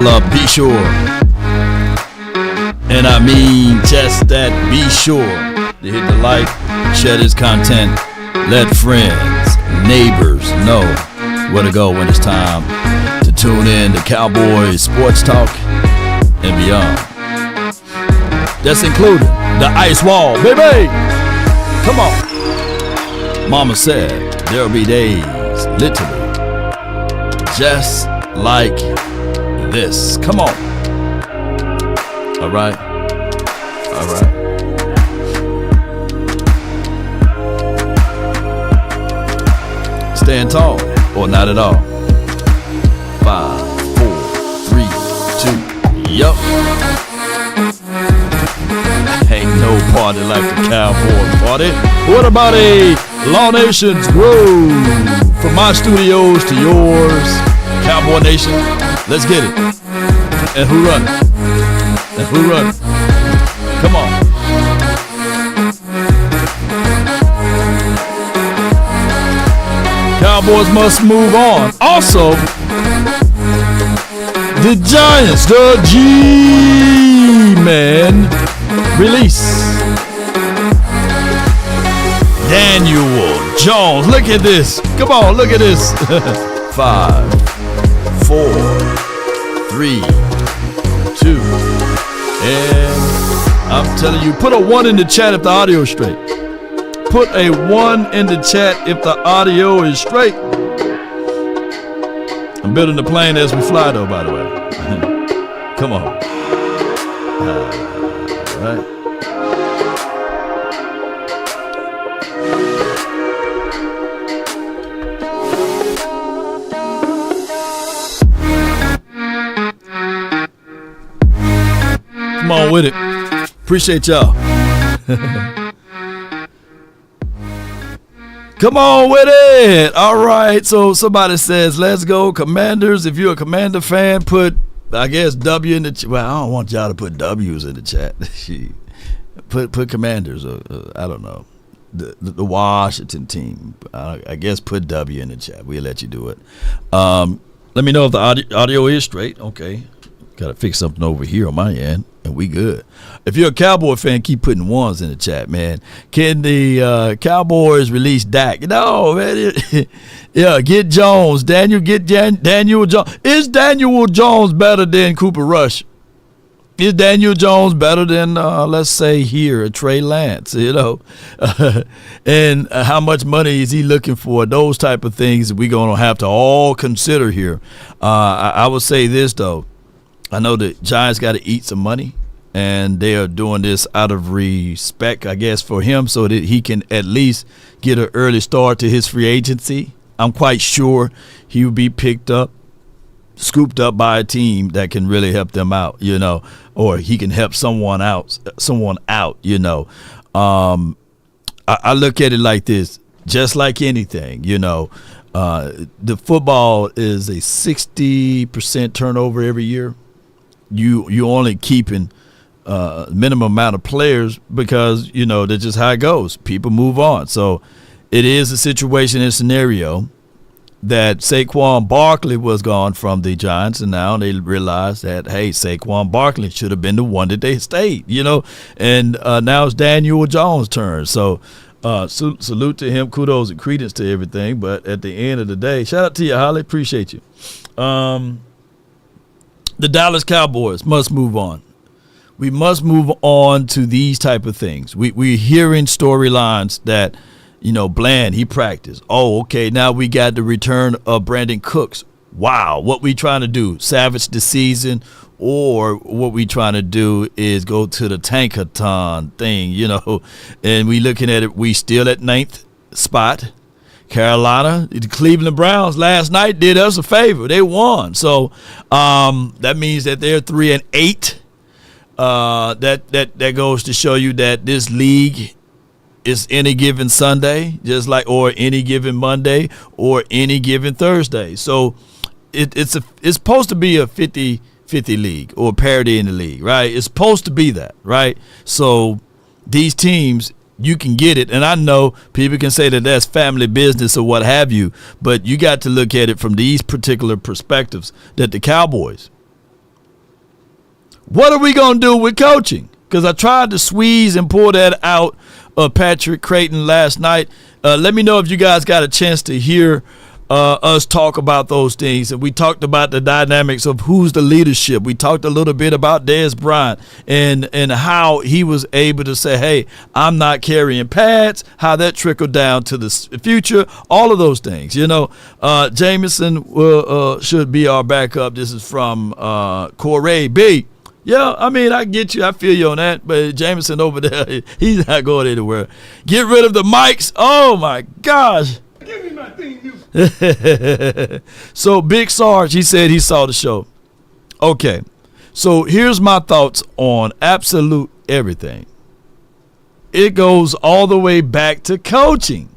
Be sure, and I mean just that, be sure to hit the like, share this content, let friends, neighbors know where to go when it's time to tune in to Cowboys Sports Talk and beyond. That's including the ice wall, baby! Come on. Mama said there'll be days, literally, just like this. Come on. All right. Stand tall or not at all. 5, 4, 3, 2. Yup. Ain't no party like the Cowboy party. What about a Law Nation's Groove? From my studios to yours, Cowboy Nation. Let's get it. And who run it? Come on. Cowboys must move on. Also, the Giants, the G-Man release. Daniel Jones. Look at this. Come on, look at this. 5, 4, 3, 2, and I'm telling you, put a 1 in the chat if the audio is straight. Put a 1 in the chat if the audio is straight. I'm building the plane as we fly, though, by the way. Come on. All right. Come on with it. Appreciate y'all. Come on with it. All right. So somebody says, let's go Commanders. If you're a Commander fan, put, I guess, W in the chat. Well, I don't want y'all to put W's in the chat. put Commanders. I don't know. The Washington team. I guess put W in the chat. We'll let you do it. Let me know if the audio is straight. Okay. Got to fix something over here on my end, and we good. If you're a Cowboy fan, keep putting 1s in the chat, man. Can the Cowboys release Dak? No, man. Yeah, get Jones. Daniel Jones. Is Daniel Jones better than Cooper Rush? Is Daniel Jones better than, let's say here, Trey Lance, you know? And how much money is he looking for? Those type of things that we're going to have to all consider here. I would say this, though. I know the Giants got to eat some money, and they are doing this out of respect, I guess, for him so that he can at least get an early start to his free agency. I'm quite sure he will be picked up, scooped up by a team that can really help them out, you know, or he can help someone out, you know. I look at it like this, just like anything, you know. The football is a 60% turnover every year. You only keeping minimum amount of players because, you know, that's just how it goes. People move on. So it is a situation and scenario that Saquon Barkley was gone from the Giants, and now they realize that, hey, Saquon Barkley should have been the one that they stayed, you know, and now it's Daniel Jones' turn. So salute to him, kudos and credence to everything. But at the end of the day, shout out to you, Holly. Appreciate you. The Dallas Cowboys must move on. We must move on to these type of things. We're hearing storylines that, you know, Bland, he practiced. Oh, okay, now we got the return of Brandon Cooks. Wow, what we trying to do? Savage the season, or what we trying to do is go to the Tankathon thing, you know? And we looking at it, we still at 9th spot. Carolina, the Cleveland Browns last night did us a favor. They won. So that means that they're 3-8. That goes to show you that this league is any given Sunday, just like, or any given Monday, or any given Thursday. So it's supposed to be a 50-50 league or parity in the league, right? It's supposed to be that, right? So these teams, you can get it. And I know people can say that that's family business or what have you, but you got to look at it from these particular perspectives, that the Cowboys What are we going to do with coaching? Because I tried to squeeze and pull that out of Patrick Creighton last night. Let me know if you guys got a chance to hear us talk about those things. And we talked about the dynamics of who's the leadership. We talked a little bit about Dez Bryant and how he was able to say, hey, I'm not carrying pads, how that trickled down to the future, all of those things. Jameson should be our backup. This is from Corey B. Yeah, I mean, I get you. I feel you on that. But Jameson over there, he's not going anywhere. Get rid of the mics. Oh, my gosh. Give me my thing, you. So Big Sarge, he said he saw the show. Okay, so here's my thoughts on absolute everything. It goes all the way back to coaching.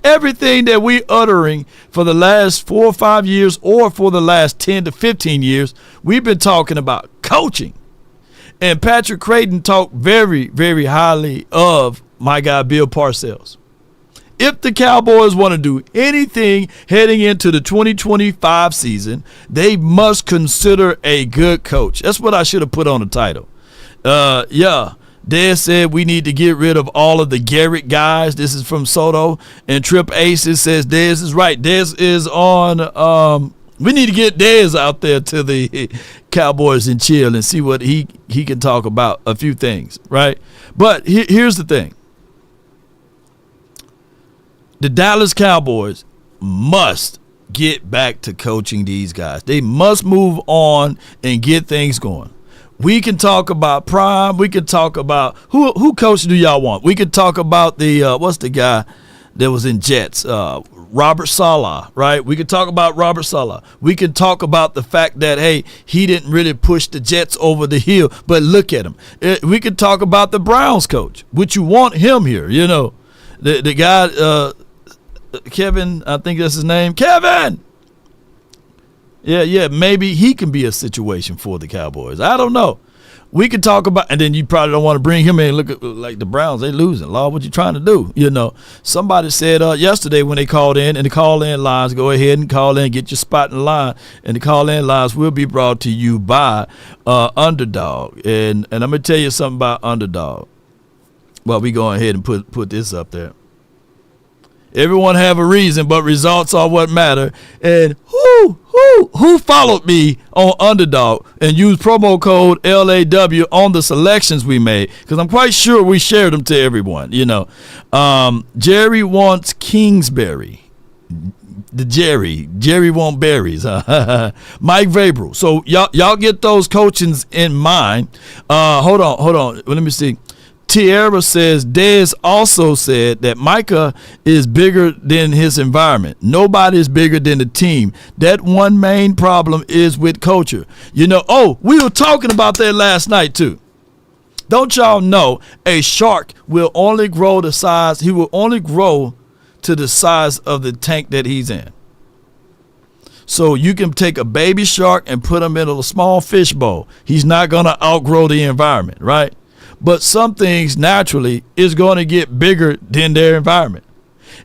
Everything that we uttering for the last 4 or 5 years or for the last 10 to 15 years, we've been talking about coaching. And Patrick Creighton talked very, very highly of my guy Bill Parcells. If the Cowboys want to do anything heading into the 2025 season, they must consider a good coach. That's what I should have put on the title. Dez said we need to get rid of all of the Garrett guys. This is from Soto. And Trip Aces says Dez is right. Dez is on we need to get Dez out there to the Cowboys and chill and see what he can talk about a few things, right? But here's the thing. The Dallas Cowboys must get back to coaching these guys. They must move on and get things going. We can talk about Prime. We can talk about who coach do y'all want? We can talk about the what's the guy that was in Jets? Robert Saleh, right? We can talk about Robert Saleh. We can talk about the fact that, hey, he didn't really push the Jets over the hill, but look at him. We can talk about the Browns coach. Would you want him here? You know, the guy, Kevin, I think that's his name. Kevin! Yeah, maybe he can be a situation for the Cowboys. I don't know. We could talk about, and then you probably don't want to bring him in. Look at like the Browns, they losing. Lord, what you trying to do? You know, somebody said yesterday when they called in, and the call-in lines, go ahead and call in, get your spot in line, and the call-in lines will be brought to you by Underdog. And I'm gonna tell you something about Underdog. Well, we go ahead and put this up there. Everyone have a reason, but results are what matter. And who followed me on Underdog and used promo code LAW on the selections we made? Because I'm quite sure we shared them to everyone. You know, Jerry wants Kingsbury. The Jerry want berries. Mike Vrabel. So y'all get those coachings in mind. Hold on. Let me see. Tierra says Dez also said that Micah is bigger than his environment. Nobody is bigger than the team. That one main problem is with culture. You know, we were talking about that last night too. Don't y'all know a shark will only grow the size, he will only grow to the size of the tank that he's in. So you can take a baby shark and put him in a small fish bowl. He's not going to outgrow the environment, right? But some things naturally is going to get bigger than their environment.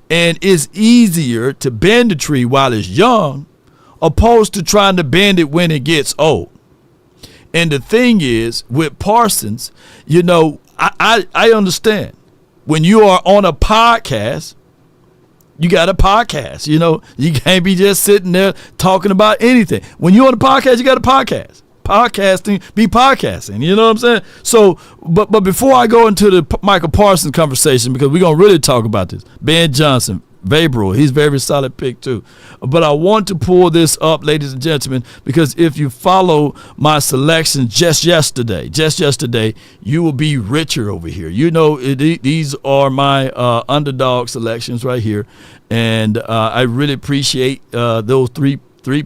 And it's easier to bend the tree while it's young opposed to trying to bend it when it gets old. And the thing is, with Parsons, you know, I understand. When you are on a podcast, you got a podcast. You know, you can't be just sitting there talking about anything. When you're on a podcast, you got a podcast. Be podcasting, you know what I'm saying? So, but before I go into the Michael Parsons conversation, because we're going to really talk about this, Ben Johnson, Vrabel, he's a very solid pick too. But I want to pull this up, ladies and gentlemen, because if you follow my selection just yesterday, you will be richer over here. You know, these are my underdog selections right here, and I really appreciate those three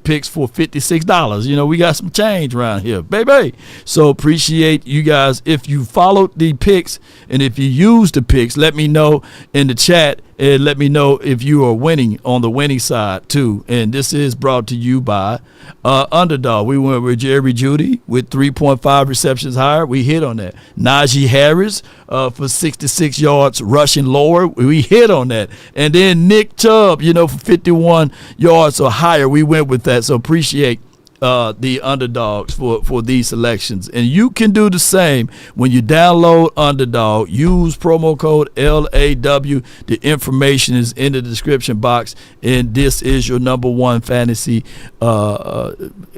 picks for $56. You know, we got some change around here, baby. So appreciate you guys. If you followed the picks and if you use the picks, let me know in the chat and let me know if you are winning on the winning side too. And this is brought to you by Underdog. We went with Jerry Jeudy with 3.5 receptions higher. We hit on that. Najee Harris for 66 yards rushing lower. We hit on that. And then Nick Chubb, you know, for 51 yards or higher. We went with that. So appreciate the underdogs for these selections. And you can do the same when you download Underdog. Use promo code LAW. The information is in the description box. And this is your number one fantasy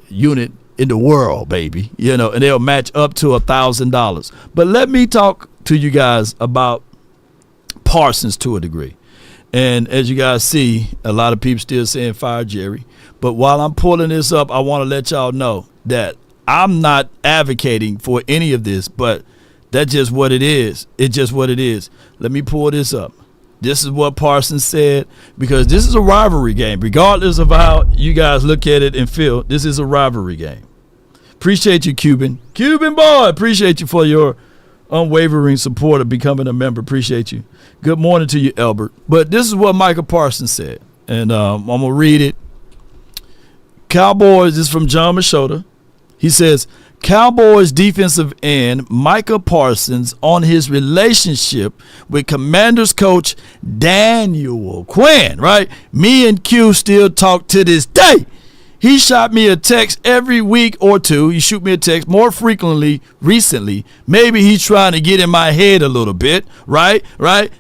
unit in the world, baby. You know, and they'll match up to $1,000. But let me talk to you guys about Parsons to a degree. And as you guys see, a lot of people still saying fire Jerry. But while I'm pulling this up, I want to let y'all know that I'm not advocating for any of this, but that's just what it is. It's just what it is. Let me pull this up. This is what Parsons said, because this is a rivalry game. Regardless of how you guys look at it and feel, this is a rivalry game. Appreciate you, Cuban. Cuban boy, appreciate you for your unwavering support of becoming a member. Appreciate you. Good morning to you, Albert. But this is what Micah Parsons said, and I'm going to read it. Cowboys, this is from John Machota. He says, Cowboys defensive end Micah Parsons on his relationship with Commanders coach Daniel Quinn, right? Me and Q still talk to this day. He shot me a text every week or two. He shoot me a text more frequently recently. Maybe he's trying to get in my head a little bit, right?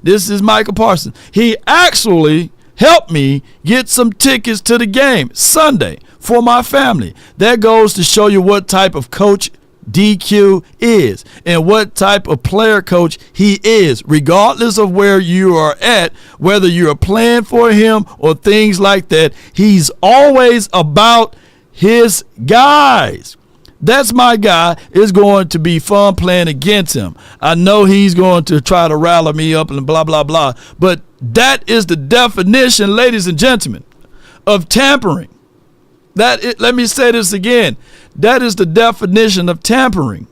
This is Micah Parsons. He actually helped me get some tickets to the game Sunday for my family. That goes to show you what type of coach DQ is and what type of player coach he is, regardless of where you are at, whether you're playing for him or things like that. He's always about his guys. That's my guy. It's going to be fun playing against him. I know he's going to try to rally me up and blah, blah, blah. But that is the definition, ladies and gentlemen, of tampering. Let me say this again. That is the definition of tampering.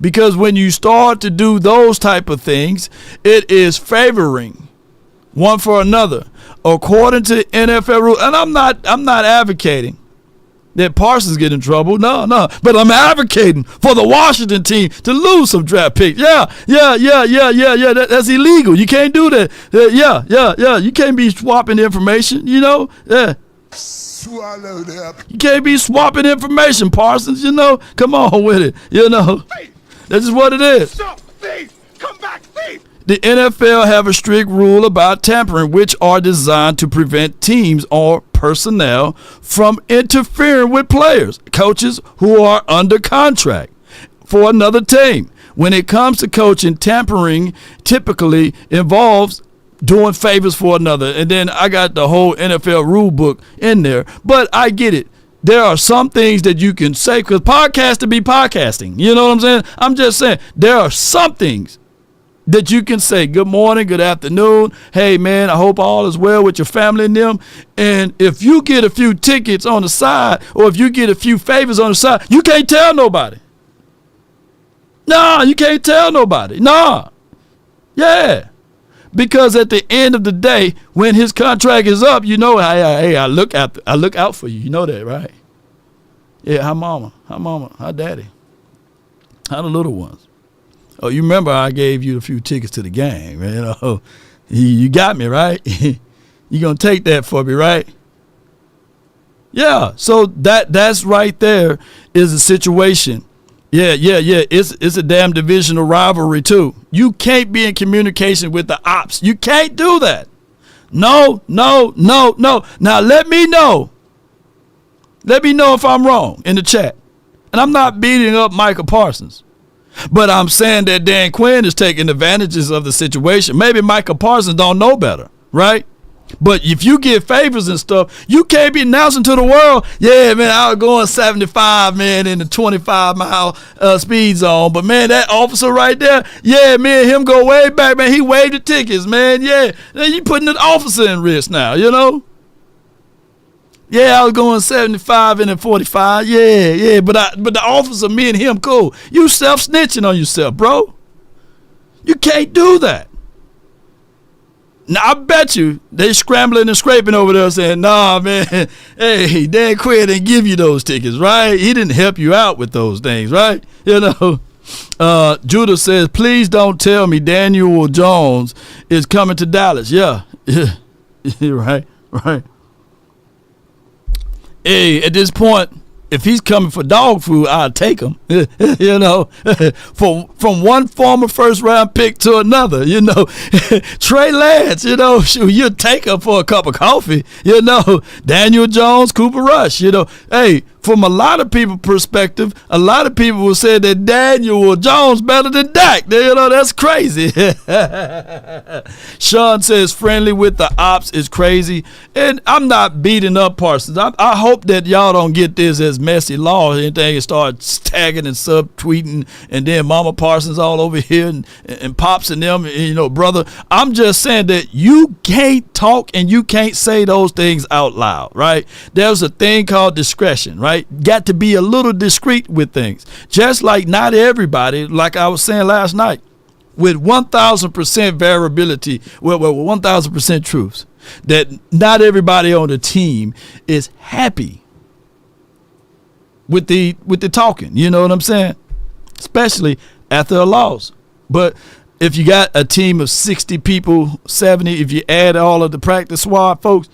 Because when you start to do those type of things, it is favoring one for another according to NFL rules. And I'm not advocating that Parsons get in trouble. No. But I'm advocating for the Washington team to lose some draft picks. Yeah. That's illegal. You can't do that. Yeah. You can't be swapping information, you know? Yeah. Swallowed up. You can't be swapping information, Parsons, you know? Come on with it, you know? That's just what it is. Stop, thief! Come back, thief! The NFL have a strict rule about tampering, which are designed to prevent teams or personnel from interfering with players, coaches who are under contract for another team. When it comes to coaching, tampering typically involves doing favors for another. And then I got the whole NFL rule book in there. But I get it. There are some things that you can say, because podcasting be podcasting. You know what I'm saying? I'm just saying there are some things that you can say. Good morning, good afternoon. Hey, man, I hope all is well with your family and them. And if you get a few tickets on the side, or if you get a few favors on the side, you can't tell nobody. Nah, you can't tell nobody. Nah. Yeah. Because at the end of the day, when his contract is up, you know, hey, I look out for you. You know that, right? Yeah, how mama, how daddy, how the little ones. Oh, you remember I gave you a few tickets to the game, man. Oh, you got me, right? You gonna take that for me, right? Yeah. So that's right there is a situation. Yeah. It's a damn divisional rivalry too. You can't be in communication with the ops. You can't do that. No. Now let me know. Let me know if I'm wrong in the chat. And I'm not beating up Micah Parsons. But I'm saying that Dan Quinn is taking advantages of the situation. Maybe Micah Parsons don't know better, right? But if you get favors and stuff, you can't be announcing to the world, yeah, man, I was going 75, man, in the 25-mile speed zone. But, man, that officer right there, yeah, me and him go way back, man. He waived the tickets, man. Yeah, then you putting an officer in risk now, you know? Yeah, I was going 75 and then 45. Yeah. But the officer, me and him, cool. You self-snitching on yourself, bro. You can't do that. Now, I bet you they scrambling and scraping over there saying, nah, man, hey, Dan Quinn didn't give you those tickets, right? He didn't help you out with those things, right? You know, Judah says, please don't tell me Daniel Jones is coming to Dallas. Yeah. Right. Hey, at this point, if he's coming for dog food, I'll take him. You know, from one former first round pick to another. You know, Trey Lance. You know, you'd take him for a cup of coffee. You know, Daniel Jones, Cooper Rush. You know, hey. From a lot of people's perspective, a lot of people will say that Daniel Jones better than Dak. You know, that's crazy. Sean says friendly with the ops is crazy. And I'm not beating up Parsons. I hope that y'all don't get this as messy law or anything and start tagging and subtweeting and then Mama Parsons all over here and Pops and them, and, you know, brother. I'm just saying that you can't talk and you can't say those things out loud, right? There's a thing called discretion, right? Got to be a little discreet with things. Just like not everybody, like I was saying last night, with 1,000% variability, well, 1,000% truths, that not everybody on the team is happy with the talking. You know what I'm saying? Especially after a loss. But if you got a team of 60 people, 70, if you add all of the practice squad folks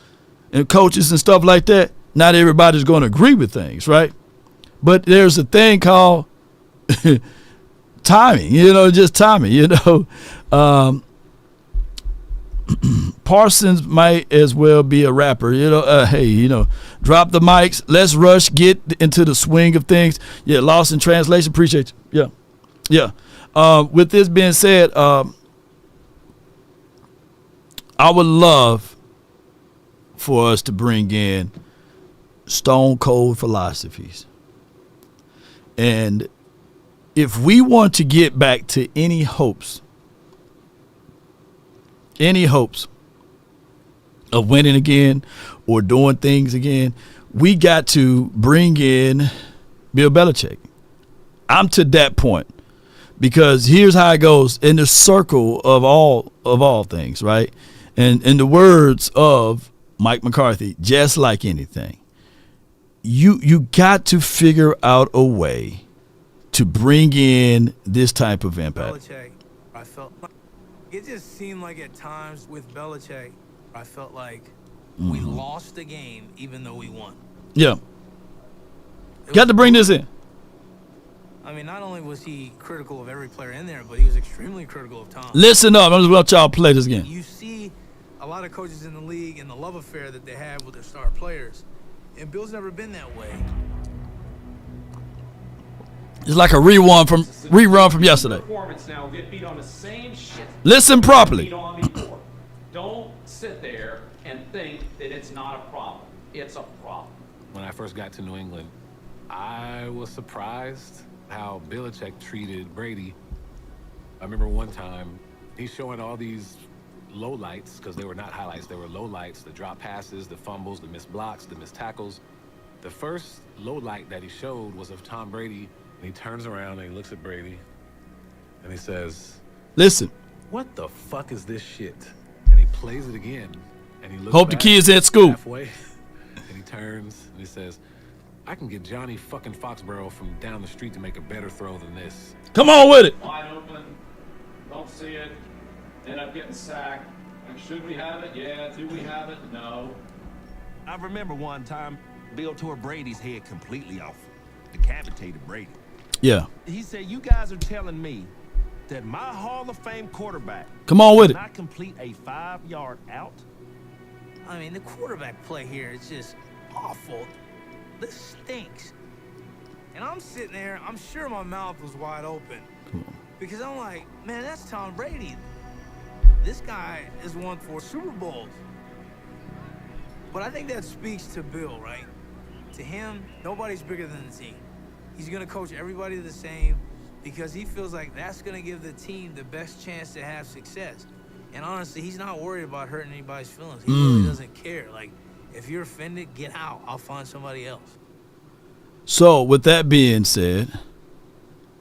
and coaches and stuff like that, not everybody's going to agree with things, right? But there's a thing called timing, you know, just timing, you know. Parsons might as well be a rapper, you know. Hey, you know, drop the mics. Let's rush, get into the swing of things. Yeah, lost in translation. Appreciate you. Yeah. With this being said, I would love for us to bring in stone cold philosophies. And if we want to get back to any hopes of winning again or doing things again, we got to bring in Bill Belichick. I'm to that point because here's how it goes in the circle of all things, right? And in the words of Mike McCarthy, just like anything, you got to figure out a way to bring in this type of impact. Belichick, I felt like it just seemed like at times with Belichick, I felt like we lost the game even though we won. Yeah. Got to bring this in. I mean, not only was he critical of every player in there, but he was extremely critical of Tom. Listen up. I'm just going to let y'all play this game. You see a lot of coaches in the league and the love affair that they have with their star players. And Bill's never been that way. It's like a rerun from yesterday. Performance now get beat on the same shit. Listen properly. Beat on before. Don't sit there and think that it's not a problem. It's a problem. When I first got to New England, I was surprised how Belichick treated Brady. I remember one time he's showing all these lowlights, because they were not highlights, they were lowlights, the drop passes, the fumbles, the missed blocks, the missed tackles. The first lowlight that he showed was of Tom Brady, and he turns around and he looks at Brady, and he says, listen. What the fuck is this shit? And he plays it again, and he looks Hope the kids at school. Halfway, and he turns, and he says, I can get Johnny fucking Foxborough from down the street to make a better throw than this. Come on with it. Wide open. Don't see it. End up getting sacked. Like, should we have it? Yeah. Do we have it? No. I remember one time Bill tore Brady's head completely off. Decapitated Brady. Yeah. He said, you guys are telling me that my Hall of Fame quarterback Come on with it. not complete a 5-yard out? I mean, the quarterback play here is just awful. This stinks. And I'm sitting there, I'm sure my mouth was wide open. Come on. Because I'm like, man, that's Tom Brady. This guy has won 4 Super Bowls. But I think that speaks to Bill, right? To him, nobody's bigger than the team. He's going to coach everybody the same because he feels like that's going to give the team the best chance to have success. And honestly, he's not worried about hurting anybody's feelings. He really doesn't care. Like, if you're offended, get out. I'll find somebody else. So with that being said,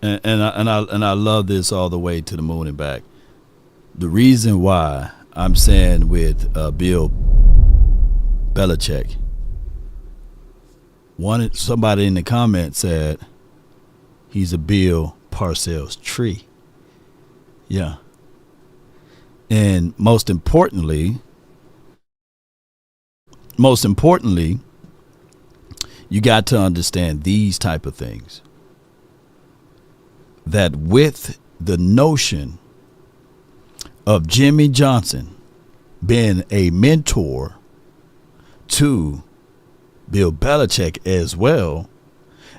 and I love this all the way to the moon and back. The reason why I'm saying with Bill Belichick, somebody in the comments said he's a Bill Parcells tree. Yeah. And most importantly, you got to understand these type of things. That with the notion of Jimmy Johnson being a mentor to Bill Belichick as well,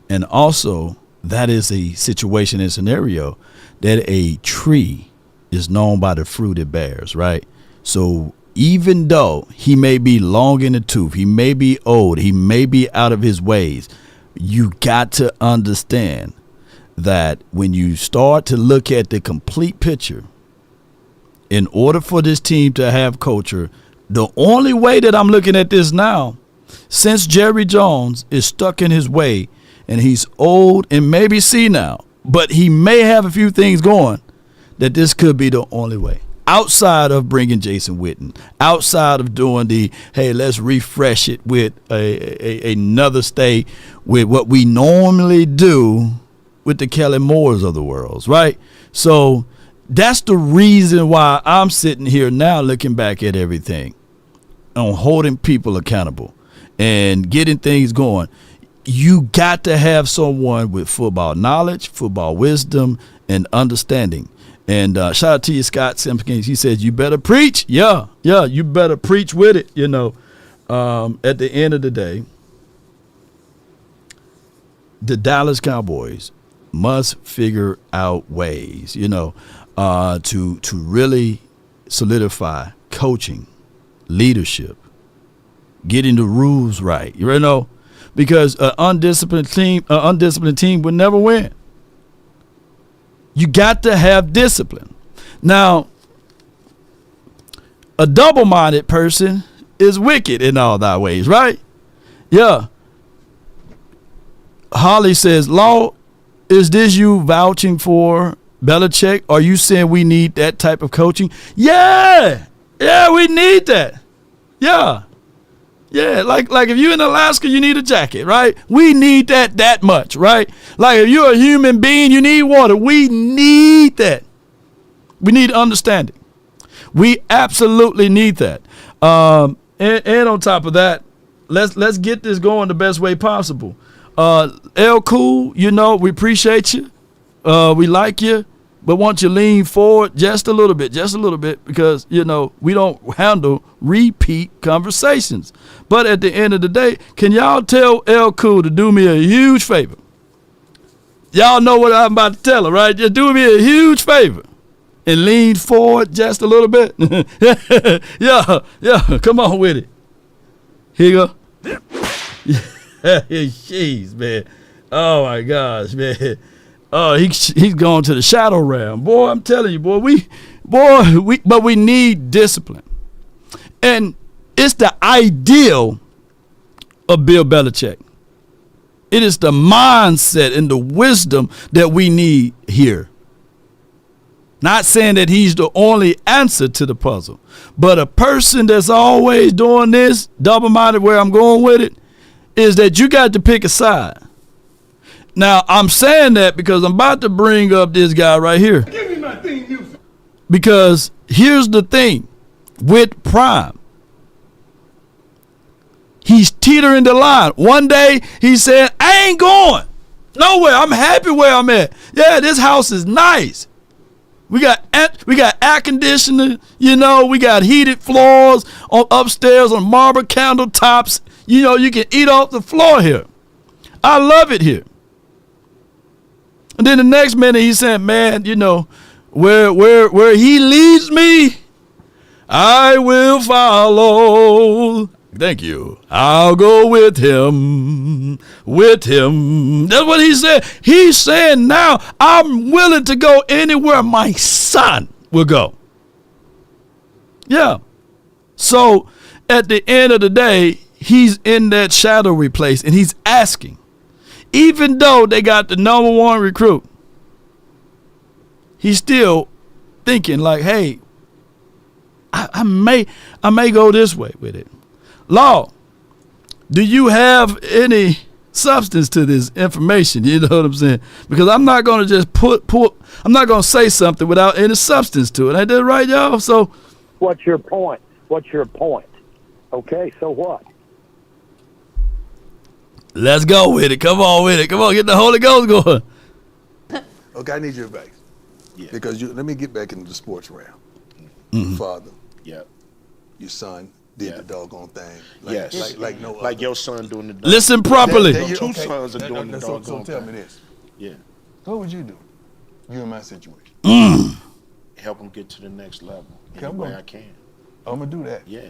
and also that is a situation and scenario that a tree is known by the fruit it bears, right? So even though he may be long in the tooth, he may be old, he may be out of his ways, you got to understand that when you start to look at the complete picture, in order for this team to have culture, the only way that I'm looking at this now, since Jerry Jones is stuck in his way and he's old and maybe senile, but he may have a few things going, that this could be the only way. Outside of bringing Jason Witten, outside of doing the, hey, let's refresh it with another stay with what we normally do with the Kelly Moores of the world, right? So that's the reason why I'm sitting here now looking back at everything on holding people accountable and getting things going. You got to have someone with football knowledge, football wisdom, and understanding. And shout out to you, Scott Simpkins. He says, you better preach. Yeah, you better preach with it, you know. At the end of the day, the Dallas Cowboys must figure out ways, you know, to really solidify coaching, leadership, getting the rules right, you know, because an undisciplined team would never win. You got to have discipline. Now, a double-minded person is wicked in all thy ways, right? Yeah. Holly says, Law, is this you vouching for Belichick? Are you saying we need that type of coaching? Yeah, we need that. Yeah, like if you're in Alaska, you need a jacket, right? We need that much, right? Like if you're a human being, you need water. We need that. We need understanding. We absolutely need that. And on top of that, let's get this going the best way possible. L Cool, you know, we appreciate you. We like you. But once you lean forward just a little bit, because, you know, we don't handle repeat conversations. But at the end of the day, can y'all tell L Cool to do me a huge favor? Y'all know what I'm about to tell her, right? Just do me a huge favor and lean forward just a little bit. Yeah, come on with it. Here you go. Jeez, man. Oh, my gosh, man. He's going to the shadow realm. Boy, I'm telling you, but we need discipline. And it's the ideal of Bill Belichick. It is the mindset and the wisdom that we need here. Not saying that he's the only answer to the puzzle, but a person that's always doing this, double-minded, where I'm going with it, is that you got to pick a side. Now, I'm saying that because I'm about to bring up this guy right here. Give me my theme music. Because here's the thing with Prime. He's teetering the line. One day he said, I ain't going nowhere. I'm happy where I'm at. Yeah, this house is nice. We got air conditioning, you know, we got heated floors on upstairs on marble countertops. You know, you can eat off the floor here. I love it here. And then the next minute he said, man, you know, where he leads me, I will follow. Thank you. I'll go with him. That's what he said. He's saying now, I'm willing to go anywhere my son will go. Yeah. So at the end of the day, he's in that shadowy place and he's asking. Even though they got the number one recruit, he's still thinking like, hey, I may go this way with it. Law, do you have any substance to this information? You know what I'm saying? Because I'm not going to just I'm not going to say something without any substance to it. Ain't that right, y'all? So what's your point? Okay, so what? Let's go with it. Come on with it. Come on, get the Holy Ghost going. Okay, I need your advice. Yeah. Because let me get back into the sports realm. Mm-hmm. Your father, Yep. your son did Yeah. the doggone thing. Yes. Like no Like other. your son doing the dog. Listen properly. That- that you- Two okay. sons are doing the So doggone tell thing. me this. Yeah. What would you do? You in my situation. Help them get to the next level. Okay, Any I'm way gonna- I can. I'm gonna do that. Yeah.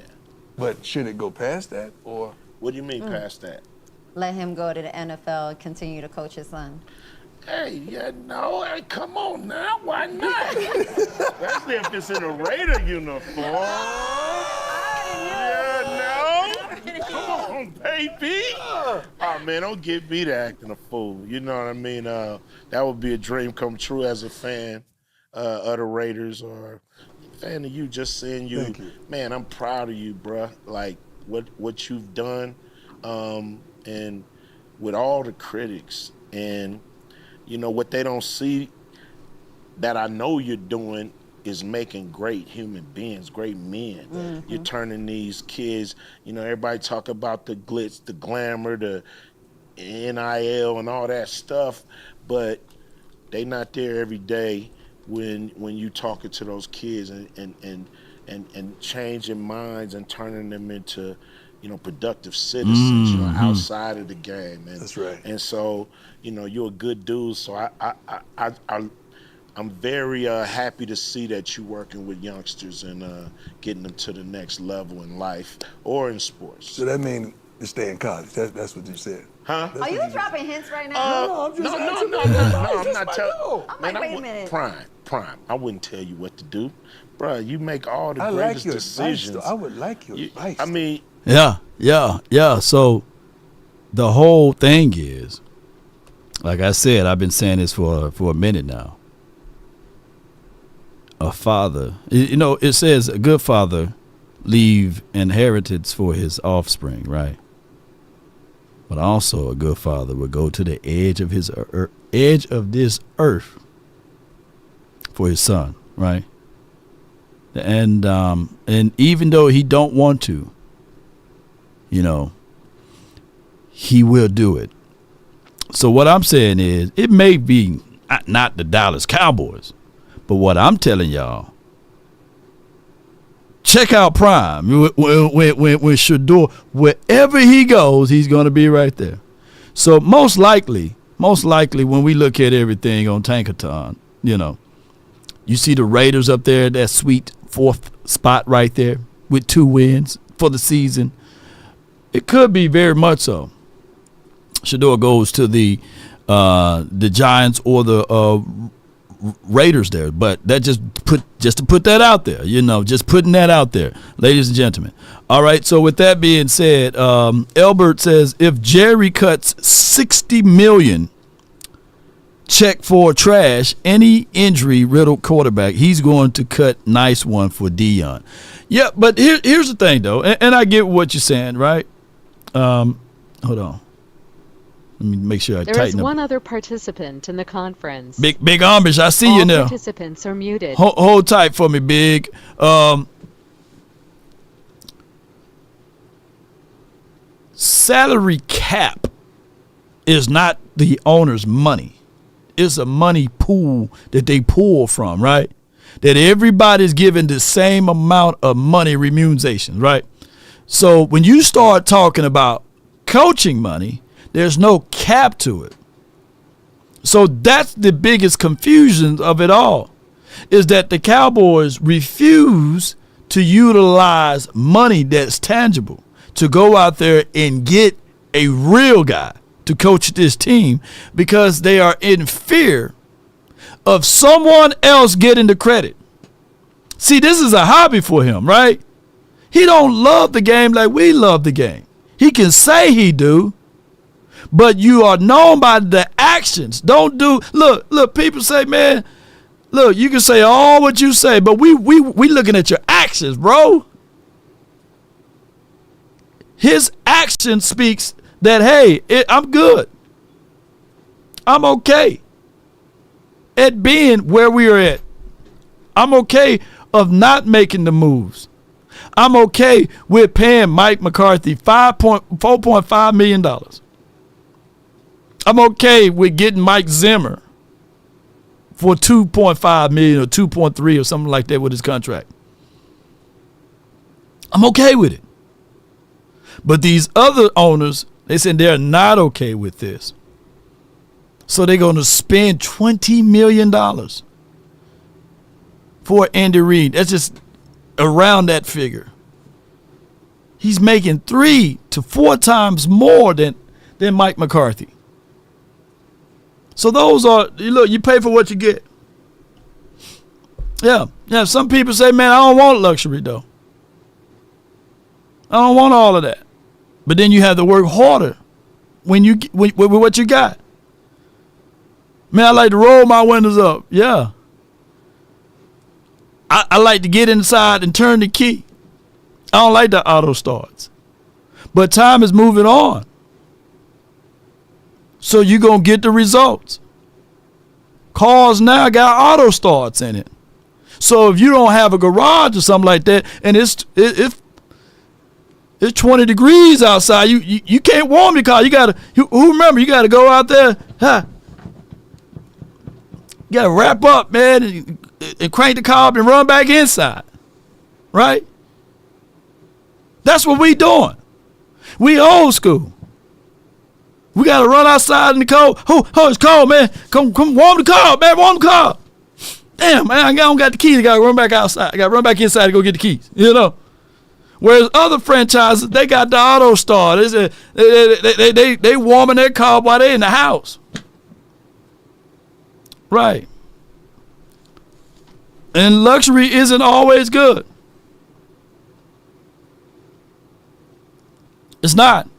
But should it go past that or? What do you mean past that? Let him go to the NFL and continue to coach his son. Hey, yeah, no, hey, come on now, why not? Especially if it's in a Raider uniform. Yeah, no, come on, baby. Oh man, don't get me to acting a fool. You know what I mean? That would be a dream come true as a fan of the Raiders or fan of you. Just seeing you, Thank you. man. I'm proud of you, bruh. Like what you've done, and with all the critics and. You know, what they don't see that I know you're doing is making great human beings, great men. Mm-hmm. You're turning these kids, you know, everybody talk about the glitz, the glamour, the NIL and all that stuff, but they not there every day when you talking to those kids and changing minds and turning them into, you know, productive citizens, you know, outside of the game. And, That's right. And so, you know, you're a good dude. So I'm very happy to see that you're working with youngsters and getting them to the next level in life or in sports. So that means to stay in college. That's what you said. Huh? Are you dropping hints right now? No, I'm just No, asking no, you. I'm not telling. I'm like, wait a minute. Prime. I wouldn't tell you what to do, bruh. You make all the I greatest like your decisions. advice, though. I would like your advice. I mean, Yeah. So the whole thing is, like I said, I've been saying this for a minute now. A father, you know, it says a good father leave inheritance for his offspring, right? But also a good father would go to the edge of this earth for his son, right? And even though he don't want to, you know, he will do it. So what I'm saying is, it may be not the Dallas Cowboys, but what I'm telling y'all, check out Prime. When Shador, wherever he goes, he's going to be right there. So most likely, when we look at everything on Tankathon, you know, you see the Raiders up there, that sweet 4th spot right there with 2 wins for the season. It could be very much so. Shador goes to the Giants or the Raiders there, but that just to put that out there, you know, just putting that out there, ladies and gentlemen. All right, so with that being said, Elbert says if Jerry cuts $60 million check for trash any injury riddled quarterback, he's going to cut nice one for Dion. Yeah, but here's the thing though, and I get what you're saying, right? Hold on. Let me make sure I There tighten is up. one other participant in the conference. Big Amish, I see All you now. participants are muted. Hold tight for me, Big. Salary cap is not the owner's money. It's a money pool that they pull from, right? That everybody's given the same amount of money remuneration, right? So when you start talking about coaching money, there's no cap to it. So that's the biggest confusion of it all, is that the Cowboys refuse to utilize money that's tangible to go out there and get a real guy to coach this team because they are in fear of someone else getting the credit. See, this is a hobby for him, right? He don't love the game like we love the game. He can say he do, but you are known by the actions. Don't do. Look. People say, man, look. You can say all what you say, but we looking at your actions, bro. His action speaks that hey, I'm good. I'm okay at being where we are at. I'm okay of not making the moves. I'm okay with paying Mike McCarthy $4.5 million. I'm okay with getting Mike Zimmer for $2.5 million or 2.3 or something like that with his contract. I'm okay with it. But these other owners, they said they're not okay with this. So they're going to spend $20 million for Andy Reid. That's just around that figure. He's making 3 to 4 times more than Mike McCarthy. So those are, look, you pay for what you get. Yeah. Some people say, man, I don't want luxury though. I don't want all of that. But then you have to work harder with what you got. Man, I like to roll my windows up. Yeah. I like to get inside and turn the key. I don't like the auto starts. But time is moving on. So you're going to get the results. Cars now got auto starts in it. So if you don't have a garage or something like that, and it's 20 degrees outside, you can't warm your car. You got to go out there. You got to wrap up, man, and crank the car up and run back inside. Right? That's what we doing. We old school. We got to run outside in the cold. Oh, it's cold, man. Come warm the car, man. Warm the car. Damn, man, I don't got the keys. I got to run back outside. I got to run back inside to go get the keys, you know. Whereas other franchises, they got the auto start. They warming their car while they in the house. Right. And luxury isn't always good. It's not.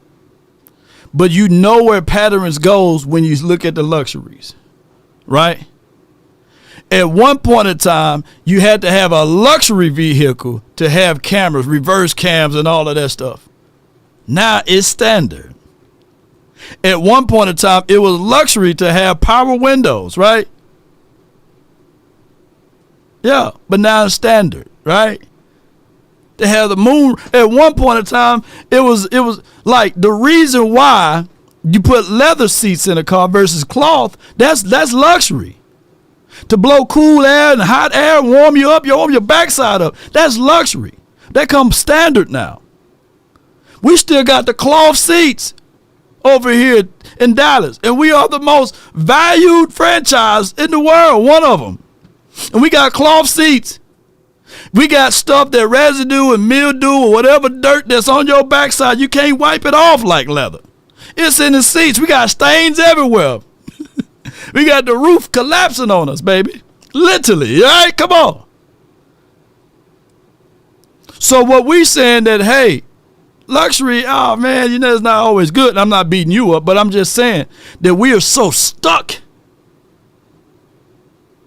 But you know where patterns goes when you look at the luxuries. Right? At one point in time, you had to have a luxury vehicle to have cameras, reverse cams, and all of that stuff. Now it's standard. At one point in time, it was luxury to have power windows, right? Yeah, but now it's standard, right? To have the moon. At one point in time, it was like the reason why you put leather seats in a car versus cloth. That's luxury. To blow cool air and hot air, warm you up, warm your backside up. That's luxury. That comes standard now. We still got the cloth seats over here in Dallas, and we are the most valued franchise in the world, one of them. And we got cloth seats. We got stuff that residue and mildew or whatever dirt that's on your backside, you can't wipe it off like leather. It's in the seats. We got stains everywhere. We got the roof collapsing on us, baby. Literally, all right? Come on. So what we saying that, hey, luxury, oh, man, it's not always good. And I'm not beating you up, but I'm just saying that we are so stuck.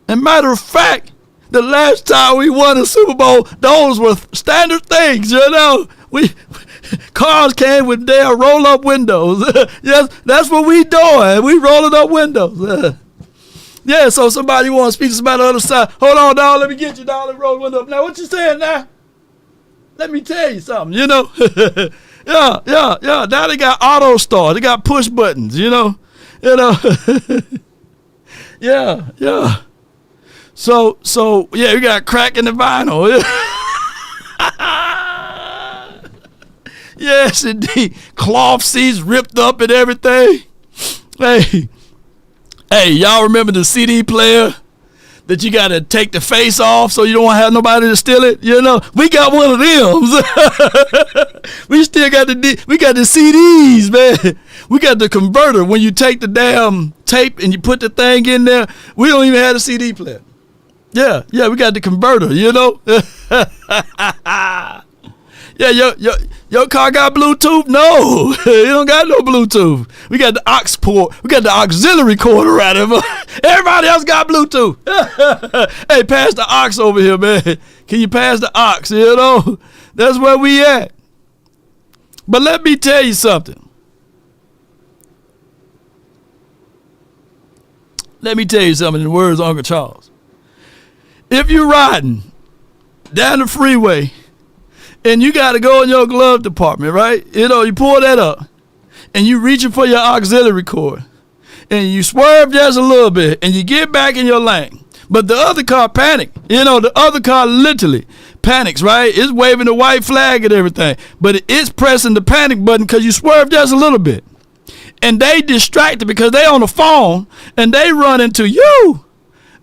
And matter of fact, the last time we won a Super Bowl, those were standard things, Cars came with their roll-up windows. Yes, that's what we doing. We rolling up windows. Yeah, so somebody wants to speak to somebody on the other side. Hold on, dog. Let me get you, dog. Let me roll the window up. Now, what you saying now? Let me tell you something, Yeah. Now they got auto start. They got push buttons, Yeah. So yeah, we got crack in the vinyl. Yes, indeed. Cloth seats ripped up and everything. Hey, y'all remember the CD player that you got to take the face off so you don't want to have nobody to steal it? We got one of them. We still got we got the CDs, man. We got the converter. When you take the damn tape and you put the thing in there, we don't even have a CD player. Yeah, we got the converter, Yeah, your car got Bluetooth? No, it don't got no Bluetooth. We got the aux port. We got the auxiliary cord right over. Everybody else got Bluetooth. Hey, pass the aux over here, man. Can you pass the aux? That's where we at. But let me tell you something. Let me tell you something in the words of Uncle Charles. If you're riding down the freeway and you got to go in your glove department, right? You pull that up and you reaching for your auxiliary cord and you swerve just a little bit and you get back in your lane. But the other car panicked. The other car literally panics, right? It's waving the white flag and everything. But it's pressing the panic button because you swerved just a little bit. And they distracted because they on the phone and they run into you.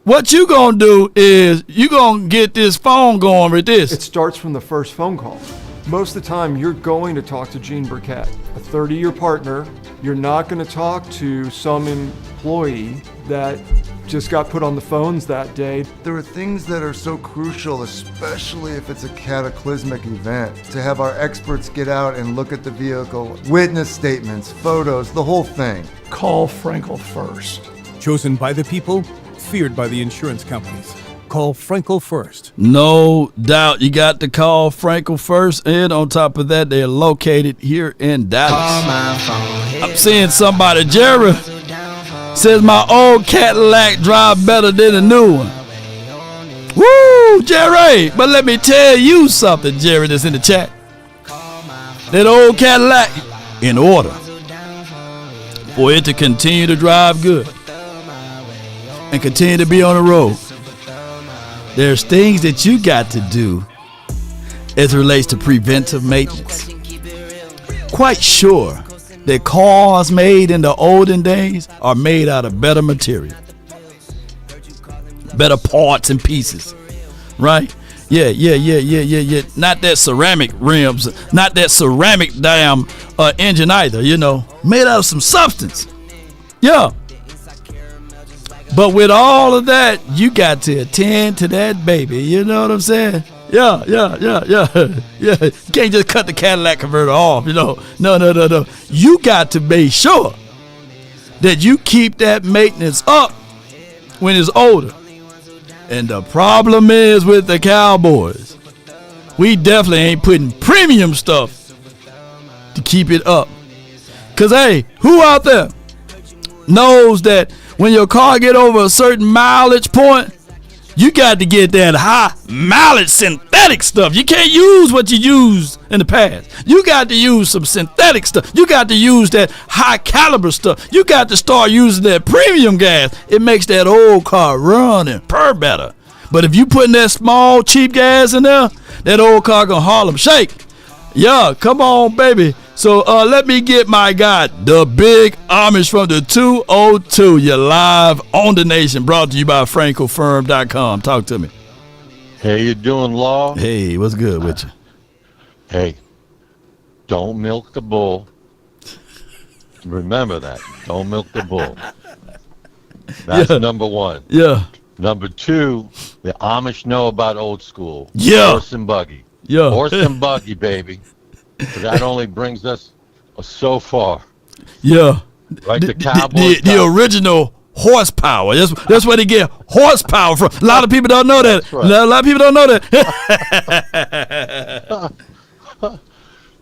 What you gonna do is you gonna get this phone going with this. It starts from the first phone call. Most of the time, you're going to talk to Gene Burkett, a 30-year partner. You're not going to talk to some employee that just got put on the phones that day. There are things that are so crucial, especially if it's a cataclysmic event, to have our experts get out and look at the vehicle, witness statements, photos, the whole thing. Call Frenkel first. Chosen by the people, feared by the insurance companies. Call Frenkel first. No doubt you got to call Frenkel first, and on top of that, they're located here in Dallas. I'm seeing somebody, Jerry, says my old Cadillac drive better than the new one. Woo, Jerry! But let me tell you something, Jerry, that's in the chat. That old Cadillac, in order for it to continue to drive good and continue to be on the road, there's things that you got to do as it relates to preventive maintenance. Quite sure that cars made in the olden days are made out of better material, better parts and pieces, right? Yeah. Not that ceramic rims, not that ceramic damn engine either, made out of some substance. Yeah. But with all of that, you got to attend to that baby. You know what I'm saying? Yeah. You can't just cut the Cadillac converter off, No. You got to be sure that you keep that maintenance up when it's older. And the problem is with the Cowboys, we definitely ain't putting premium stuff to keep it up. Because, hey, who out there knows that when your car get over a certain mileage point, you got to get that high mileage synthetic stuff. You can't use what you used in the past. You got to use some synthetic stuff. You got to use that high caliber stuff. You got to start using that premium gas. It makes that old car run and purr better. But if you putting that small cheap gas in there, that old car gonna Harlem shake. Yeah, come on, baby. So let me get my guy, the Big Amish from the 202. You're live on the nation, brought to you by FrankelFirm.com. Talk to me. Hey, you doing, Law? Hey, what's good with you? Hey, don't milk the bull. Remember that. Don't milk the bull. That's number one. Yeah. Number two, the Amish know about old school. Yeah. Horse and buggy. Yeah. Horse and buggy, baby. So that only brings us so far. Yeah. Like the Cowboys. The original horsepower. That's where they get horsepower from. A lot of people don't know that. Right. A lot of people don't know that.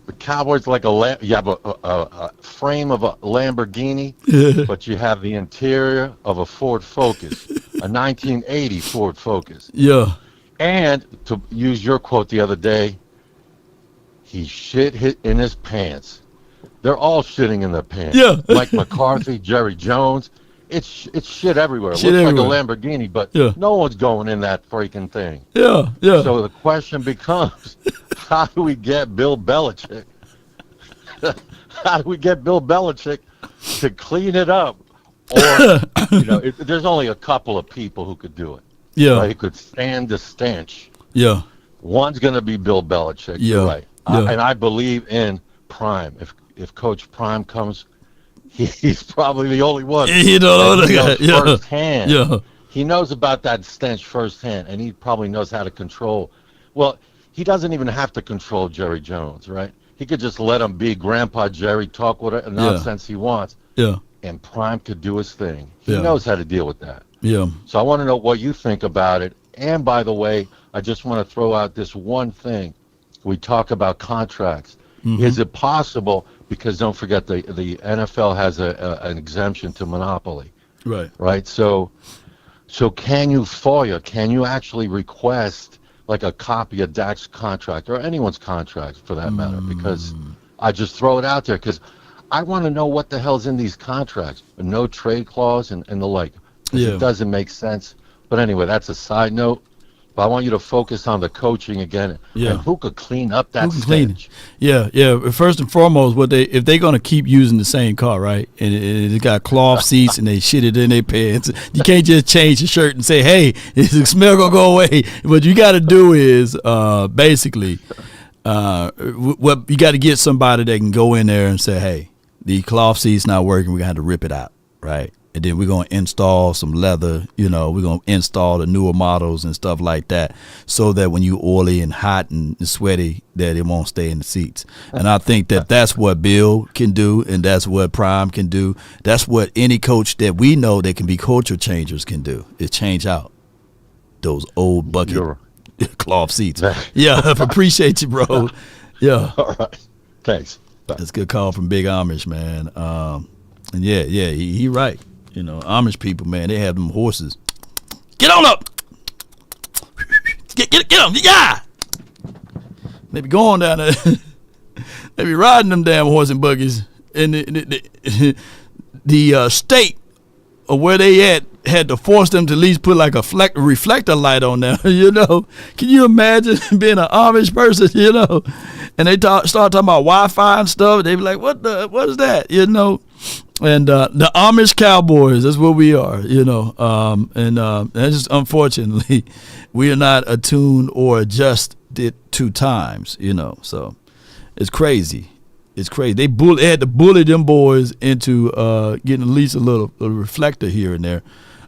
The Cowboys like you have a frame of a Lamborghini, but you have the interior of a Ford Focus, a 1980 Ford Focus. Yeah. And to use your quote the other day, he hit in his pants. They're all shitting in their pants. Yeah. Mike McCarthy, Jerry Jones. It's shit everywhere. Shit Looks everywhere. like a Lamborghini, but no one's going in that freaking thing. Yeah. So the question becomes, how do we get Bill Belichick? How do we get Bill Belichick to clean it up? Or, there's only a couple of people who could do it. Yeah. Right? Who could stand the stench. Yeah. One's going to be Bill Belichick. Yeah. You're right. Yeah. And I believe in Prime. If Coach Prime comes, he's probably the only one. He knows firsthand. Yeah. He knows about that stench firsthand, and he probably knows how to control. Well, he doesn't even have to control Jerry Jones, right? He could just let him be Grandpa Jerry, talk whatever nonsense he wants. Yeah. And Prime could do his thing. He Yeah. knows how to deal with that. Yeah. So I want to know what you think about it. And by the way, I just want to throw out this one thing. We talk about contracts. Mm-hmm. Is it possible, because don't forget the NFL has an exemption to monopoly. Right. So can you FOIA? Can you actually request like a copy of Dak's contract or anyone's contract for that matter? Because I just throw it out there because I want to know what the hell's in these contracts. A no trade clause and the like. 'Cause Yeah. It doesn't make sense. But anyway, that's a side note. But I want you to focus on the coaching again. Yeah. And who could clean up that Who can clean stench? it? Yeah. First and foremost, if they're gonna keep using the same car, right? And it got cloth seats and they shit it in their pants. You can't just change your shirt and say, "Hey, is the smell gonna go away?" What you got to do is basically, what you got to get somebody that can go in there and say, "Hey, the cloth seat's not working. We're gonna have to rip it out, right?" And then we're going to install some leather, we're going to install the newer models and stuff like that so that when you oily and hot and sweaty, that it won't stay in the seats. And I think that's what Bill can do, and that's what Prime can do. That's what any coach that we know that can be culture changers can do, is change out those old bucket cloth seats. Yeah, appreciate you, bro. Yeah. All right. Thanks. That's a good call from Big Amish, man. And yeah, he right. Amish people, man, they have them horses. Get on up. Get them. Yeah. They be going down there. They be riding them damn horse and buggies. And the state of where they at had to force them to at least put like a reflector light on there. Can you imagine being an Amish person? And they start talking about Wi-Fi and stuff. They be like, what is that? And the Amish Cowboys, that's what we are, and that's just, unfortunately, we are not attuned or adjusted to times, so it's crazy. It's crazy. They had to bully them boys into getting at least a little reflector here and there.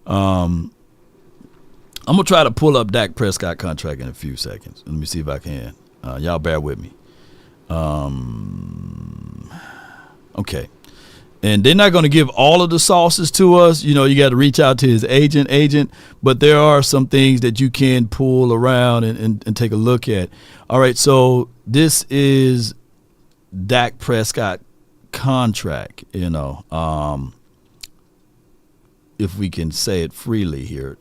I'm going to try to pull up Dak Prescott contract in a few seconds. Let me see if I can. Y'all bear with me. Okay. And they're not going to give all of the sauces to us. You got to reach out to his agent. But there are some things that you can pull around and take a look at. All right, so this is Dak Prescott contract, if we can say it freely here,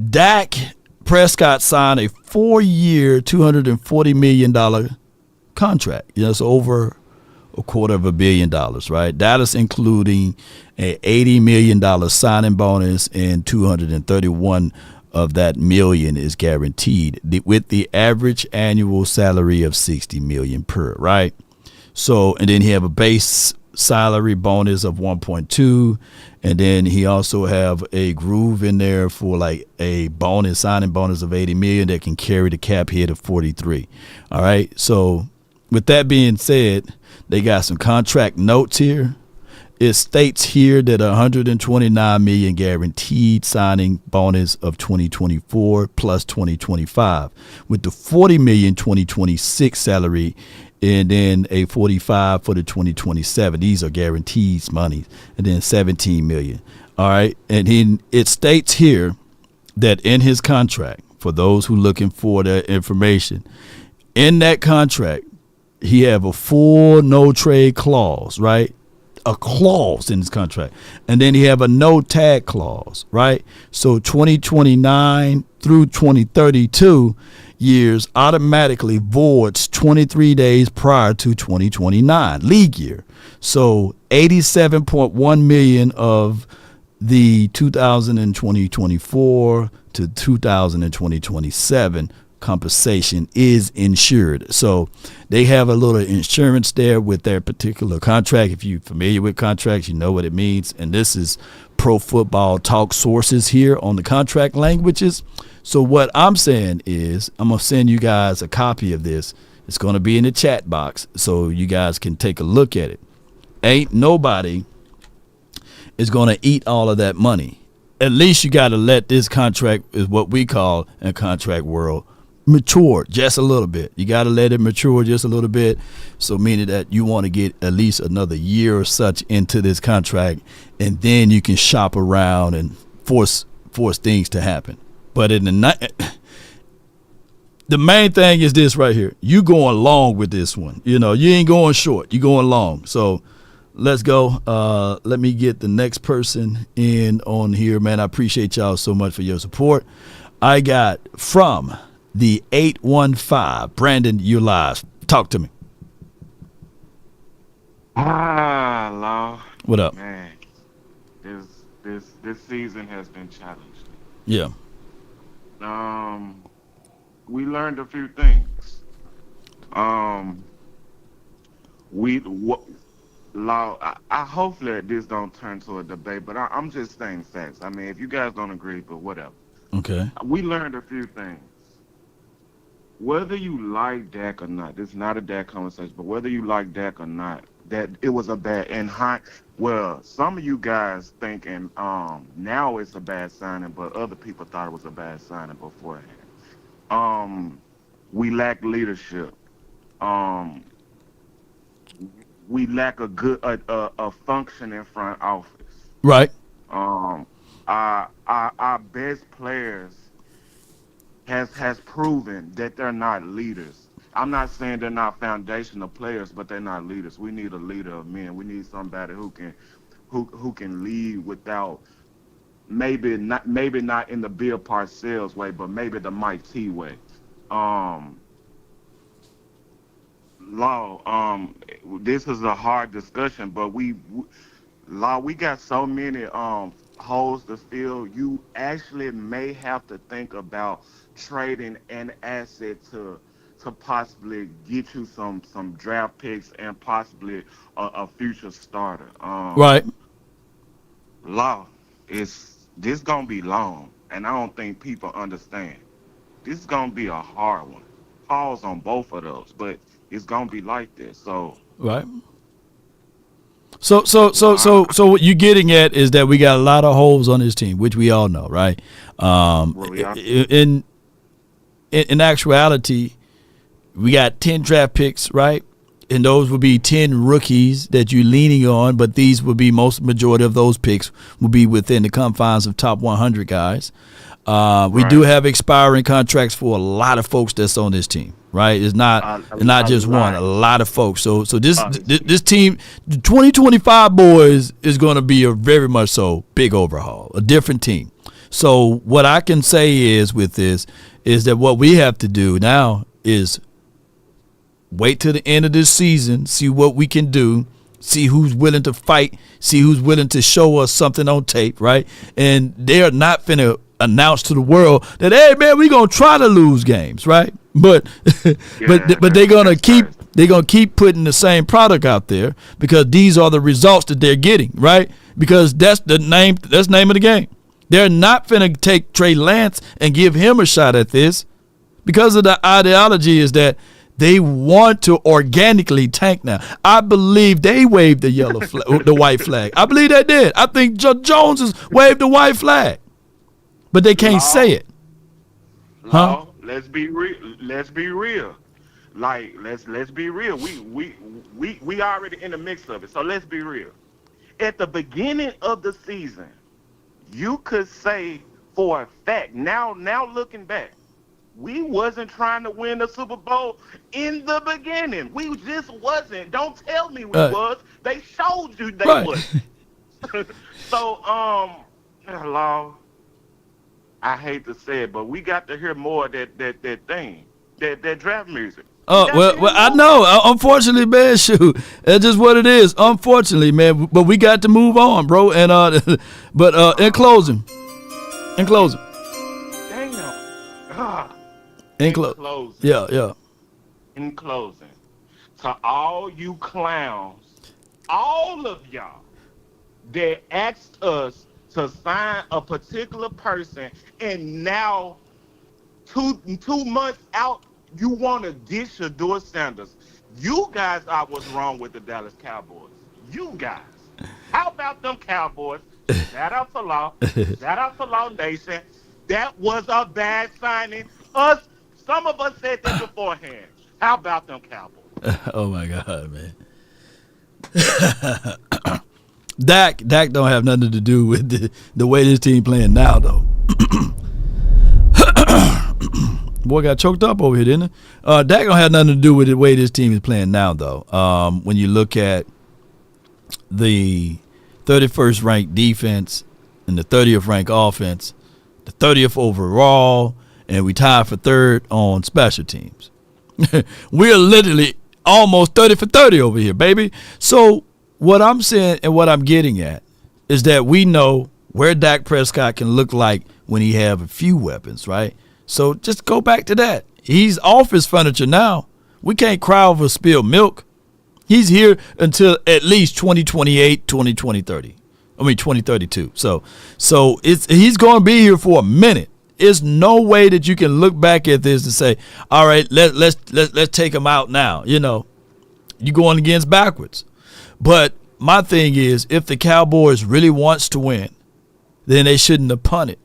Dak Prescott signed a 4-year, $240 million contract. It's over $250 million, right? That is including a $80 million signing bonus, and 231 of that million is guaranteed, with the average annual salary of $60 million per, right? So, and then he have a base salary bonus of 1.2, and then he also have a groove in there for like a signing bonus of 80 million that can carry the cap hit of 43. All right, so with that being said, they got some contract notes here. It states here that 129 million guaranteed signing bonus of 2024 plus 2025, with the 40 million 2026 salary, and then a 45 for the 2027. These are guaranteed monies, and then 17 million. All right, and it states here that in his contract, for those who looking for that information, in that contract, he have a full no trade clause, right? A clause in his contract, and then he have a no tag clause, right? So 2029 through 2032 years automatically voids 23 days prior to 2029 league year. So 87.1 million of the 2024 to 2027 compensation is insured. So they have a little insurance there with their particular contract. If you're familiar with contracts, you know what it means. And this is Pro Football Talk sources here on the contract languages. So what I'm saying is, I'm going to send you guys a copy of this. It's going to be in the chat box so you guys can take a look at it. Ain't nobody is going to eat all of that money. At least you got to let this contract, is what we call in contract world, mature just a little bit. You got to let it mature just a little bit. So meaning that you want to get at least another year or such into this contract, and then you can shop around and force things to happen. But in the main thing is this right here. You going long with this one. You ain't going short. You going long. So let's go. Let me get the next person in on here, man. I appreciate y'all so much for your support. I got from the 815. Brandon, you're live. Talk to me. Law. What up? Man, this season has been challenging. Yeah. We learned a few things. We what Law. I hopefully this don't turn to a debate, but I'm just saying facts. I mean, if you guys don't agree, but whatever. Okay. We learned a few things. Whether you like Dak or not, this is not a Dak conversation, but whether you like Dak or not, that it was a bad well, some of you guys thinking now it's a bad signing, but other people thought it was a bad signing beforehand. We lack leadership. We lack a good a functioning front office. Right. Our best players has proven that they're not leaders. I'm not saying they're not foundational players, but they're not leaders. We need a leader of men. We need somebody who can lead without maybe not in the Bill Parcells way, but maybe the Mike T way. This is a hard discussion, but we got so many holes to fill. You actually may have to think about trading an asset to possibly get you some draft picks and possibly a future starter. Right. This gonna be long, and I don't think people understand. This is gonna be a hard one. Pause on both of those, but it's gonna be like this. So right. So what you're getting at is that we got a lot of holes on this team, which we all know, right? In actuality, we got 10 draft picks, right? And those would be 10 rookies that you're leaning on, but these would be majority of those picks will be within the confines of top 100 guys. We do have expiring contracts for a lot of folks that's on this team, right? It's not just one, a lot of folks. So this team, the 2025 boys, is going to be a very much so big overhaul, a different team. So what I can say is with this is that what we have to do now is wait till the end of this season, see what we can do, see who's willing to fight, see who's willing to show us something on tape, right? And they are not finna announce to the world that, hey man, we're gonna try to lose games, right? But but they're gonna keep putting the same product out there because these are the results that they're getting, right? Because that's the name of the game. They're not finna take Trey Lance and give him a shot at this because of the ideology is that they want to organically tank now. I believe they waved the the white flag. I believe they did. I think Jones has waved the white flag, but they can't say it. Huh? Let's be real. Let's be real. Like let's be real. We already in the mix of it. So let's be real. At the beginning of the season, you could say for a fact. Now looking back, we wasn't trying to win the Super Bowl in the beginning. We just wasn't. Don't tell me we was. They showed you they was. So, Law, I hate to say it, but we got to hear more of that thing, that draft music. Well, I know. Unfortunately, man, shoot, that's just what it is. Unfortunately, man, but we got to move on, bro. And but in closing. In closing. Yeah. In closing, to all you clowns, all of y'all that asked us to sign a particular person, and now two months out, you want to ditch Shador Sanders. You guys are what's wrong with the Dallas Cowboys. You guys. How about them Cowboys? Shout out to Law. Shout out to Law Nation. That was a bad signing. Some of us said that beforehand. How about them Cowboys? Oh my God, man. Dak don't have nothing to do with the way this team playing now, though. Boy got choked up over here, didn't it? Dak don't have nothing to do with the way this team is playing now, though. When you look at the 31st ranked defense and the 30th ranked offense, the 30th overall, and we tied for third on special teams. We're literally almost 30 for 30 over here, baby. So what I'm saying and what I'm getting at is that we know where Dak Prescott can look like when he have a few weapons, right? So just go back to that. He's off his furniture now. We can't cry over spilled milk. He's here until at least 2028, 2030. I mean 2032. So he's going to be here for a minute. There's no way that you can look back at this and say, all right, let's take him out now. You know, you're going against backwards. But my thing is, if the Cowboys really wants to win, then they shouldn't have punted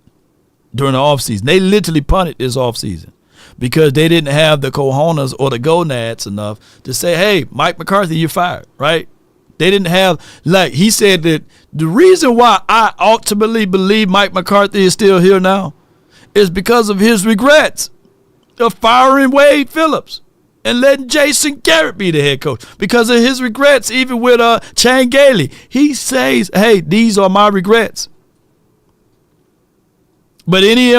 during the offseason. They literally punted this offseason because they didn't have the cojones or the gonads enough to say, hey, Mike McCarthy, you're fired, right? They didn't have, like he said, that the reason why I ultimately believe Mike McCarthy is still here now is because of his regrets of firing Wade Phillips and letting Jason Garrett be the head coach. Because of his regrets, even with Chan Gailey, he says, hey, these are my regrets. But any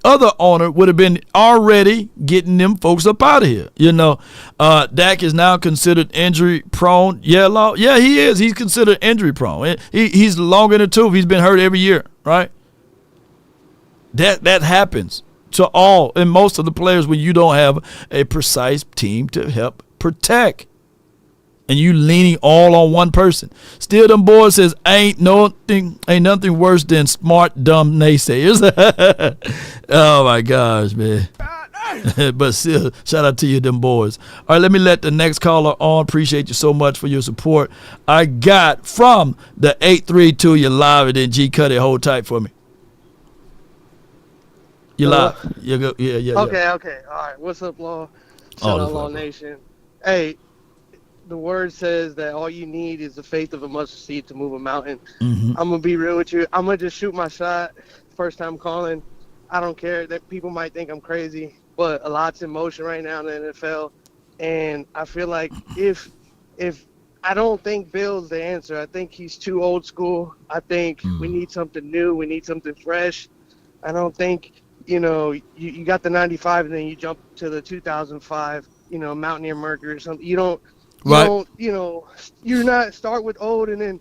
other owner would have been already getting them folks up out of here. You know, Dak is now considered injury prone. Yeah, he is. He's considered injury prone. He's long in the tooth. He's been hurt every year, right? That happens to all and most of the players when you don't have a precise team to help protect. And you leaning all on one person. Still, them boys says ain't nothing worse than smart, dumb naysayers. Oh my gosh, man. But still, shout out to you, them boys. All right, let me let the next caller on. Appreciate you so much for your support. I got from the 832. You're live, and then G cut it. Hold tight for me. You live. You go. Yeah. Okay. All right. What's up, Law? Shout out, Law Nation. Hey. The word says that all you need is the faith of a mustard seed to move a mountain. Mm-hmm. I'm going to be real with you. I'm going to just shoot my shot. First time calling. I don't care that people might think I'm crazy, but a lot's in motion right now in the NFL. And I feel like if I don't think Bill's the answer. I think he's too old school. I think we need something new. We need something fresh. I don't think, you got the 95 and then you jump to the 2005, Mountaineer Mercury or something. You're not start with old and then,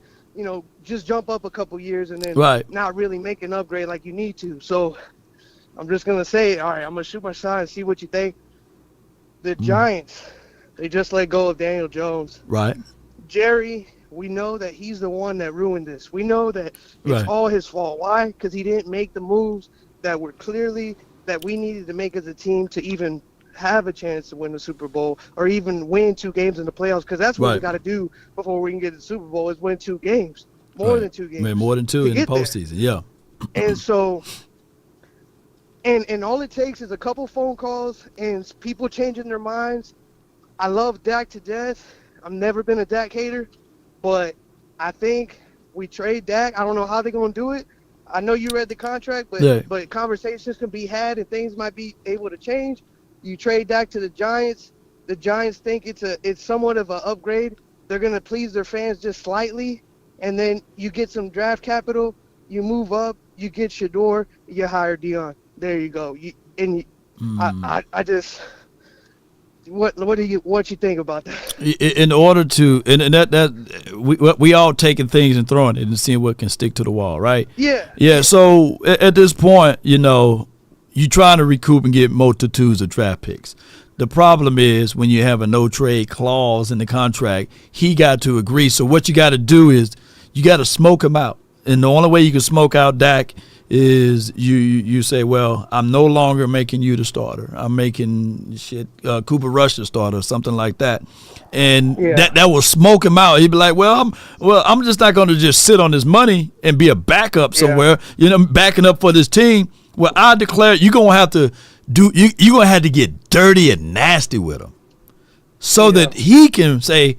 just jump up a couple years and then not really make an upgrade like you need to. So I'm just going to say, all right, I'm going to shoot my shot and see what you think. The Giants, they just let go of Daniel Jones. Right. Jerry, we know that he's the one that ruined this. We know that it's all his fault. Why? Because he didn't make the moves that were clearly that we needed to make as a team to even have a chance to win the Super Bowl or even win 2 games in the playoffs, because that's what we got to do before we can get to the Super Bowl is win 2 games, more than 2 games. More than 2 in the postseason, yeah. And so, and all it takes is a couple phone calls and people changing their minds. I love Dak to death. I've never been a Dak hater, but I think we trade Dak. I don't know how they're going to do it. I know you read the contract, but conversations can be had and things might be able to change. You trade Dak to the Giants. The Giants think it's somewhat of an upgrade. They're going to please their fans just slightly, and then you get some draft capital. You move up. You get Shador. You hire Dion. There you go. I just what you think about that? In order to and that we all taking things and throwing it and seeing what can stick to the wall, right? Yeah. So at this point, you're trying to recoup and get multitudes of draft picks. The problem is when you have a no-trade clause in the contract, he got to agree. So what you got to do is you got to smoke him out. And the only way you can smoke out Dak is you say, well, I'm no longer making you the starter. I'm making Cooper Rush the starter or something like that. And that will smoke him out. He'd be like, I'm just not going to just sit on this money and be a backup somewhere, backing up for this team. Well, I declare you're gonna have to you're gonna have to get dirty and nasty with him, so that he can say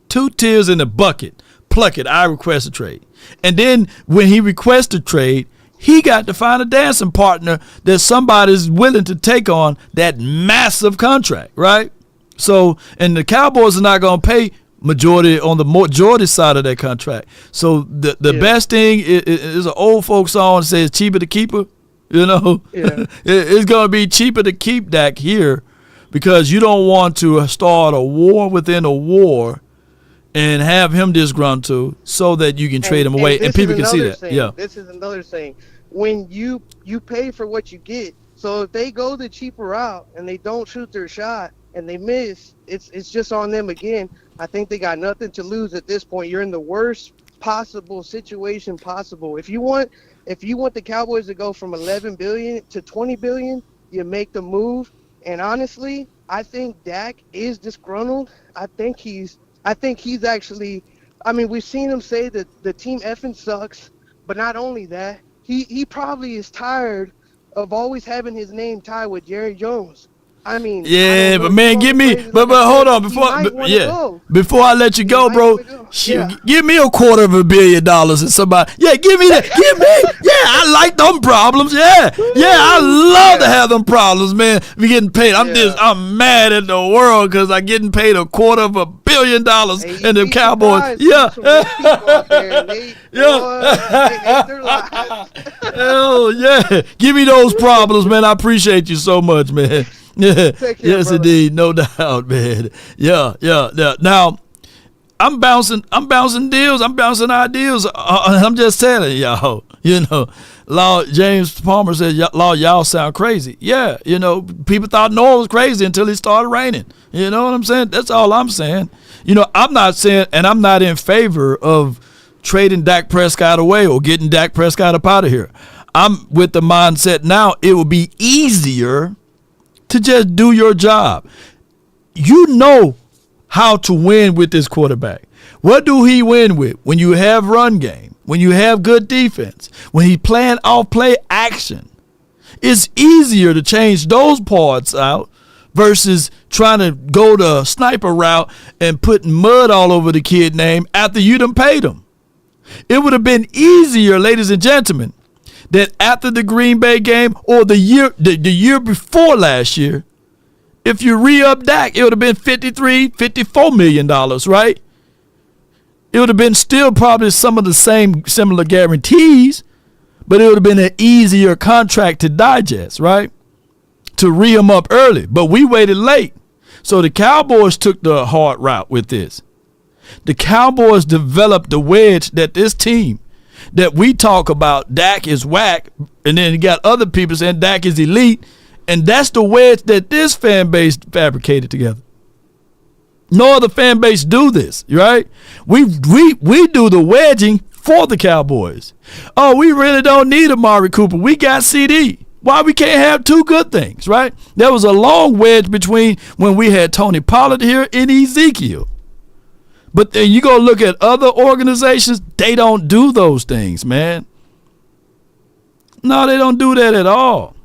2 tears in the bucket, pluck it. I request a trade, and then when he requests a trade, he got to find a dancing partner that somebody's willing to take on that massive contract, right? So, and the Cowboys are not gonna pay majority on the majority side of that contract. So the best thing is an old folk song that says cheaper to keep her. It's going to be cheaper to keep Dak here because you don't want to start a war within a war and have him disgruntled so that you can trade him away and people can see that. Thing. Yeah. This is another thing. When you pay for what you get, so if they go the cheaper route and they don't shoot their shot and they miss, it's just on them again. I think they got nothing to lose at this point. You're in the worst possible situation possible. If you want the Cowboys to go from 11 billion to 20 billion, you make the move. And honestly, I think Dak is disgruntled. I think he's actually, I mean, we've seen him say that the team effing sucks, but not only that, he probably is tired of always having his name tied with Jerry Jones. I mean, yeah, but man, give me, but hold on, before I let you go, bro, give me $250 million and somebody, give me that, I like them problems, I love to have them problems, man. Be getting paid, I'm mad at the world because I'm getting paid $250 million and the Cowboys, hell yeah, give me those problems, man. I appreciate you so much, man. Yes, brother. Indeed, no doubt, man. Yeah. Now, I'm bouncing deals. I'm bouncing ideas. I'm just telling y'all. James Palmer said, y'all sound crazy. Yeah, people thought Noah was crazy until it started raining. You know what I'm saying? That's all I'm saying. I'm not saying, and I'm not in favor of trading Dak Prescott away or getting Dak Prescott up out of here. I'm with the mindset now it will be easier to just do your job. You know how to win with this quarterback. What do he win with? When you have run game, when you have good defense, when he's playing off play action. It's easier to change those parts out versus trying to go the sniper route and putting mud all over the kid name after you done paid him. It would have been easier, ladies and gentlemen, that after the Green Bay game or the year before last year, if you re-up Dak, it would have been $54 million, right? It would have been still probably some of the similar guarantees, but it would have been an easier contract to digest, right? To re him up early, but we waited late. So the Cowboys took the hard route with this. The Cowboys developed the wedge that this team that we talk about, Dak is whack, and then you got other people saying Dak is elite, and that's the wedge that this fan base fabricated together. No other fan base do this, right? We do the wedging for the Cowboys. Oh, we really don't need Amari Cooper. We got CD. Why we can't have two good things, right? There was a long wedge between when we had Tony Pollard here and Ezekiel. But then you go look at other organizations, they don't do those things, man. No, they don't do that at all.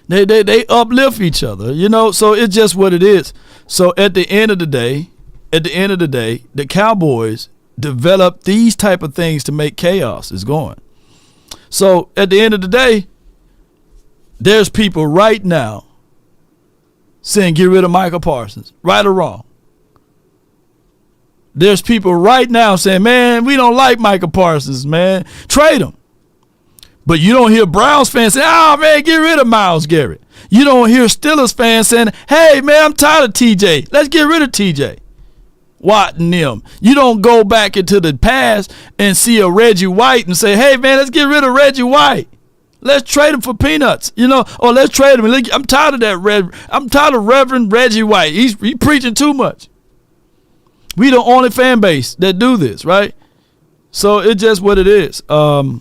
They uplift each other, so it's just what it is. So at the end of the day, the Cowboys develop these type of things to make chaos is going. So at the end of the day, there's people right now saying get rid of Michael Parsons, right or wrong. There's people right now saying, man, we don't like Michael Parsons, man. Trade him. But you don't hear Browns fans saying, oh, man, get rid of Myles Garrett. You don't hear Steelers fans saying, hey, man, I'm tired of TJ. Let's get rid of TJ Watt and them. You don't go back into the past and see a Reggie White and say, hey, man, let's get rid of Reggie White. Let's trade him for peanuts, or let's trade him. I'm tired of that. I'm tired of Reverend Reggie White. He's preaching too much. We the only fan base that do this, right? So it's just what it is. So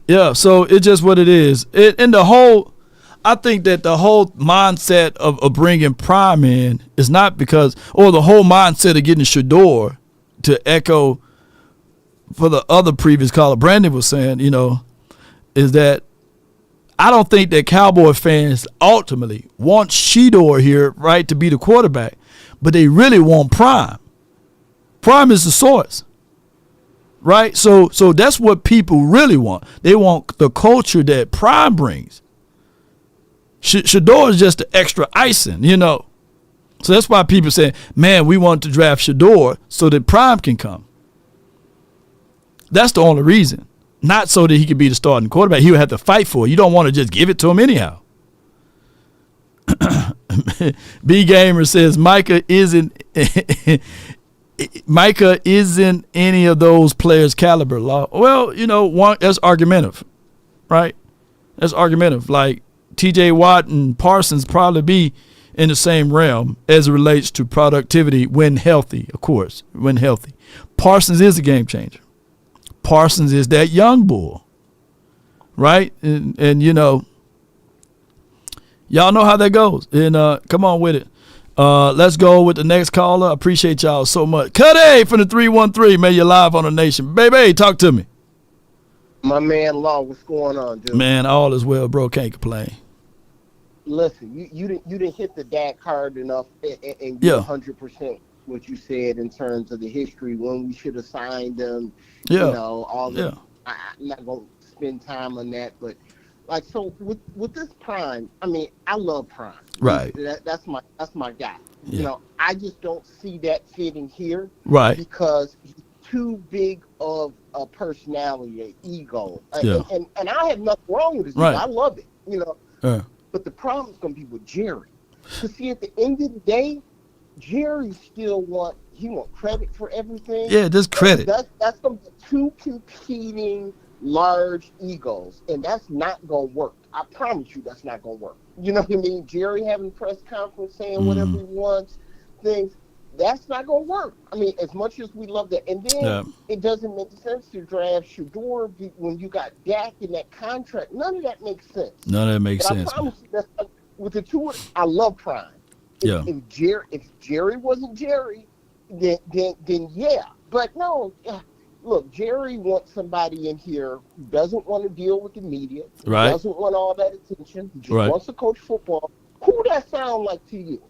it's just what it is. I think that the whole mindset of bringing Prime in is not because, or the whole mindset of getting Shador, to echo for the other previous caller, Brandon was saying, is that I don't think that Cowboy fans ultimately want Shador here, right, to be the quarterback. But they really want Prime. Prime is the source, right? So that's what people really want. They want the culture that Prime brings. Shador is just the extra icing, So that's why people say, man, we want to draft Shador so that Prime can come. That's the only reason. Not so that he could be the starting quarterback. He would have to fight for it. You don't want to just give it to him anyhow. B Gamer says Micah isn't any of those players' caliber. Well, that's argumentative, right? That's argumentative. Like T.J. Watt and Parsons probably be in the same realm as it relates to productivity when healthy, of course, when healthy. Parsons is a game changer. Parsons is that young bull, right? And y'all know how that goes. And come on with it. Let's go with the next caller. I appreciate y'all so much. Cuddy from the 313, man, you're live on the nation. Baby, talk to me. My man Law, what's going on, dude? Man, all is well, bro. Can't complain. Listen, you didn't hit the Dak hard enough and get 100% what you said in terms of the history when we should have signed them. Yeah. All the. I'm not gonna spend time on that, but like so with this Prime, I mean, I love Prime. Right. That's my guy. Yeah. I just don't see that fitting here. Right. Because he's too big of a personality, an ego. Yeah. And I have nothing wrong with his right. ego. I love it. Yeah. But the problem is going to be with Jerry. Because, see, at the end of the day, Jerry still want credit for everything. Yeah, just credit. That's going to be two competing large egos, and that's not going to work. I promise you that's not going to work. You know what I mean? Jerry having press conference saying whatever he wants, things, that's not going to work. I mean, as much as we love that. And then it doesn't make sense to draft Shador when you got Dak in that contract. None of that makes sense. None of that makes sense. I promise you, with the two, I love Prime. If Jerry wasn't Jerry, then yeah. But no, look, Jerry wants somebody in here who doesn't want to deal with the media, right? Doesn't want all that attention, who just wants to coach football. Who that sound like to you?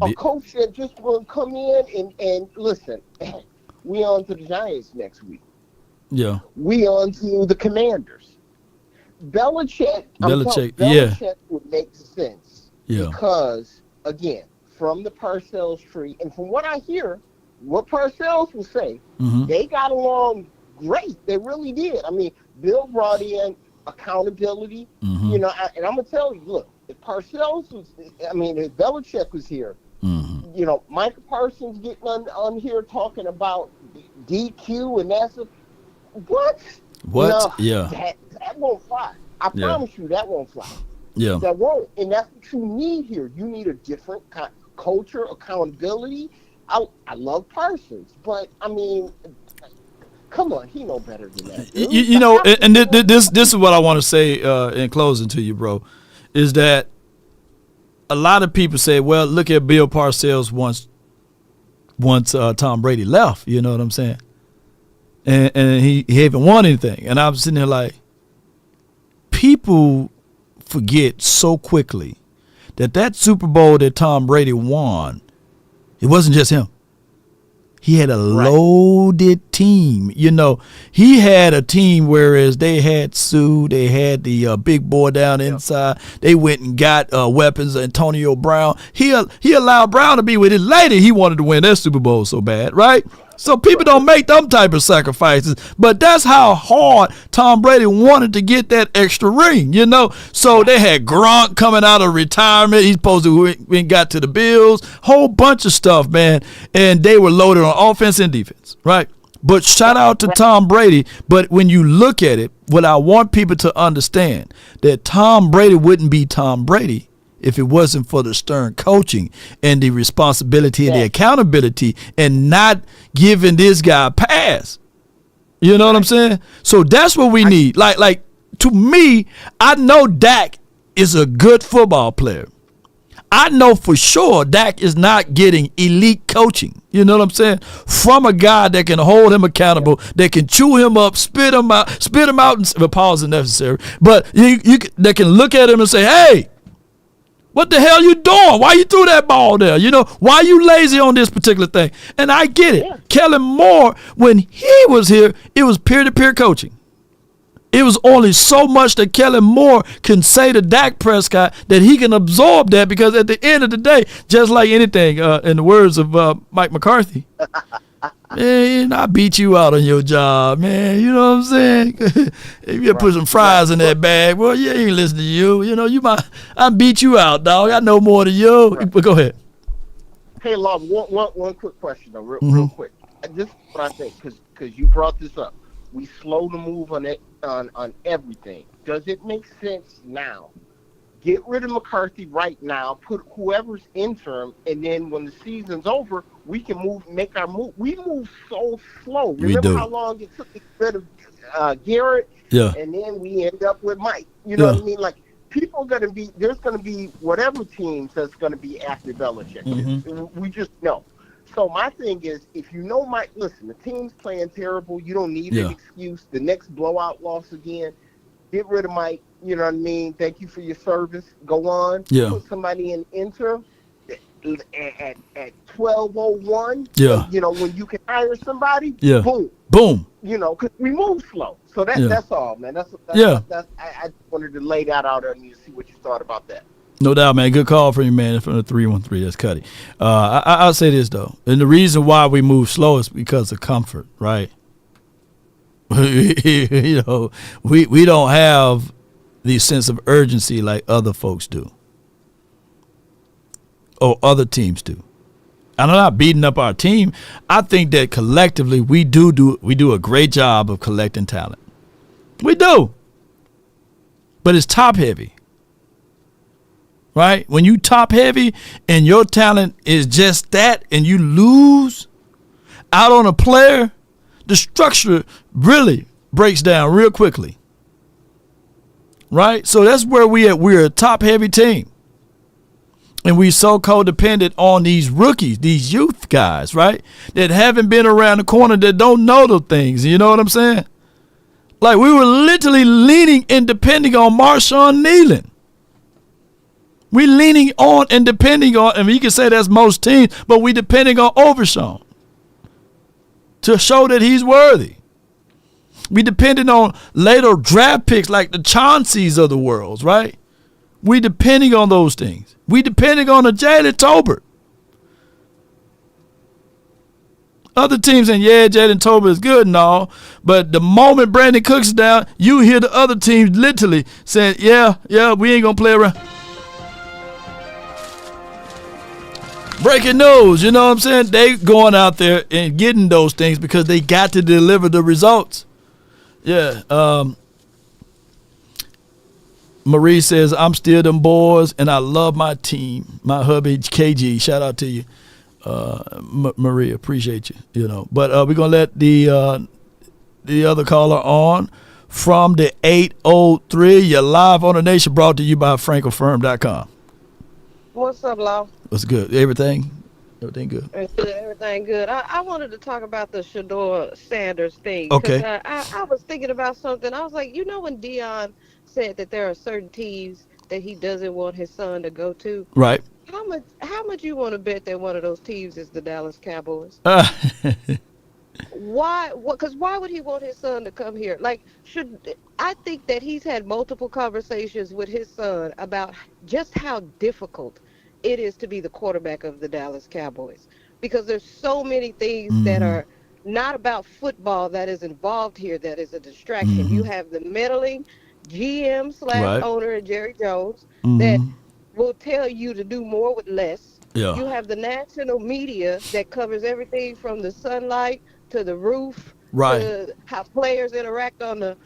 A coach that just will come in and listen. We on to the Giants next week. Yeah. We on to the Commanders. Belichick would make sense. Yeah. Because again, from the Parcells tree, and from what I hear, what Parcells will say, they got along great. They really did. I mean, Bill brought in accountability. And I'm gonna tell you, look, if Parcells if Belichick was here, Micah Parsons getting on here talking about DQ and that's what? What? That won't fly. I promise you that won't fly. Yeah. That won't. And that's what you need here. You need a different culture, accountability. I love Parsons, but I mean, come on, he know better than that. Dude. This is what I want to say in closing to you, bro, is that a lot of people say, well, look at Bill Parcells once Tom Brady left. You know what I'm saying? And he haven't won anything. And I'm sitting there like, people forget so quickly that Super Bowl that Tom Brady won, it wasn't just him. He had a loaded team. He had a team, whereas they had Sue, they had the big boy down inside. They went and got weapons, Antonio Brown. He allowed Brown to be with his lady. He wanted to win that Super Bowl so bad, right? So people don't make them type of sacrifices. But that's how hard Tom Brady wanted to get that extra ring, So they had Gronk coming out of retirement. He's supposed to went got to the Bills. Whole bunch of stuff, man. And they were loaded on offense and defense, right? But shout out to Tom Brady. But when you look at it, what I want people to understand, that Tom Brady wouldn't be Tom Brady if it wasn't for the stern coaching and the responsibility and the accountability and not giving this guy a pass. You know what I'm saying? So that's what we need. Like to me, I know Dak is a good football player. I know for sure Dak is not getting elite coaching. You know what I'm saying? From a guy that can hold him accountable, that can chew him up, spit him out, and pause is necessary. But that can look at him and say, hey, what the hell you doing? Why you threw that ball there? Why you lazy on this particular thing? And I get it. Yeah. Kellen Moore, when he was here, it was peer-to-peer coaching. It was only so much that Kellen Moore can say to Dak Prescott that he can absorb that, because at the end of the day, just like anything, in the words of Mike McCarthy, Man, I beat you out on your job, man. You know what I'm saying? If you put some fries in that bag, well, you ain't listening to you. You know, I beat you out, dog. I know more than you. But go ahead. Hey, Love, one quick question, though, real quick. This is what I think, because you brought this up. We slow the move on it on everything. Does it make sense now? Get rid of McCarthy right now, put whoever's interim, and then when the season's over, we can make our move. We move so slow. Remember how long it took to get rid of Garrett? Yeah. And then we end up with Mike. You know what I mean? Like, people are going to be, there's going to be whatever teams that's going to be after Belichick. We just know. So my thing is, if you know Mike, listen, the team's playing terrible. You don't need an excuse. The next blowout loss again. Get rid of Mike. You know what I mean? Thank you for your service. Go on. Yeah. Put somebody in interim at 12:01. Yeah. You know, when you can hire somebody. Yeah. Boom. Boom. You know, because we move slow. So that's all, man. That's I just wanted to lay that out there and you see what you thought about that. No doubt, man. Good call from you, man. From the 313. That's Cuddy. I'll say this, though. And the reason why we move slow is because of comfort, right? You know, we don't have the sense of urgency like other folks do. Or other teams do. I'm not beating up our team. I think that collectively we do a great job of collecting talent. We do. But it's top heavy. Right? When you top heavy and your talent is just that and you lose out on a player, the structure really breaks down real quickly. Right? So that's where we're a top heavy team. And we so codependent on these rookies, these youth guys, right? That haven't been around the corner, that don't know the things. You know what I'm saying? Like, we were literally leaning and depending on Marshawn Nealon. We leaning on and depending on, I mean, you can say that's most teams, but we depending on Overshawn to show that he's worthy. We depending on later draft picks like the Chaunceys of the world, right? We depending on those things. We depending on a Jalen Tolbert. Other teams saying, yeah, Jalen Tolbert is good and all, but the moment Brandon Cooks is down, you hear the other teams literally saying, yeah, we ain't going to play around. Breaking news, you know what I'm saying? They going out there and getting those things because they got to deliver the results. Yeah. Marie says, I'm still them boys, and I love my team. My hubby, KG, shout out to you. Marie, appreciate you, you know. But we're going to let the other caller on from the 803. You're live on the nation, brought to you by FrenkelFirm.com. What's up, Law? What's good? Everything good? Everything good. I wanted to talk about the Shador Sanders thing. Okay. I was thinking about something. I was like, you know when Dion said that there are certain teams that he doesn't want his son to go to? Right. How much you want to bet that one of those teams is the Dallas Cowboys? Why? Because why would he want his son to come here? Like, I think that he's had multiple conversations with his son about just how difficult it is to be the quarterback of the Dallas Cowboys, because there's so many things that are not about football that is involved here that is a distraction. You have the meddling GM/owner Jerry Jones that will tell you to do more with less. Yeah. You have the national media that covers everything from the sunlight to the roof, to how players interact on the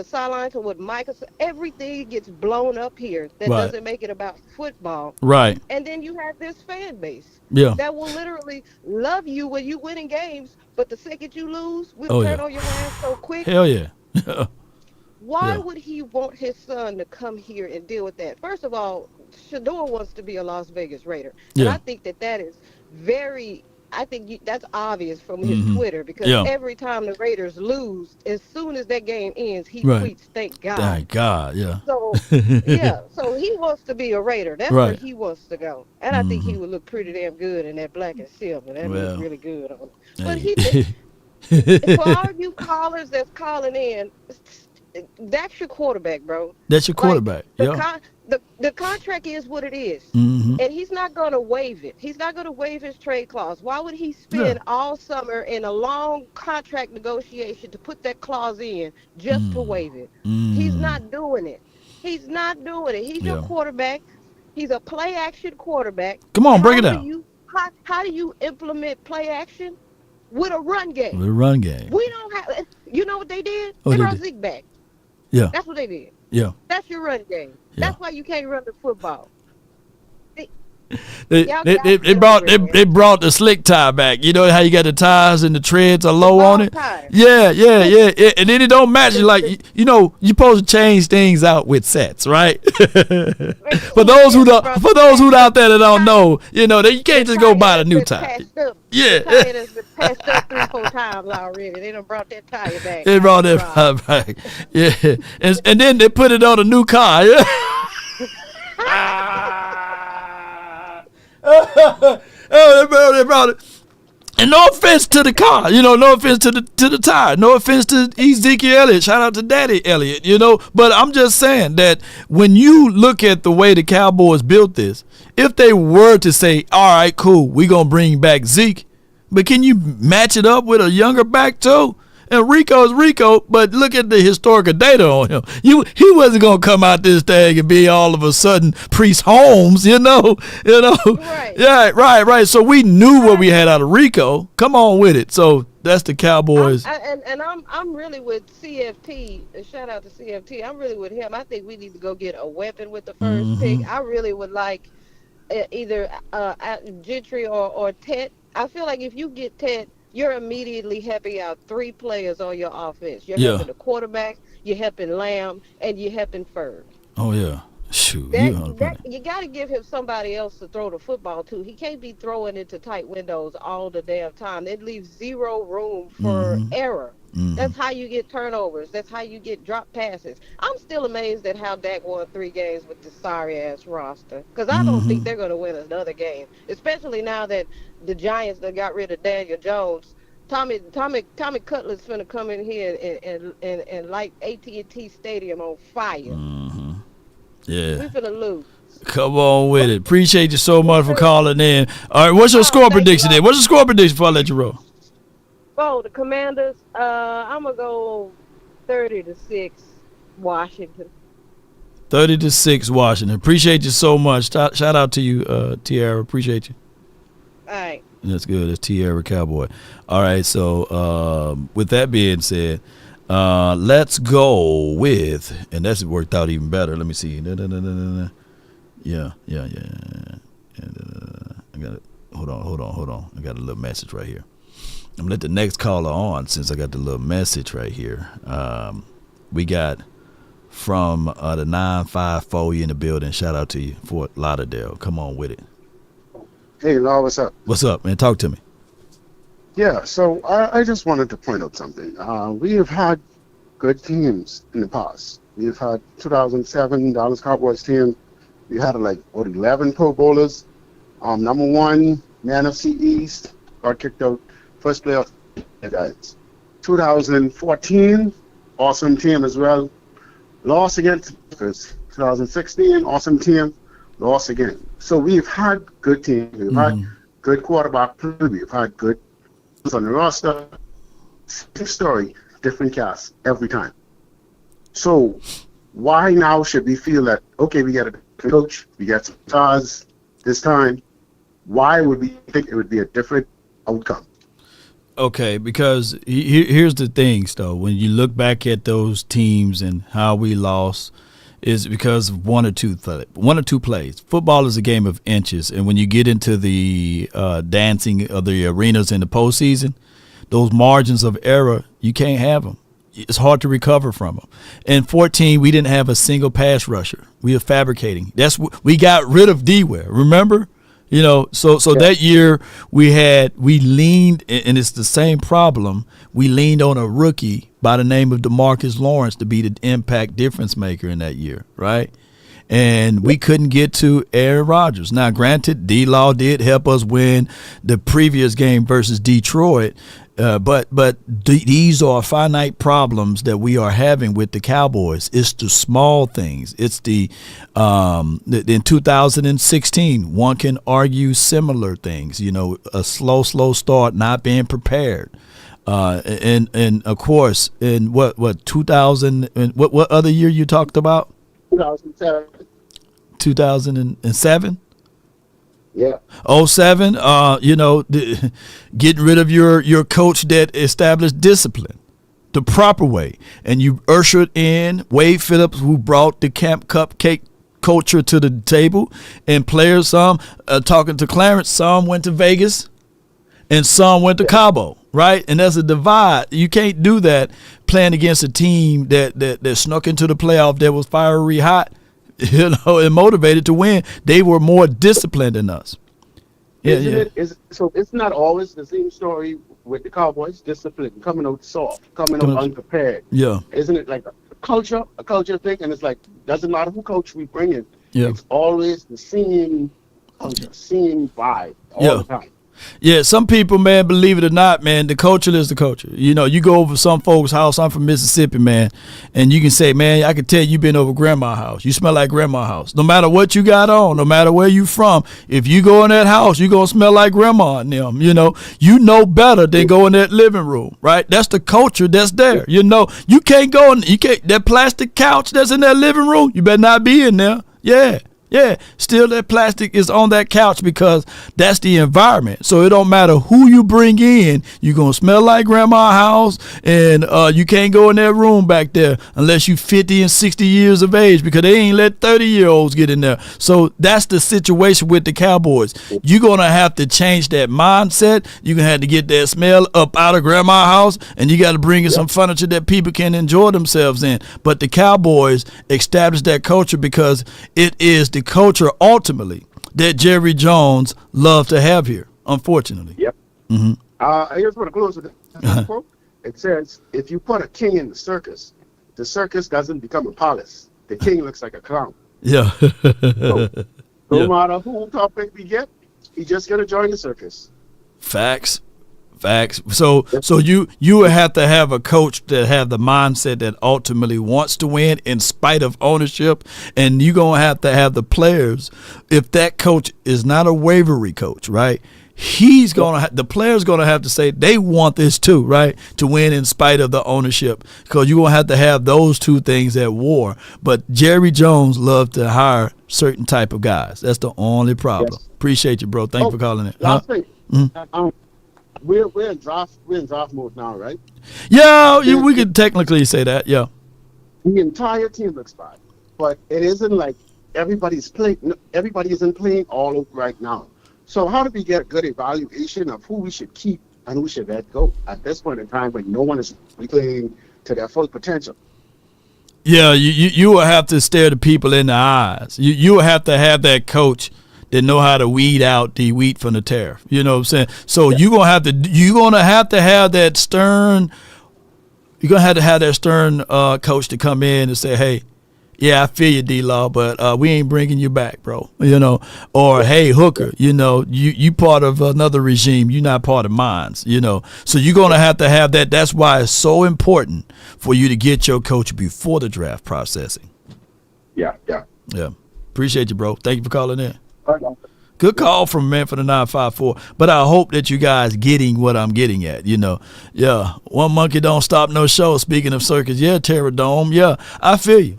sideline, to what Michael said. Everything gets blown up here that doesn't make it about football. Right. And then you have this fan base that will literally love you when you winning games, but the second you lose, we'll turn on your ass so quick. Hell yeah. Why would he want his son to come here and deal with that? First of all, Shador wants to be a Las Vegas Raider. And I think that is very, that's obvious from his Twitter, because every time the Raiders lose, as soon as that game ends, he tweets, thank God. Thank God, yeah. So, so he wants to be a Raider. That's where he wants to go. And I think he would look pretty damn good in that black and silver. That would look really good on him. But for all you callers that's calling in, That's your quarterback, bro. That's your quarterback. The contract is what it is. Mm-hmm. And he's not going to waive it. He's not going to waive his trade clause. Why would he spend all summer in a long contract negotiation to put that clause in just to waive it? He's not doing it. He's not doing it. He's your quarterback. He's a play action quarterback. Come on, break it down. How do you implement play action? With a run game. With a run game. We don't have. You know what they did? Oh, they they brought did. Zeke back. Yeah. That's what they did. Yeah. That's your run game. Yeah. That's why you can't run the football. They brought the slick tie back. You know how you got the tires and the treads are low on it? Yeah. And then it don't match. Like, you know, you're supposed to change things out with sets, right? For those who out there that don't know, you know, you can't just go buy the new tire. Yeah. The tire has been passed up 3-4 times already. They done brought that tire back. They brought that tire back. Yeah. And then they put it on a new car. Yeah. They brought it. And no offense to the car, you know, no offense to the tire, no offense to Ezekiel Elliott. Shout out to Daddy Elliott, you know. But I'm just saying that when you look at the way the Cowboys built this, if they were to say, all right, cool, we're going to bring back Zeke, but can you match it up with a younger back too? And Rico's Rico, but look at the historical data on him. He wasn't gonna come out this thing and be all of a sudden Priest Holmes, you know. Right. Yeah, right. So we knew what we had out of Rico. Come on with it. So that's the Cowboys. I'm really with CFT. Shout out to CFT. I'm really with him. I think we need to go get a weapon with the first pick. I really would like either Gentry or Tet. I feel like if you get Tet, you're immediately helping out 3 players on your offense. You're helping the quarterback, you're helping Lamb, and you're helping Ferg. Oh, yeah. Shoot. You got to give him somebody else to throw the football to. He can't be throwing into tight windows all the damn time. It leaves zero room for error. That's how you get turnovers. That's how you get drop passes. I'm still amazed at how Dak won 3 games with this sorry-ass roster, because I don't think they're going to win another game, especially now that the Giants that got rid of Daniel Jones. Tommy Cutler's finna come in here and light AT&T Stadium on fire. Yeah. We finna lose. Come on with it. Appreciate you so much for calling in. All right, what's your score prediction then? What's your score prediction before I let you roll? Oh, the Commanders, I'm going to go 30-6 Washington. 30-6 Washington. Appreciate you so much. Shout out to you, Tierra. Appreciate you. All right. That's good. That's Tierra Cowboy. All right, so with that being said, let's go with, and that's worked out even better. Let me see. Yeah. I got it. Hold on. I got a little message right here. I'm gonna let the next caller on since I got the little message right here. We got from the 954 in the building. Shout out to you, Fort Lauderdale. Come on with it. Hey, Law, what's up? What's up, man? Talk to me. Yeah, so I just wanted to point out something. We have had good teams in the past. We've had 2007 Dallas Cowboys team. We had 11 Pro Bowlers. Number 1, Man of C East, got kicked out first playoff. Guys, 2014, awesome team as well. Lost against 2016, awesome team. Lost again. So we've had good teams. We've had good quarterback play. We've had good on the roster. Same story, different cast every time. So why now should we feel that, okay, we got a coach, we got some stars this time? Why would we think it would be a different outcome? Okay, because here's the thing, though. When you look back at those teams and how we lost, is because of one or two plays. Football is a game of inches, and when you get into the dancing of the arenas in the postseason, those margins of error, you can't have them. It's hard to recover from them. In 14, we didn't have a single pass rusher. We were fabricating. We got rid of D-Ware. Remember? You know, so that year we leaned, and it's the same problem. We leaned on a rookie by the name of DeMarcus Lawrence to be the impact difference maker in that year, right? and we couldn't get to Aaron Rodgers. Now, granted, D-Law did help us win the previous game versus Detroit, but these are finite problems that we are having with the Cowboys. It's the small things. It's in 2016, one can argue similar things. You know, a slow start, not being prepared. And of course, in what 2000 and what other year you talked about? 2007. 2007. Yeah. 07. Getting rid of your coach that established discipline the proper way, and you ushered in Wade Phillips, who brought the Camp Cupcake culture to the table, and players. Some talking to Clarence, some went to Vegas, and some went to Cabo. Right, and there's a divide. You can't do that playing against a team that snuck into the playoff that was fiery hot, and motivated to win. They were more disciplined than us. So it's not always the same story with the Cowboys. Discipline, coming out soft, coming out unprepared. Yeah. Isn't it like a culture thing? And it's like, doesn't matter who coach we bring in. Yeah. It's always the same culture, same vibe all the time. Yeah, some people, man, believe it or not, man, the culture is the culture. You know, you go over some folks' house. I'm from Mississippi, man, and you can say, man, I can tell you've been over grandma's house. You smell like grandma's house. No matter what you got on, no matter where you from, if you go in that house, you're going to smell like grandma and them. You know better than go in that living room, right? That's the culture that's there. You know, you can't go in, that plastic couch that's in that living room, you better not be in there. Yeah, still that plastic is on that couch because that's the environment. So it don't matter who you bring in, you're going to smell like grandma's house, and you can't go in that room back there unless you 50 and 60 years of age because they ain't let 30-year-olds get in there. So that's the situation with the Cowboys. You're going to have to change that mindset. You're going to have to get that smell up out of grandma's house, and you got to bring in some furniture that people can enjoy themselves in. But the Cowboys established that culture because it is the culture ultimately that Jerry Jones loved to have here, unfortunately. Yep. Mm-hmm. I just want to close with this quote. It says, if you put a king in the circus doesn't become a palace. The king looks like a clown. Yeah. No matter who topic we get, he's just going to join the circus. Facts. So you would have to have a coach that have the mindset that ultimately wants to win in spite of ownership, and you're going to have the players. If that coach is not a wavery coach, right, the players going to have to say they want this too, right, to win in spite of the ownership, because you're going to have those two things at war. But Jerry Jones loved to hire certain type of guys. That's the only problem. Yes. Appreciate you, bro. Thank you for calling in. Last thing. Mm-hmm. We're in draft mode now, right? Yeah, we could technically say that. Yeah. The entire team looks bad, but it isn't like everybody isn't playing all over right now. So how do we get a good evaluation of who we should keep and who should let go at this point in time when no one is playing to their full potential? Yeah, you will have to stare the people in the eyes. You will have to have that coach that know how to weed out the wheat from the tare. You know what I'm saying? So you're gonna have to have that stern. You're gonna have that stern coach to come in and say, "Hey, yeah, I feel you, D-Law, but we ain't bringing you back, bro." You know, or hey, Hooker, you part of another regime. You're not part of mine. You know, so you're gonna have that. That's why it's so important for you to get your coach before the draft processing. Yeah. Appreciate you, bro. Thank you for calling in. Good call from man for the 954. But I hope that you guys getting what I'm getting at. Yeah. One monkey don't stop no show. Speaking of circus, yeah, Terradome. Yeah, I feel you,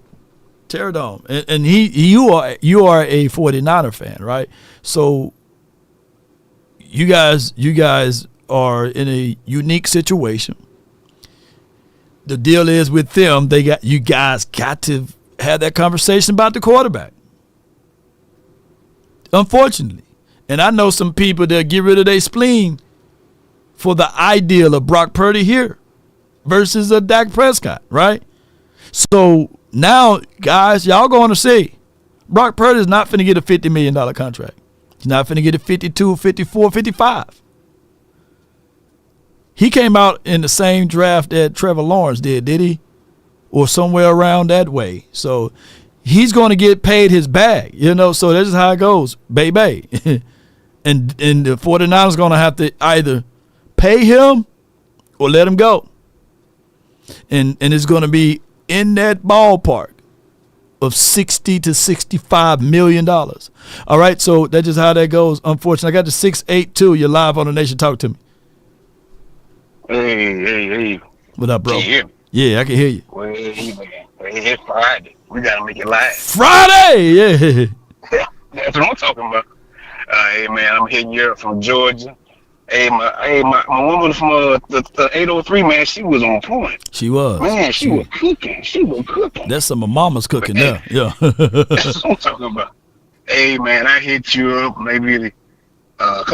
Terradome. And you are a 49er fan, right? So you guys are in a unique situation. The deal is with them, you guys got to have that conversation about the quarterback. Unfortunately. And I know some people that get rid of their spleen for the ideal of Brock Purdy here versus a Dak Prescott, right? So now, guys, y'all going to see Brock Purdy is not finna get a $50 million contract. He's not finna get a 52, 54, 55. He came out in the same draft that Trevor Lawrence did he? Or somewhere around that way. So he's going to get paid his bag, so that's just how it goes, baby. and the 49ers going to have to either pay him or let him go. And it's going to be in that ballpark of $60 to $65 million. All right, so that's just how that goes. Unfortunately, I got the 682. You're live on the Nation. Talk to me. Hey. What up, bro? Can you hear me? Yeah, I can hear you. Well, hey, man. It's Friday. We got to make it live. Friday! Yeah. That's what I'm talking about. Hey, man, I'm hitting you up from Georgia. Hey, my woman from the 803, man, she was on point. She was. Man, she was cooking. She was cooking. That's some of mama's cooking there. Yeah. That's what I'm talking about. Hey, man, I hit you up maybe about a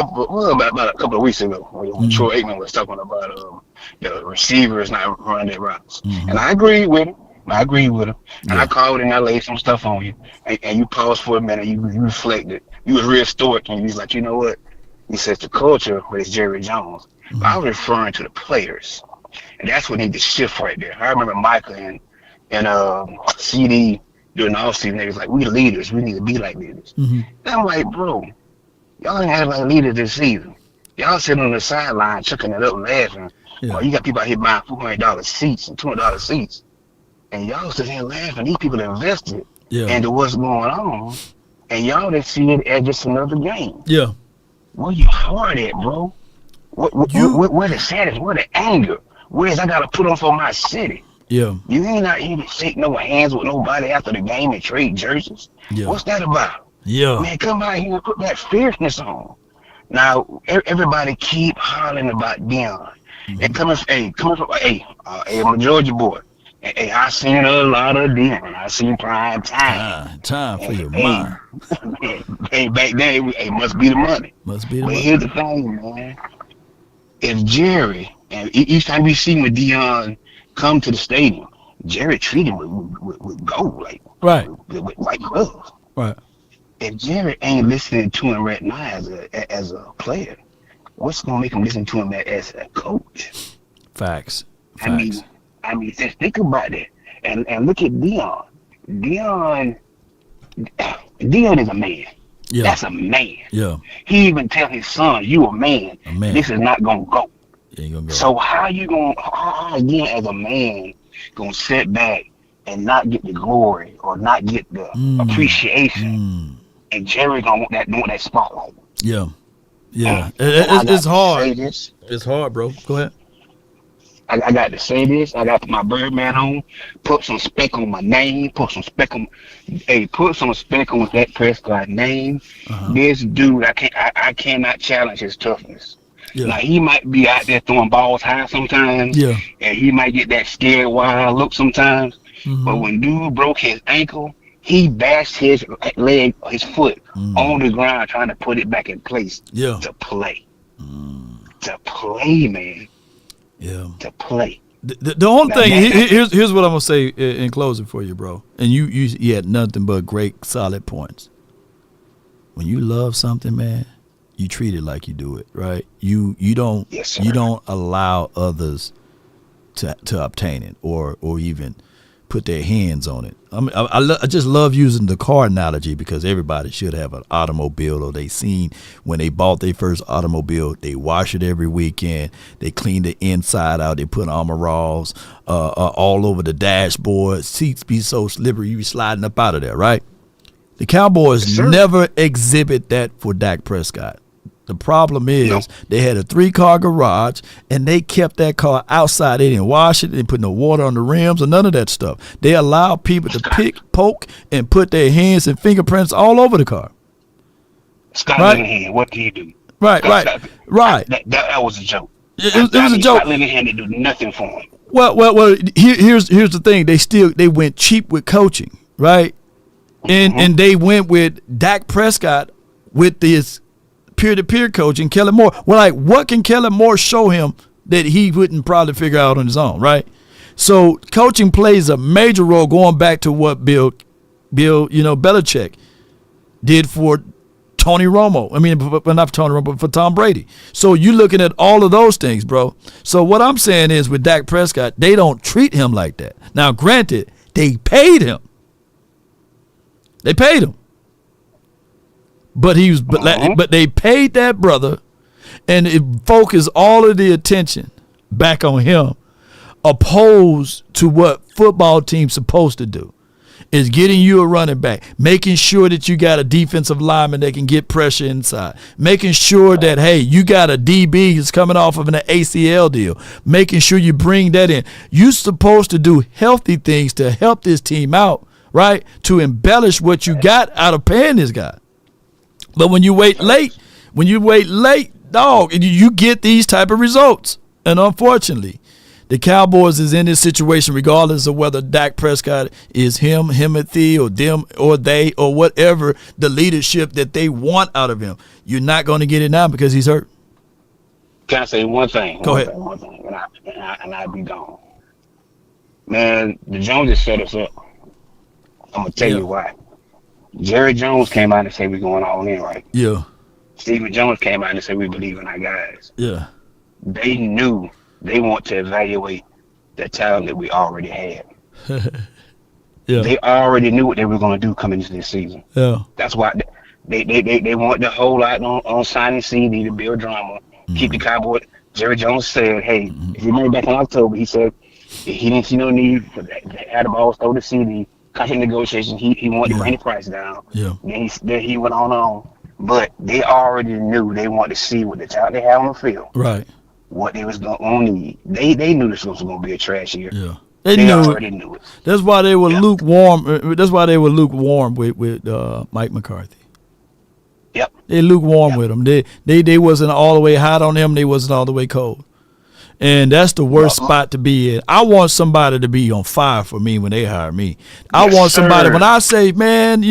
couple of weeks ago when Troy Aikman was talking about the receivers not running their routes. And I agree with him. And I called and I laid some stuff on you. And you paused for a minute. You reflected. You was real stoic. And you was like, you know what? He says the culture, but it's Jerry Jones. I was referring to the players. And that's what needed to shift right there. I remember Micah and CD during the offseason, they was like, we leaders. We need to be like leaders. And I'm like, bro, y'all ain't had like leaders this season. Y'all sitting on the sideline, chucking it up and laughing. Yeah. You got people out here buying $400 seats and $200 seats. And y'all sitting here laughing. These people invested into what's going on. And y'all didn't see it as just another game. Yeah. Where you hard at, bro? Where the sadness? Where the anger? Where's I got to put on for my city? Yeah. You ain't out here to shake no hands with nobody after the game and trade jerseys. Yeah. What's that about? Yeah. Man, come out here and put that fierceness on. Now, everybody keep hollering about Deion. And coming from, I'm a Georgia boy. Hey, I seen a lot of Deion. I seen prime time. Time for your mind. Hey, back then, it must be the money. Must be the but money. Here's the thing, man. If Jerry, and each time we see when Deion come to the stadium, Jerry treated him with gold, like with white gloves. Right. If Jerry ain't listening to him right now as a player, what's gonna make him listen to him as a coach? Facts. I mean, just think about that. And look at Deion. Deion is a man. Yeah. That's a man. Yeah. He even tell his son, you a man. This is not gonna go. Ain't gonna go. So how again as a man gonna sit back and not get the glory or not get the appreciation? And Jerry gonna want that spotlight. Yeah. Yeah. It's hard. It's hard, bro. Go ahead. I got to say this. I got to put my Birdman on. Put some spec on my name. Put some spec on Dak Prescott's name. This dude, I cannot challenge his toughness. Yeah. Now he might be out there throwing balls high sometimes. Yeah. And he might get that scared wild look sometimes. But when dude broke his ankle, he bashed his leg, his foot on the ground, trying to put it back in place. Yeah. To play. To play, man. Yeah. To play. The only thing here's what I'm gonna say in closing for you, bro. And you had nothing but great solid points. When you love something, man, you treat it like you do it, right? You don't allow others to obtain it or even put their hands on it. I mean, I just love using the car analogy because everybody should have an automobile, or they seen when they bought their first automobile, they wash it every weekend, they clean the inside out, they put armorals all over the dashboard, seats be so slippery you be sliding up out of there, right? The Cowboys never exhibit that for Dak Prescott. The problem is they had a 3-car garage, and they kept that car outside. They didn't wash it. They didn't put no water on the rims or none of that stuff. They allowed people to pick, poke, and put their hands and fingerprints all over the car. Scott Linehan, what do you do? Right. That was a joke. It was a joke. Scott Linehan didn't do nothing for him. Well. Here's the thing. They went cheap with coaching, right? And they went with Dak Prescott with this peer-to-peer coaching, Kellen Moore. Well, like, what can Kellen Moore show him that he wouldn't probably figure out on his own, right? So coaching plays a major role, going back to what Bill, Belichick did for Tony Romo. I mean, not for Tony Romo, but for Tom Brady. So you're looking at all of those things, bro. So what I'm saying is with Dak Prescott, they don't treat him like that. Now, granted, they paid him. They paid him. But but they paid that brother, and it focused all of the attention back on him, opposed to what football team's supposed to do, is getting you a running back, making sure that you got a defensive lineman that can get pressure inside, making sure that, hey, you got a DB who's coming off of an ACL deal, making sure you bring that in. You're supposed to do healthy things to help this team out, right, to embellish what you got out of paying this guy. But when you wait late, dog, you get these type of results. And unfortunately, the Cowboys is in this situation regardless of whether Dak Prescott is Timothy, or them, or they, or whatever the leadership that they want out of him. You're not going to get it now because he's hurt. Can I say one thing? Go ahead. One thing, and I'll be gone. Man, the Joneses set us up. I'm going to tell you why. Jerry Jones came out and said we're going all in, right? Yeah. Stephen Jones came out and said we believe in our guys. Yeah. They knew they want to evaluate the talent that we already had. Yeah. They already knew what they were going to do coming into this season. Yeah. That's why they want to hold out on signing CD to build drama, keep the Cowboys. Jerry Jones said, hey, if you remember back in October, he said he didn't see no need for that. Had the ball stole the CD. Contract negotiation, he wanted to bring the price down. Yeah. Then he went on. But they already knew they wanted to see what the talent they had on the field. Right. What they was going to need. They knew this was going to be a trash year. Yeah. They already knew it. That's why they were lukewarm. That's why they were lukewarm with Mike McCarthy. Yep. They lukewarm with him. They wasn't all the way hot on him. They wasn't all the way cold. And that's the worst spot to be in. I want somebody to be on fire for me when they hire me. I want somebody, when I say, man,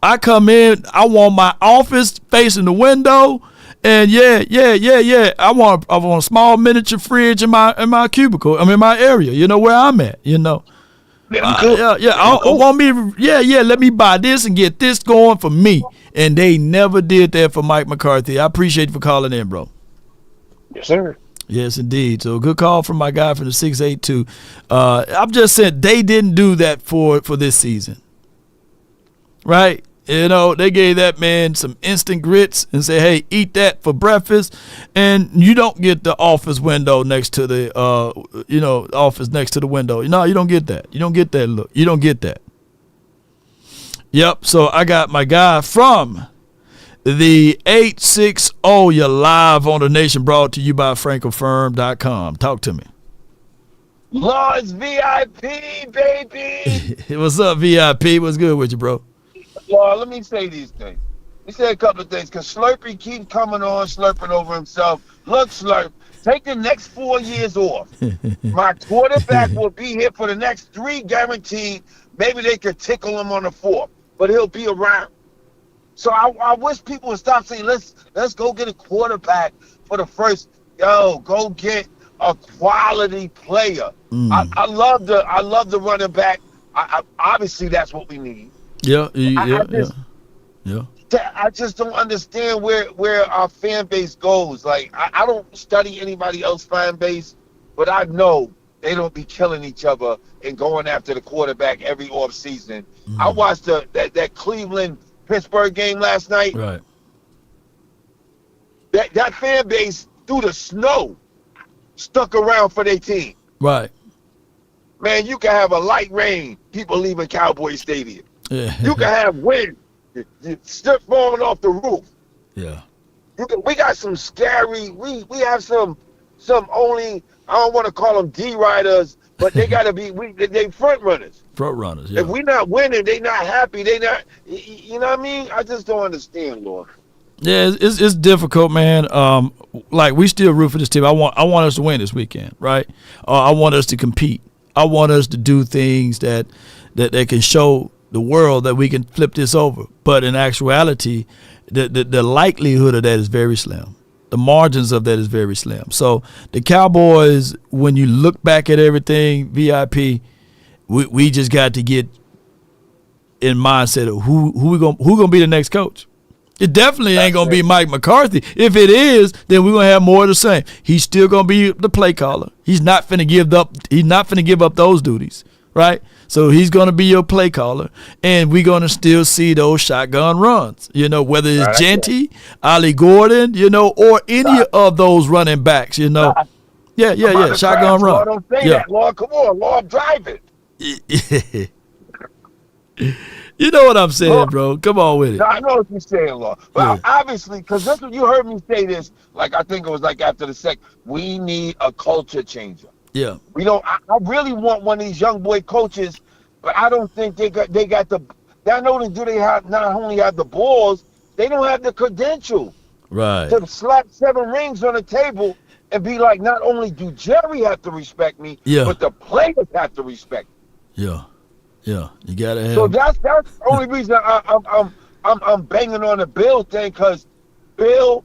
I come in, I want my office facing the window, and I want a small miniature fridge in my cubicle. I'm in my area, where I'm at, I want me, let me buy this and get this going for me. And they never did that for Mike McCarthy. I appreciate you for calling in, bro. Yes, sir. Yes, indeed. So good call from my guy from the 682. I'm just saying they didn't do that for this season, right? They gave that man some instant grits and say, hey, eat that for breakfast, and you don't get the office window next to the office next to the window. No, you don't get that. You don't get that look. You don't get that. Yep. So I got my guy from the 860. You're live on the Nation, brought to you by FrenkelFirm.com. Talk to me. Lord's VIP, baby. What's up, VIP? What's good with you, bro? Well, let me say these things. Let me say a couple of things, because Slurpee keep coming on, slurping over himself. Look, Slurp, take the next 4 years off. My quarterback will be here for the next 3 guaranteed. Maybe they could tickle him on the 4th, but he'll be around. So I wish people would stop saying, let's go get a quarterback for the first. Go get a quality player. I love the running back. Obviously that's what we need. Yeah. I just don't understand where our fan base goes. Like I don't study anybody else's fan base, but I know they don't be killing each other and going after the quarterback every off season. I watched that Cleveland Pittsburgh game last night. Right. That fan base through the snow stuck around for their team. Right. Man, you can have a light rain, people leaving Cowboy Stadium. Yeah. You can have wind, stuff falling off the roof. Yeah. We got some scary. We have some only, I don't want to call them D riders, but they got to be they front runners. Front runners. Yeah. If we not winning, they not happy. They not. You know what I mean? I just don't understand, Lord. Yeah, it's difficult, man. Like we still root for this team. I want us to win this weekend, right? I want us to compete. I want us to do things that can show the world that we can flip this over. But in actuality, the likelihood of that is very slim. The margins of that is very slim. So the Cowboys, when you look back at everything, VIP, we just got to get in mindset of who gonna be the next coach. It definitely ain't gonna be Mike McCarthy. If it is, then we're gonna have more of the same. He's still gonna be the play caller. He's not finna give up. He's not finna give up those duties. right? So he's going to be your play caller, and we're going to still see those shotgun runs, whether it's Genty, Ali Gordon, or any of those running backs, Yeah, shotgun run. Lord, don't say that, Lord. Come on, Lord, drive it. You know what I'm saying, Lord, bro. Come on with it. No, I know what you're saying, Lord. But obviously, because that's what you heard me say this, like I think it was like after the second, we need a culture changer. Yeah. We don't. I really want one of these young boy coaches, but I don't think they got the. Not only do they not only have the balls, they don't have the credential. Right. To slap 7 rings on the table and be like, not only do Jerry have to respect me, but the players have to respect me. Yeah. Yeah. You gotta have. So that's the only reason I'm banging on the Bill thing, because Bill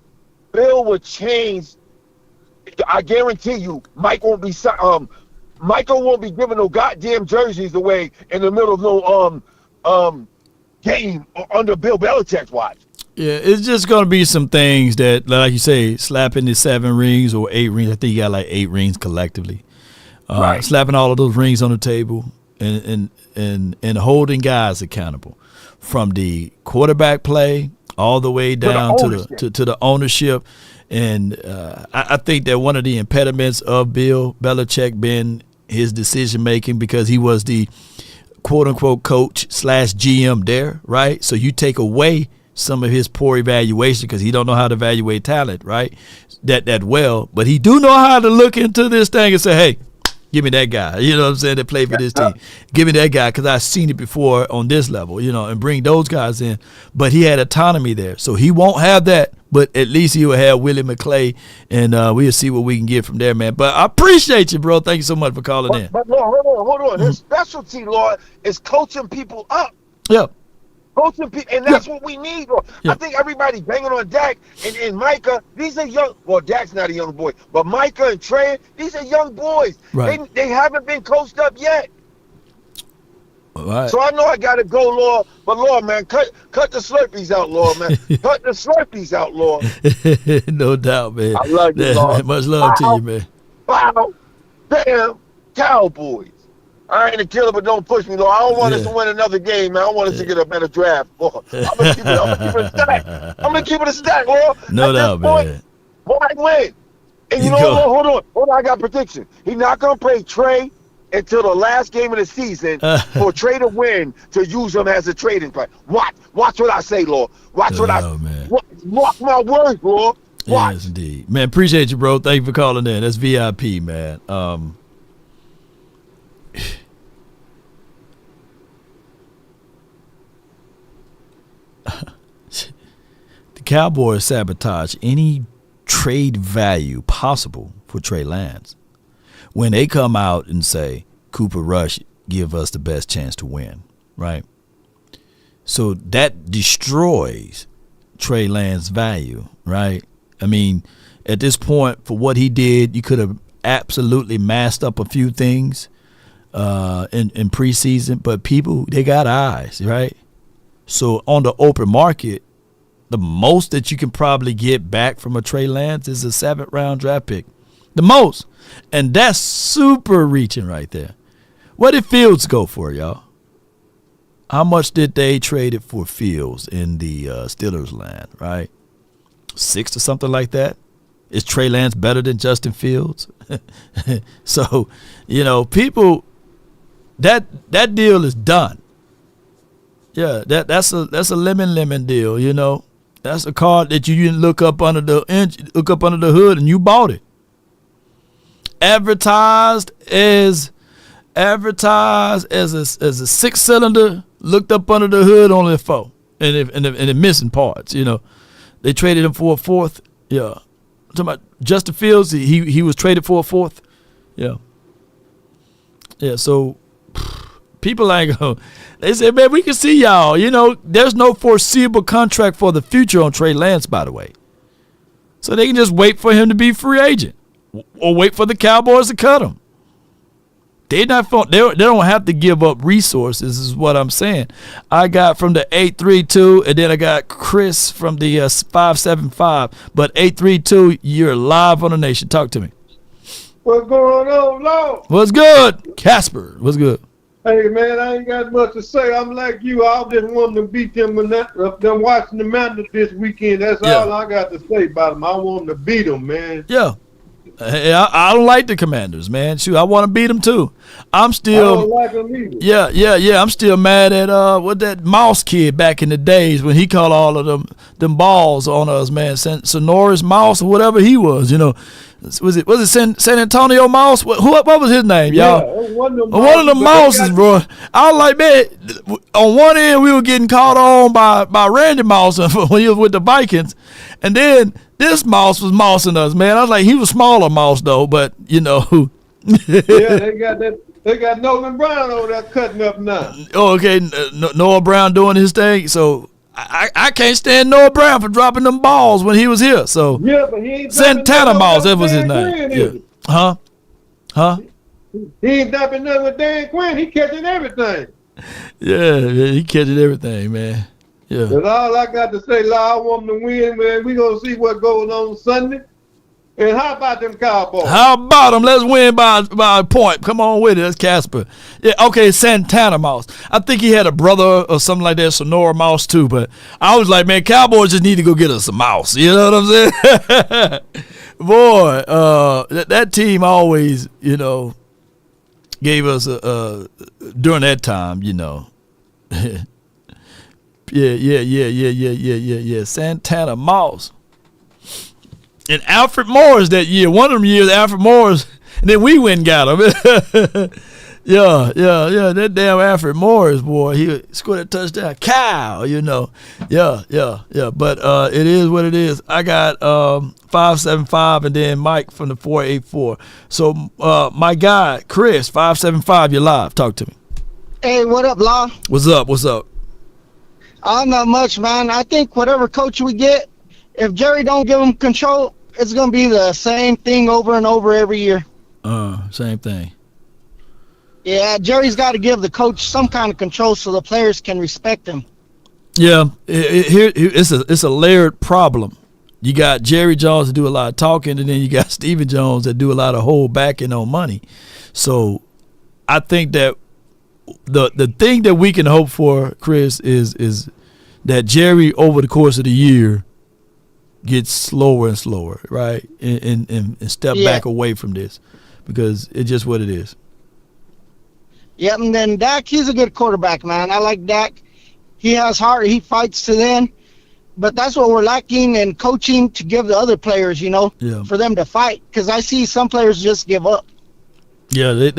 would change. I guarantee you, Michael won't be giving no goddamn jerseys away in the middle of no game under Bill Belichick's watch. Yeah, it's just gonna be some things that, like you say, slapping the 7 rings or 8 rings. I think you got like 8 rings collectively. Right. Slapping all of those rings on the table and holding guys accountable, from the quarterback play all the way down to the ownership. And I think that one of the impediments of Bill Belichick been his decision making, because he was the quote unquote coach / GM there, right? So you take away some of his poor evaluation, because he don't know how to evaluate talent, right? That well, but he do know how to look into this thing and say, hey, give me that guy, you know what I'm saying, that played for this team. Give me that guy, because I've seen it before on this level, and bring those guys in. But he had autonomy there. So he won't have that, but at least he will have Willie McClay, and we'll see what we can get from there, man. But I appreciate you, bro. Thank you so much for calling in. But Lord, hold on. His specialty, Lord, is coaching people up. Yeah. Coaching people, and that's what we need, Lord. I think everybody banging on Dak and Micah. These are young. Well, Dak's not a young boy, but Micah and Trey, these are young boys. Right. They haven't been coached up yet. Right. So I know I gotta go, Lord. But Lord, man, cut the Slurpees out, Lord, man. Cut the Slurpees out, Lord. No doubt, man. I love you, Lord. Much love to you, man. Wow. Damn Cowboys. I ain't a killer, but don't push me, Lord. I don't want us to win another game, man. I want us to get a better draft, Lord. I'm gonna keep it a stack. I'm gonna keep it a stack, Lord. No doubt, man. Why win? And you know what? Hold on. I got a prediction. He's not gonna play Trey until the last game of the season for Trey to win, to use him as a trading player. Watch what I say, Lord. Watch mark my words, Lord. Watch. Yes, indeed, man. Appreciate you, bro. Thank you for calling in. That's VIP, man. The Cowboys sabotage any trade value possible for Trey Lance when they come out and say Cooper Rush give us the best chance to win, right? So that destroys Trey Lance's value, right? I mean, at this point, for what he did, you could have absolutely masked up a few things in preseason, but people, they got eyes, right? So on the open market, the most that you can probably get back from a Trey Lance is a 7th round draft pick. The most. And that's super reaching right there. What did Fields go for, y'all? How much did they trade it for Fields in the Steelers land, right? 6 or something like that? Is Trey Lance better than Justin Fields? So, people, that deal is done. Yeah, that's a lemon deal, That's a car that you didn't look up under the hood and you bought it. Advertised as a 6-cylinder, looked up under the hood only a 4, and the missing parts. They traded him for a 4th. Yeah, I'm talking about Justin Fields. He was traded for a 4th. Yeah. So people ain't going. They said, man, we can see y'all. There's no foreseeable contract for the future on Trey Lance, by the way. So they can just wait for him to be free agent, or wait for the Cowboys to cut him. They don't have to give up resources, is what I'm saying. I got from the 832, and then I got Chris from the 575. But 832, you're live on the nation. Talk to me. What's going on, Lord? What's good? Casper, what's good? Hey man, I ain't got much to say. I'm like you. I just want them to beat them when them watching the Commanders this weekend. That's all I got to say about them. I want them to beat them, man. Yeah. Hey, I don't like the Commanders, man. Shoot, I want to beat them too. I'm still. I don't like them either. Yeah. I'm still mad at what that Mouse kid back in the days when he called all of them balls on us, man. Sonoris Mouse or whatever he was, you know. Was it San Antonio Mouse? What was his name, y'all? Yeah, one of the Mouses, bro. I was like, man, on one end we were getting caught on by Randy Mouse when he was with the Vikings, and then this Mouse was mousing us, man. I was like, he was smaller Mouse though, but you know. Yeah, they got Nolan Brown over there cutting up now. Oh, okay, Noah Brown doing his thing. So I can't stand Noah Brown for dropping them balls when he was here. So yeah, but he ain't Santana Mouse, that was his name. Yeah. Huh? He ain't dumping nothing with Dan Quinn. He catching everything. Yeah, he catching everything, man. Yeah. That's all I got to say. I want them to win, man. We gonna see what goes on Sunday. And how about them Cowboys? How about them? Let's win by a point. Come on with it. That's Casper. Yeah, okay, Santana Mouse. I think he had a brother or something like that, Sonora Mouse too. But I was like, man, Cowboys just need to go get us a mouse. You know what I'm saying? Boy, that team always, you know, gave us during that time, you know. Yeah. Santana Mouse. And Alfred Morris that year, one of them years, Alfred Morris, and then we went and got him. Yeah. That damn Alfred Morris, boy, he scored a touchdown. Cow, you know. Yeah. But it is what it is. I got 575 and then Mike from the 484. So my guy, Chris, 575, you're live. Talk to me. Hey, what up, Law? What's up? Not much, man. I think whatever coach we get, if Jerry don't give him control, it's going to be the same thing over and over every year. Same thing. Yeah, Jerry's got to give the coach some kind of control so the players can respect him. Yeah, it's a layered problem. You got Jerry Jones to do a lot of talking, and then you got Stephen Jones that do a lot of hold backing on money. So I think that the thing that we can hope for, Chris, is that Jerry over the course of the year gets slower and slower, right? And step back away from this because it's just what it is. Yep, and then Dak, he's a good quarterback, man. I like Dak. He has heart. He fights to the end. But that's what we're lacking in coaching to give the other players, you know, for them to fight. Because I see some players just give up. Yeah,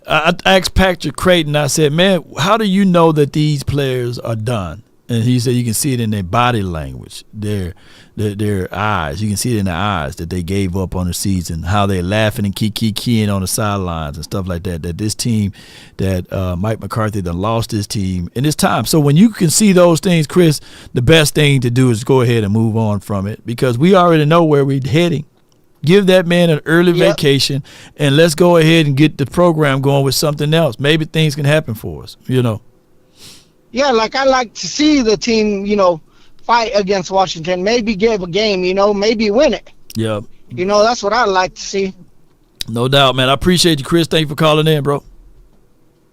I asked Patrick Creighton, I said, man, how do you know that these players are done? And he said you can see it in their body language, their eyes. You can see it in their eyes that they gave up on the season, how they're laughing and keying on the sidelines and stuff like that, that this team, that Mike McCarthy done lost his team in this time. So when you can see those things, Chris, the best thing to do is go ahead and move on from it because we already know where we're heading. Give that man an early vacation, and let's go ahead and get the program going with something else. Maybe things can happen for us, you know. Yeah, like I like to see the team, you know, fight against Washington. Maybe give a game, you know, maybe win it. Yeah. You know, that's what I like to see. No doubt, man. I appreciate you, Chris. Thank you for calling in, bro.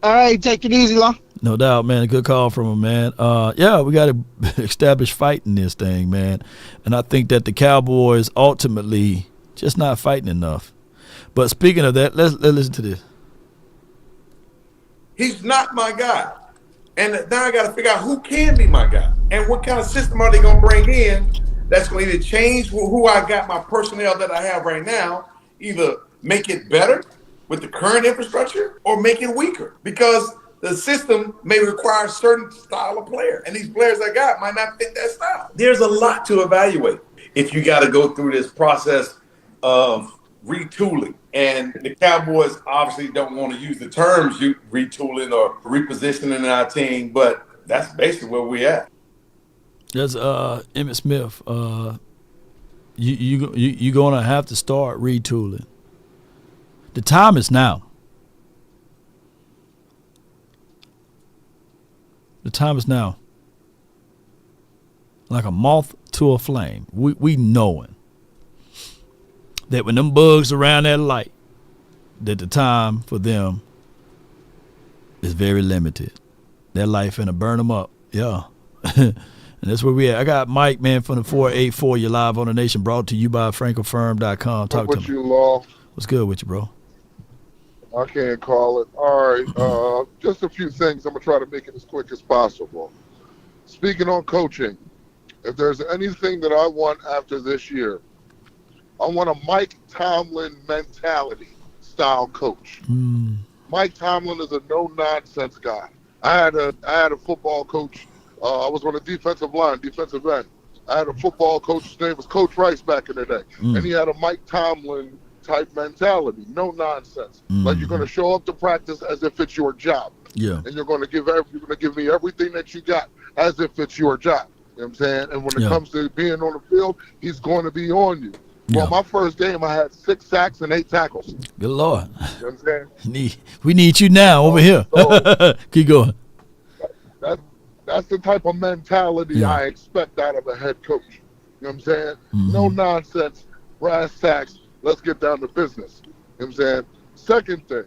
All right, take it easy, Law. No doubt, man. A good call from him, man. Yeah, we got to establish fight in this thing, man. And I think that the Cowboys ultimately just not fighting enough. But speaking of that, let's listen to this. He's not my guy. And now I got to figure out who can be my guy and what kind of system are they going to bring in that's going to either change who I got, my personnel that I have right now, either make it better with the current infrastructure or make it weaker because the system may require a certain style of player. And these players I got might not fit that style. There's a lot to evaluate if you got to go through this process of retooling. And the Cowboys obviously don't want to use the terms retooling or repositioning our team, but that's basically where we're at. That's Emmitt Smith. You're gonna have to start retooling. The time is now. The time is now. Like a moth to a flame. We knowing that when them bugs around that light, that the time for them is very limited. That life finna burn them up. Yeah. And that's where we at. I got Mike, man, from the 484. You're live on the Nation, brought to you by FrankelFirm.com. Talk to me. You, Law? What's good with you, bro? I can't call it. All right. Just a few things. I'm going to try to make it as quick as possible. Speaking on coaching, if there's anything that I want after this year, I want a Mike Tomlin mentality style coach. Mike Tomlin is a no-nonsense guy. I had a football coach. I was on the defensive line, defensive end. I had a football coach. His name was Coach Rice back in the day, and he had a Mike Tomlin type mentality. No nonsense. Like, you're going to show up to practice as if it's your job. Yeah. And you're going to give me everything that you got as if it's your job. You know what I'm saying? And when it comes to being on the field, he's going to be on you. Well, my first game, I had 6 sacks and 8 tackles. Good Lord. You know what I'm saying? We need you now over here. Keep going. That's the type of mentality I expect out of a head coach. You know what I'm saying? No nonsense, brass tacks. Let's get down to business. You know what I'm saying? Second thing,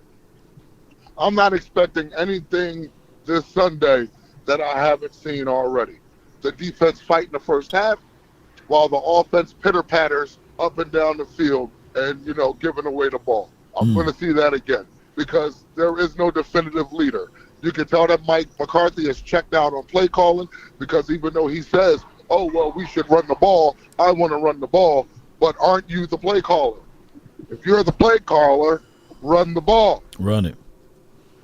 I'm not expecting anything this Sunday that I haven't seen already. The defense fight in the first half while the offense pitter-patters up and down the field and, giving away the ball. I'm going to see that again because there is no definitive leader. You can tell that Mike McCarthy has checked out on play calling because even though he says, oh, well, we should run the ball, I want to run the ball, but aren't you the play caller? If you're the play caller, run the ball. Run it.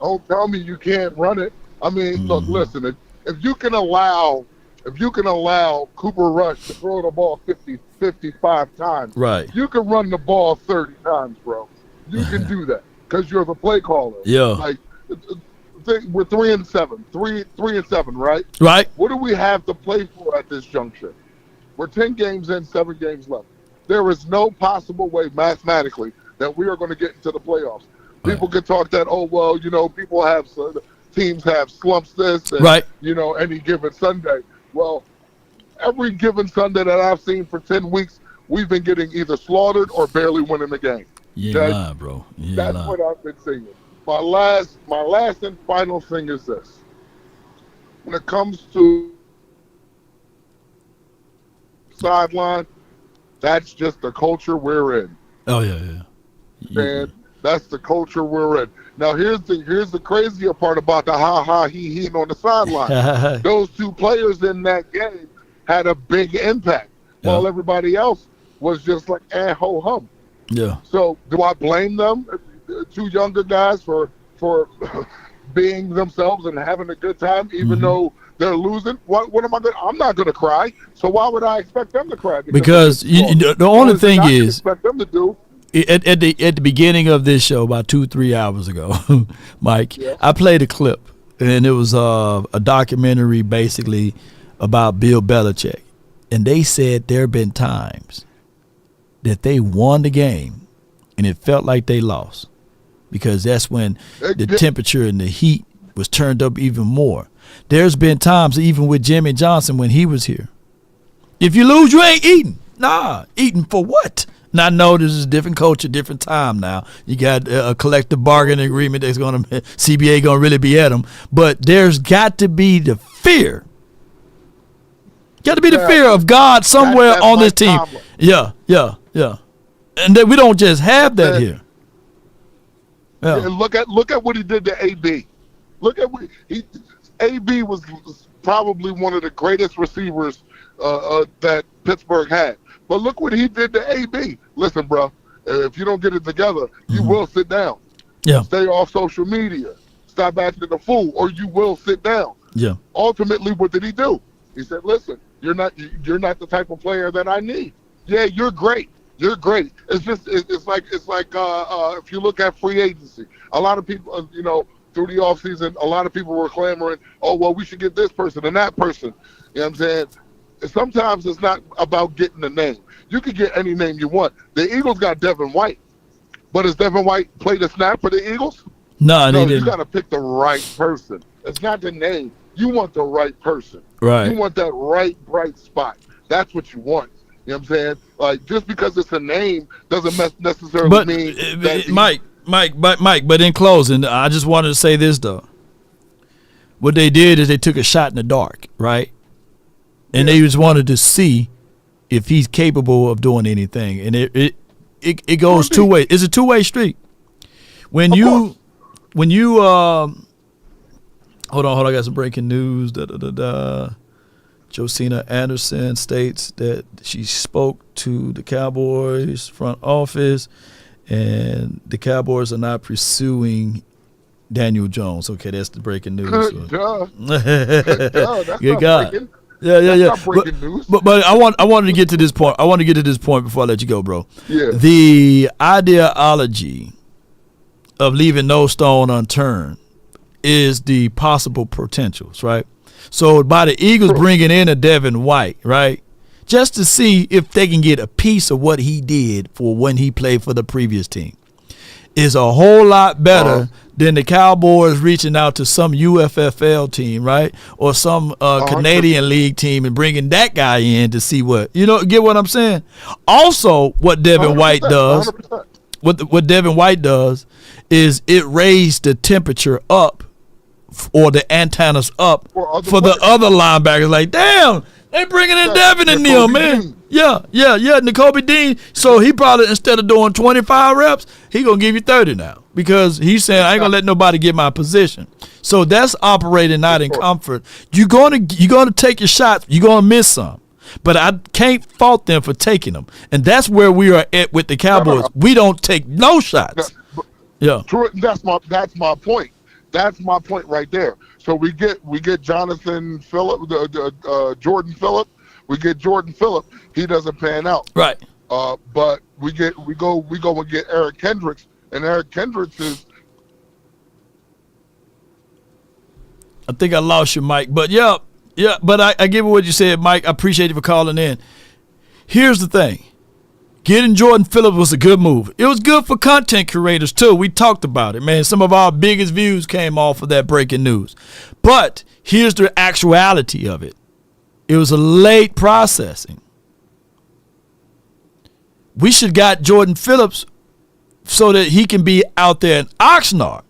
Don't tell me you can't run it. I mean, look, listen, if you can allow Cooper Rush to throw the ball 55 times, right, you can run the ball 30 times, bro. You can do that because you're the play caller. Yeah. Like, we're 3-7, 3-7, right? Right. What do we have to play for at this juncture? We're 10 games in, 7 games left. There is no possible way mathematically that we are going to get into the playoffs. People can talk that, people have teams have slumps this, and, any given Sunday. Well, every given Sunday that I've seen for 10 weeks, we've been getting either slaughtered or barely winning the game. You ain't lying, bro. That's what I've been seeing. My last and final thing is this. When it comes to sideline, that's just the culture we're in. Oh, yeah. And that's the culture we're in. Now, here's the crazier part about the he on the sideline. Those 2 players in that game had a big impact, while everybody else was just like, ho hum. Yeah. So, do I blame them, 2 younger guys, for being themselves and having a good time, even though they're losing? What am I going? I'm not going to cry. So why would I expect them to cry? Because the only thing is, expect them to do. At the beginning of this show, about 2-3 hours ago, Mike, I played a clip, and it was a documentary basically about Bill Belichick, and they said there have been times that they won the game, and it felt like they lost, because that's when the temperature and the heat was turned up even more. There's been times, even with Jimmy Johnson when he was here, if you lose, you ain't eating. Nah, eating for what? Now, I know this is a different culture, different time now. You got a collective bargaining agreement that's going to, CBA going to really be at them. But there's got to be the fear. Got to be the fear of God somewhere on this team. Yeah. And that we don't just have that here. Yeah. And look at what he did to AB. Look at what AB was probably one of the greatest receivers that Pittsburgh had. But look what he did to AB. Listen, bro, if you don't get it together, you will sit down. Yeah. Stay off social media. Stop acting a fool, or you will sit down. Yeah. Ultimately, what did he do? He said, listen, you're not the type of player that I need. Yeah, you're great. You're great. It's like if you look at free agency, a lot of people, through the offseason, a lot of people were clamoring, oh, well, we should get this person and that person. You know what I'm saying? Sometimes it's not about getting the name. You can get any name you want. The Eagles got Devin White. But has Devin White played a snap for the Eagles? No, they didn't. You got to pick the right person. It's not the name. You want the right person. Right. You want that right, bright spot. That's what you want. You know what I'm saying? Like, just because it's a name doesn't necessarily mean that Mike, but in closing, I just wanted to say this, though. what they did is they took a shot in the dark, right? And they just wanted to see if he's capable of doing anything. And it goes two ways. It's a two-way street. When you hold on, I got some breaking news. Josina Anderson states that she spoke to the Cowboys front office, and the Cowboys are not pursuing Daniel Jones. Okay, that's the breaking news. Duh. That's Good not God. breaking. Yeah. That's not breaking news. But I wanted to get to this point. I want to get to this point before I let you go, bro. Yeah. The ideology of leaving no stone unturned is the possible potentials, right? So by the Eagles bringing in a Devin White, right, just to see if they can get a piece of what he did for when he played for the previous team, is a whole lot better than the Cowboys reaching out to some UFFL team, right, or some Canadian League team and bringing that guy in to see what, get what I'm saying? Also, what Devin White does, what Devin White does is it raised the temperature up, or the antennas up for the other linebackers. Like, damn, they bringing in Devin and Neil, man. Yeah, N'Kobe Dean. So he probably, instead of doing 25 reps, he going to give you 30 now, because he's saying, I ain't going to let nobody get my position. So that's operating not in comfort. You're going to take your shots. You're going to miss some. But I can't fault them for taking them. And that's where we are at with the Cowboys. We don't take no shots. Yeah. True. That's my point. That's my point right there. So we get Jonathan Phillip, Jordan Phillip. We get Jordan Phillip. He doesn't pan out. Right. But we go and get Eric Kendricks, and Eric Kendricks is. I think I lost you, Mike. But yeah. But I give you what you said, Mike. I appreciate you for calling in. Here's the thing. Getting Jordan Phillips was a good move. It was good for content curators, too. We talked about it, man. Some of our biggest views came off of that breaking news. But here's the actuality of it. It was a late processing. We should got Jordan Phillips so that he can be out there in Oxnard.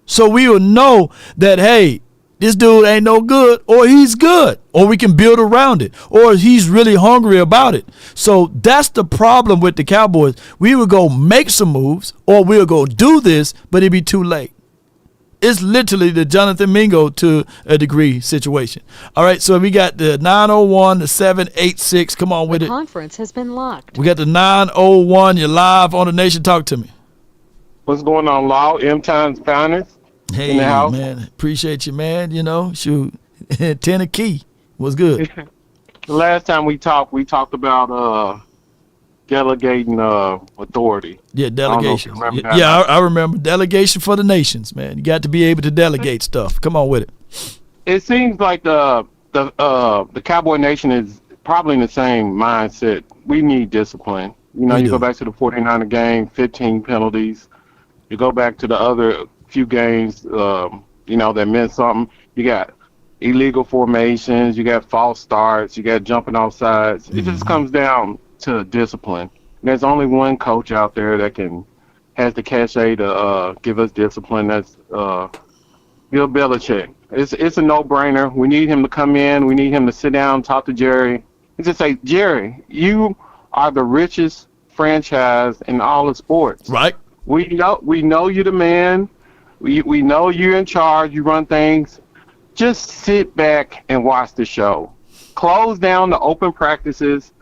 So we will know that, hey, this dude ain't no good, or he's good, or we can build around it, or he's really hungry about it. So that's the problem with the Cowboys. We would go make some moves, or we'll go do this, but it'd be too late. It's literally the Jonathan Mingo to a degree situation. All right, so we got the 901, the 786. Come on with it. The conference has been locked. We got the 901. You're live on the Nation. Talk to me. What's going on, Law? M-Times Finest. Hey, in the house. Man. Appreciate you, man. Shoot. 10 a key. What's good? The last time we talked about delegating authority. Yeah, delegation. I remember. Delegation for the nations, man. You got to be able to delegate stuff. Come on with it. It seems like the Cowboy Nation is probably in the same mindset. We need discipline. You go back to the 49er game, 15 penalties. You go back to the other few games, that meant something. You got illegal formations, you got false starts, you got jumping off sides. It just comes down to discipline. And there's only one coach out there that has the cachet to give us discipline. That's Bill Belichick. It's a no-brainer. We need him to come in. We need him to sit down, talk to Jerry, and just say, Jerry, you are the richest franchise in all of sports. Right. We know you're the man. We know you're in charge. You run things. Just sit back and watch the show. Close down the open practices.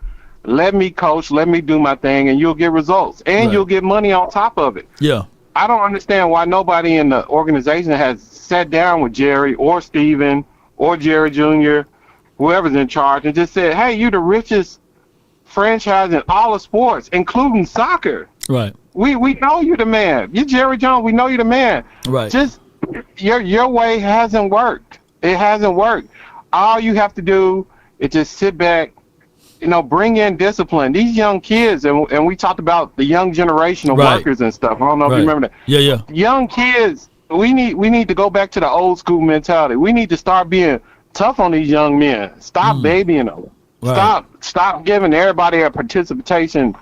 Let me coach. Let me do my thing, and you'll get results. And you'll get money on top of it. Yeah. I don't understand why nobody in the organization has sat down with Jerry or Steven or Jerry Jr., whoever's in charge, and just said, hey, you're the richest franchise in all of sports, including soccer. Right. We know you're the man. You're Jerry Jones. We know you're the man. Right. Just your way hasn't worked. It hasn't worked. All you have to do is just sit back, bring in discipline. These young kids, and we talked about the young generation of workers and stuff. I don't know if you remember that. Yeah. Young kids, we need to go back to the old school mentality. We need to start being tough on these young men. Stop babying them. Right. Stop giving everybody a participation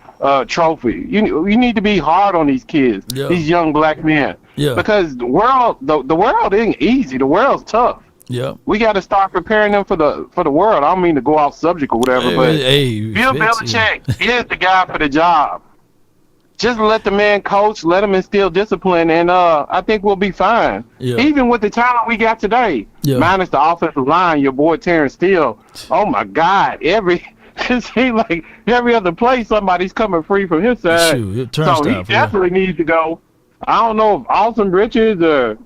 trophy. You need to be hard on these kids, these young black men, because the world ain't easy. The world's tough. Yeah, we got to start preparing them for the world. I don't mean to go off subject or whatever, but Bill Belichick is the guy for the job. Just let the man coach, let him instill discipline, and I think we'll be fine. Yeah. Even with the talent we got today, minus the offensive line, your boy Terrence Steele. Oh my God, it seems like every other play somebody's coming free from his side. So he definitely needs to go. I don't know if Austin Richards or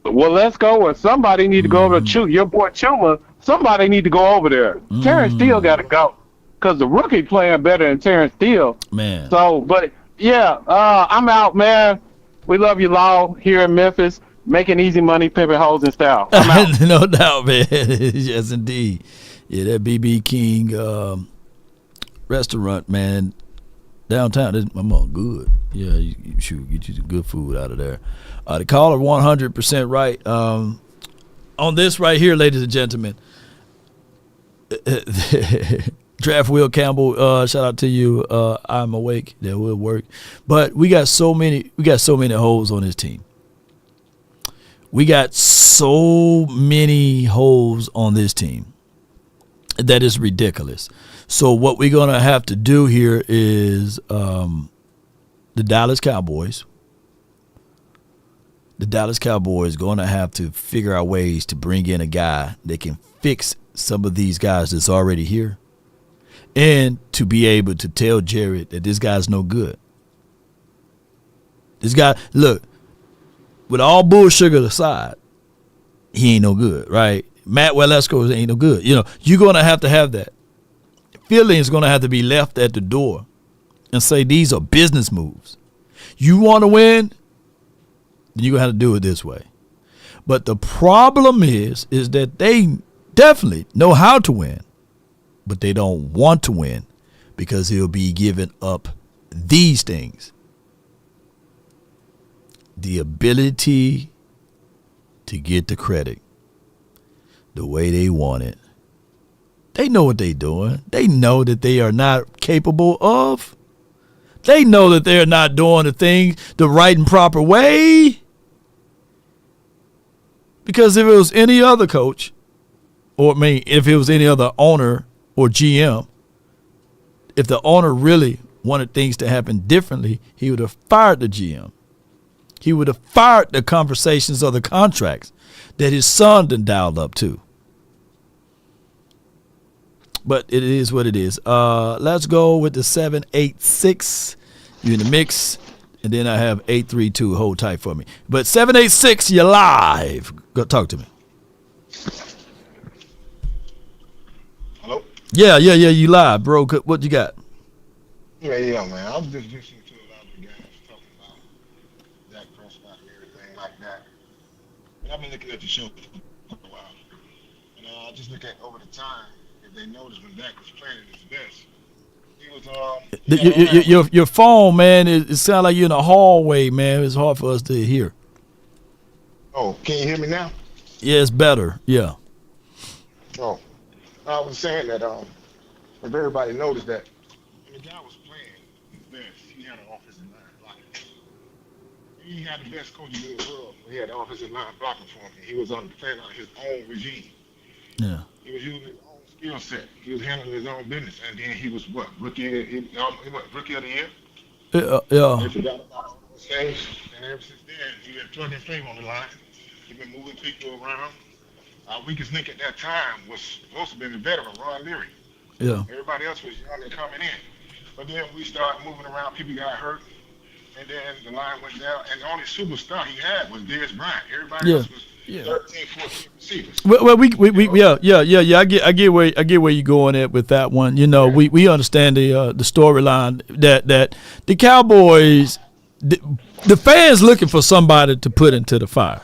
let's go, or somebody need to go over to your boy Chuma. Somebody need to go over there. Terrence Steele got to go because the rookie playing better than Terrence Steele. Man. So, but. Yeah, I'm out, man. We love you, Law, here in Memphis, making easy money, pimping hoes in style. I'm out. No doubt, man. Yes, indeed. Yeah, that BB King restaurant, man, downtown. I'm on good. Yeah, you get you some good food out of there. The caller 100% right. On this right here, ladies and gentlemen. Draft Will Campbell, shout out to you. I'm awake. That will work. But we got so many holes on this team. We got so many holes on this team that is ridiculous. So what we're gonna have to do here is the Dallas Cowboys. The Dallas Cowboys gonna have to figure out ways to bring in a guy that can fix some of these guys that's already here. And to be able to tell Jared that this guy's no good. This guy, look, with all bullshit aside, he ain't no good, right? Matt Walesko ain't no good. You know, you're going to have that. Feeling's going to have to be left at the door and say these are business moves. You want to win, then you're going to have to do it this way. But the problem is that they definitely know how to win. But they don't want to win because he'll be giving up these things. The ability to get the credit the way they want it. They know what they're doing. They know that they are not capable of. They know that they're not doing the things the right and proper way. Because if it was any other coach, or if it was any other owner or GM, if the owner really wanted things to happen differently, he would have fired the GM. He would have fired the conversations or the contracts that his son done dialed up to. But it is what it is. Let's go with the 786. You in the mix. And then I have 832. Hold tight for me. But 786, you're live. Go talk to me. Hello? Yeah, you live, bro. What you got? Yeah, man. I was just listening to a lot of the guys talking about Dak Prescott and everything like that. But I've been looking at the show for a while. And I just look at over the time, if they noticed when Dak was playing at his best, he was your phone, man, it sounds like you're in a hallway, man. It's hard for us to hear. Oh, can you hear me now? Yeah, it's better. Yeah. Oh, I was saying that if everybody noticed that when the guy was playing his best, he had an offensive line blocking. He had the best coach in the world. He had the offensive line blocking for him. He was playing on his own regime. Yeah. He was using his own skill set. He was handling his own business, and then he was rookie of the year. Yeah. They forgot about all those things, and ever since then, he been plugging fame on the line. He's been moving people around. Our weakest link at that time was supposed to be the veteran, Ron Leary. Yeah. Everybody else was young and coming in. But then we started moving around, people got hurt, and then the line went down, and the only superstar he had was Dez Bryant. Everybody else was 13, 14 receivers. Yeah. I get where you're going at with that one. You know, we understand the storyline that the Cowboys, the fans looking for somebody to put into the fire.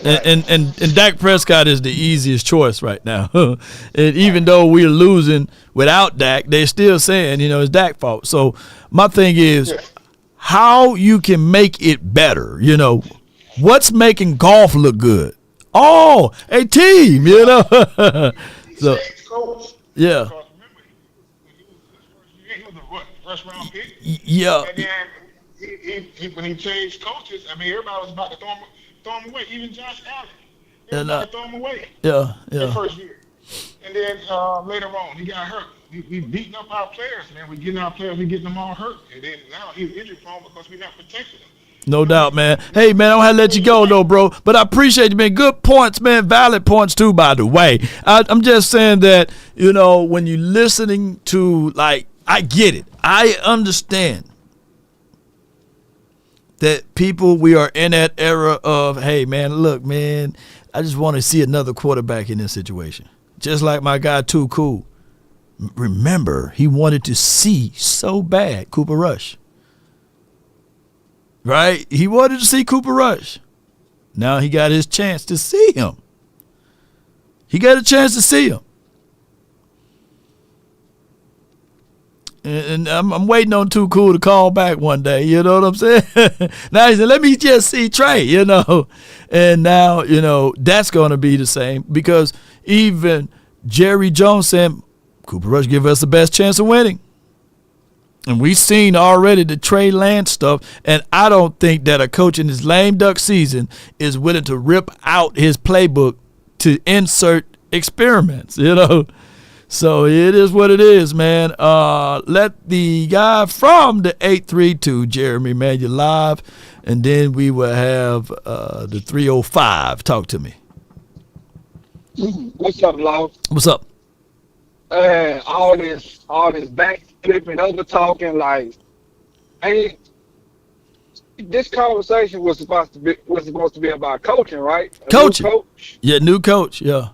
And Dak Prescott is the easiest choice right now. And even though we're losing without Dak, they're still saying, it's Dak's fault. So my thing is how you can make it better. What's making golf look good? Oh, a team, So yeah. He was the first round pick. Yeah. And then when he changed coaches, I mean, everybody was about to throw him away. Even Josh Allen, everybody throw him away. Yeah. His first year. And then later on, he got hurt. We beating up our players, man. We getting our players, we getting them all hurt. And then now he's injury prone because we're not protecting him. No doubt, man. Hey, man, I don't have to let you go, though, bro. But I appreciate you, man. Good points, man. Valid points, too, by the way. I'm just saying that, when you're listening to, like, I get it. I understand that people, we are in that era of, hey, man, look, man, I just want to see another quarterback in this situation. Just like my guy, Too Cool. Remember, he wanted to see so bad Cooper Rush. Right? He wanted to see Cooper Rush. Now he got his chance to see him. He got a chance to see him. And I'm waiting on Too Cool to call back one day. You know what I'm saying? Now he said, let me just see Trey, And now, that's going to be the same because even Jerry Jones said, Cooper Rush give us the best chance of winning. And we've seen already the Trey Lance stuff, and I don't think that a coach in his lame duck season is willing to rip out his playbook to insert experiments, So it is what it is, man. Let the guy from the 832, Jeremy, man, you live, and then we will have the 305. Talk to me. What's up, Law? What's up? All this back flipping, over talking, like, hey, this conversation was supposed to be about coaching, right? Coaching. Coach. Yeah, new coach. Yeah.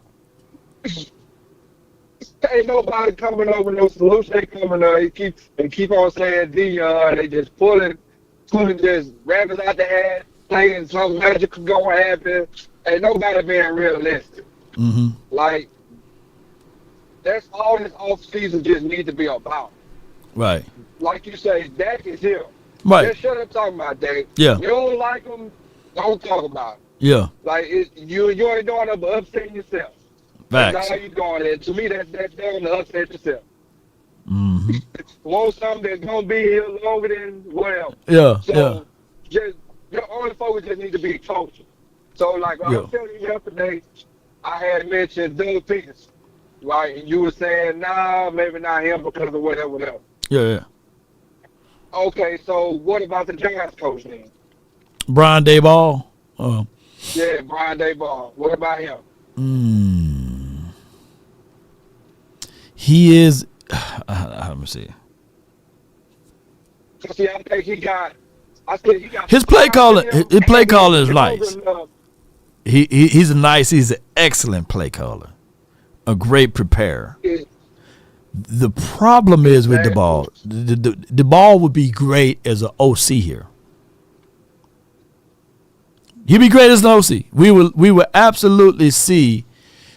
Ain't nobody coming over no solution. They coming they keep on saying Dion. They just pulling just rabbits out the hat, thinking some magic could go and happen. Ain't nobody being realistic. Mm-hmm. Like, that's all this off season just need to be about. Right. Like you say, Dak is here. Right. Just shut up talking about Dak. Yeah. You don't like him, don't talk about it. Yeah. Like, you ain't doing nothing but upsetting yourself. Facts. That's how you going there. To me, that's down to upset yourself. Mm-hmm. Want something that's gonna be here longer than whatever. Yeah. So just your only focus just need to be coaching. So like I was telling you yesterday, I had mentioned Doug Peterson, right? And you were saying, nah, maybe not him because of whatever. Yeah. Okay, so what about the Giants coach then? Brian Daboll. Yeah, Brian Daboll. What about him? He is. Let me see. See, I think he got. His play calling. His play calling is nice. He's an excellent play caller, a great preparer. The problem is with the ball. The ball would be great as an OC here. He'd be great as an OC. We will absolutely see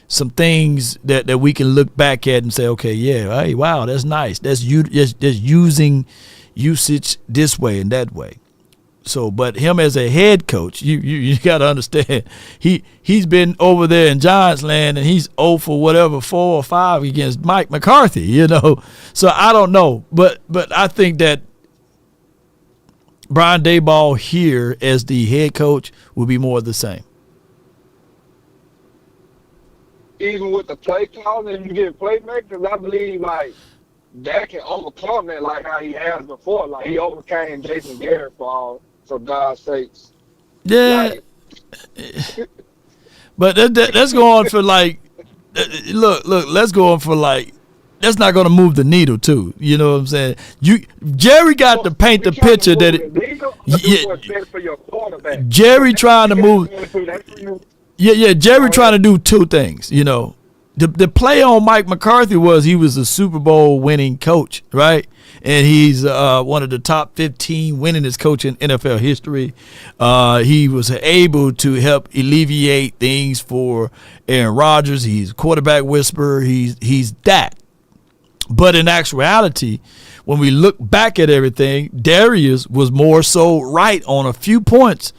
some things that we can look back at and say, okay, yeah, hey, wow, that's nice. That's using usage this way and that way. So, but him as a head coach, you got to understand, he's been over there in Giants land and he's 0 for whatever 4 or 5 against Mike McCarthy, So I don't know, but I think that Brian Daboll here as the head coach will be more of the same. Even with the play calling, you get playmakers, I believe, like, Dak can overcome that like how he has before. Like, he overcame Jason Garrett for God's sakes. Yeah. Like, but let's go on for, like, look, let's go on for, like, that's not going to move the needle, too. You know what I'm saying? Jerry got to paint the picture that Jerry trying to move. Yeah, Jerry trying to do two things, The play on Mike McCarthy was he was a Super Bowl winning coach, right? And he's one of the top 15 winningest coach in NFL history. He was able to help alleviate things for Aaron Rodgers. He's a quarterback whisperer. He's that. But in actuality, when we look back at everything, Darius was more so right on a few points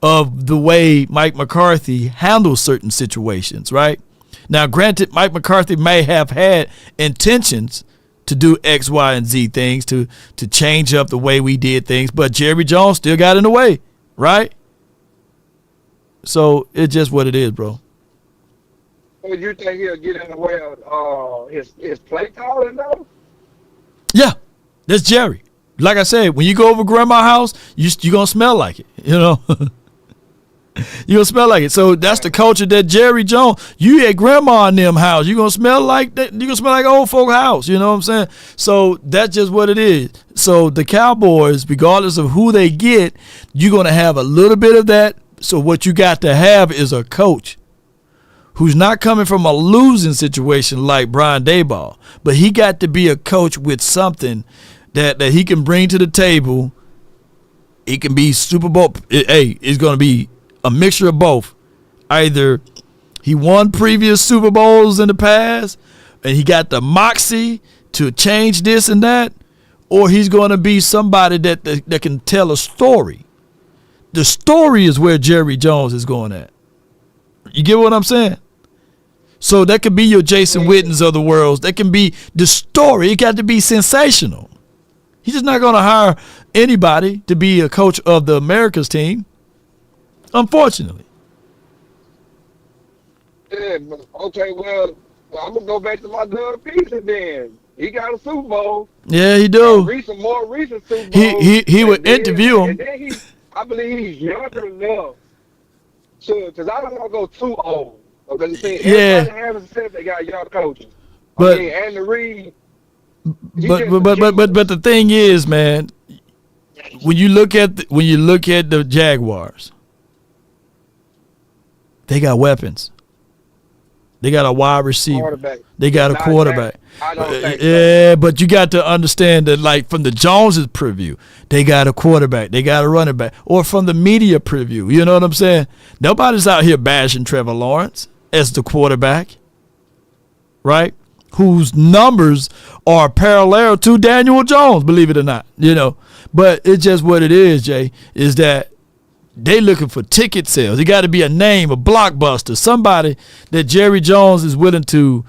of the way Mike McCarthy handles certain situations, right? Now, granted, Mike McCarthy may have had intentions to do X, Y, and Z things, to change up the way we did things. But Jerry Jones still got in the way, right? So it's just what it is, bro. So you think he'll get in the way of his play calling though? Yeah, that's Jerry. Like I said, when you go over grandma's house, you're going to smell like it, you know. You're going to smell like it. So that's the culture that Jerry Jones, you at grandma in them house, you're going to smell like that. You're going to smell like old folk house, you know what I'm saying? So that's just what it is. So the Cowboys, regardless of who they get, you're going to have a little bit of that. So what you got to have is a coach who's not coming from a losing situation like Brian Daboll, but he got to be a coach with something that he can bring to the table. He can be Super Bowl. Hey, it's going to be a mixture of both. Either he won previous Super Bowls in the past and he got the moxie to change this and that, or he's going to be somebody that can tell a story. The story is where Jerry Jones is going at. You get what I'm saying? So that could be your Jason Wittens of the world. That can be the story. It got to be sensational. He's just not going to hire anybody to be a coach of the America's team, unfortunately. Yeah, okay, well, I'm going to go back to my Doug Peterson then. He got a Super Bowl. Yeah, he do. More recent Super Bowl. He would interview him. And then I believe he's younger enough because I don't want to go too old. Because everybody has said they got young coaches. But Andy Reid. But the thing is, man, when you look at the Jaguars, they got weapons. They got a wide receiver. They got a quarterback. Yeah, but you got to understand that, like, from the Joneses preview, they got a quarterback. They got a running back. Or from the media preview, you know what I'm saying? Nobody's out here bashing Trevor Lawrence as the quarterback, right? Whose numbers are parallel to Daniel Jones, believe it or not, you know. But it's just what it is, Jay, is that they looking for ticket sales. It got to be a name, a blockbuster, somebody that Jerry Jones is willing to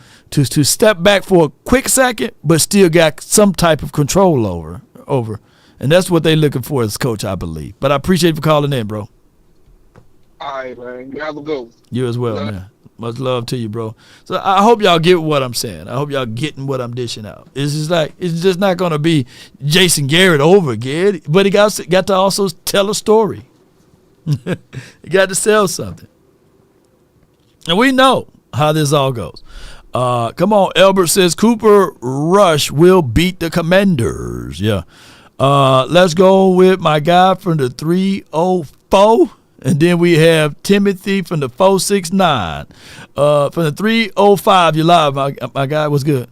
step back for a quick second, but still got some type of control over. And that's what they looking for as coach, I believe. But I appreciate you for calling in, bro. All right, man. You have a good one. You as well, man. Much love to you, bro. So I hope y'all get what I'm saying. I hope y'all getting what I'm dishing out. It's just not going to be Jason Garrett over again, but he got to also tell a story. He got to sell something. And we know how this all goes. Come on, Albert says Cooper Rush will beat the Commanders. Yeah. Let's go with my guy from the 304. And then we have Timothy from the 469. From the 305, you live, my guy. What's good?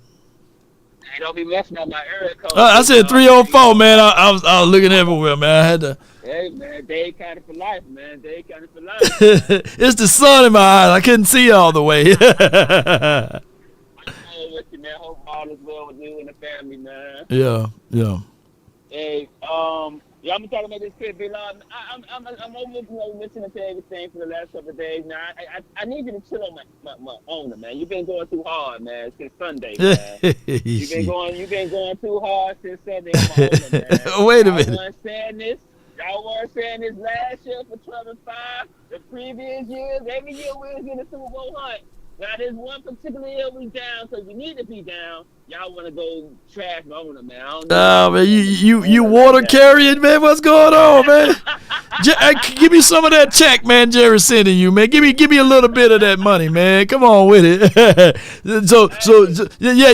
Hey, don't be messing up my area code. I said 304, man. I was looking everywhere, man. I had to. Hey, man, Dade County for life, man. Dade County for life. It's the sun in my eyes. I couldn't see all the way. I'm with you, man. Hope all is well with you and the family, man. Yeah. Hey, yeah, I'm trying to make this quick, Big Long. I'm over, listening to everything for the last couple of days. Now, I need you to chill on my owner, man. You've been going too hard, man, since Sunday, man. You've been going too hard since Sunday on my owner, man. Wait a minute. Y'all weren't saying this last year for 12 and 5. The previous years, every year we was in the Super Bowl hunt. Now, there's one particular year we down, so we need to be down. Y'all want to go trash my owner, man. I don't know. Oh, man, you water carrying, man. What's going on, man? Give me some of that check, man. Jerry's sending you, man. Give me a little bit of that money, man. Come on with it. so yeah.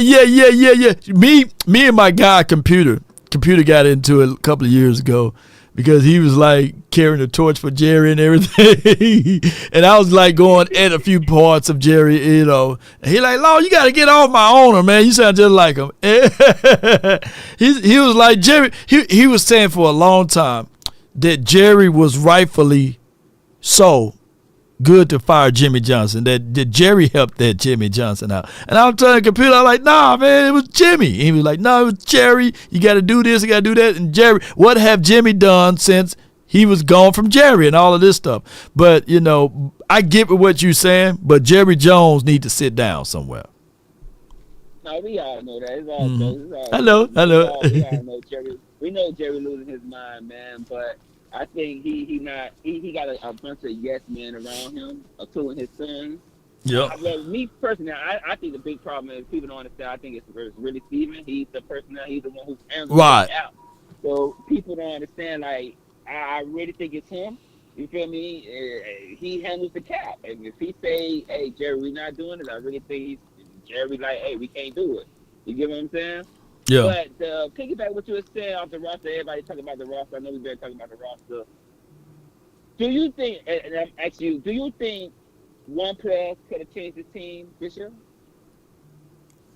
Me and my guy computer got into it a couple of years ago. Because he was like carrying a torch for Jerry and everything. And I was like going at a few parts of Jerry, you know. And he like, Lord, you got to get off my owner, man. You sound just like him. He was like, Jerry, he was saying for a long time that Jerry was rightfully so good to fire Jimmy Johnson, that Jerry helped that Jimmy Johnson out. And I was telling the computer, I was like, nah, man, it was Jimmy. And he was like, no, it was Jerry. You got to do this, you got to do that. And Jerry, what have Jimmy done since he was gone from Jerry and all of this stuff? But, you know, I get what you're saying, but Jerry Jones need to sit down somewhere. No, we all know that. It's all jokes. It's all I know. we all know Jerry. We know Jerry losing his mind, man. But I think he got a bunch of yes men around him, including his sons. Yeah. Well, me personally, I think the big problem is people don't understand. I think it's really Steven. He's the person he's the one who's handling Right. it out. So people don't understand. Like I really think it's him. You feel me? He handles the cap. And if he say, "Hey, Jerry, we're not doing it," I really think Jerry like, "Hey, we can't do it." You get what I'm saying? Yeah. But piggyback what you were saying off the roster, everybody talking about the roster. I know we've been talking about the roster. Do you think? And I'm asking you, do you think one player could have changed the team this year?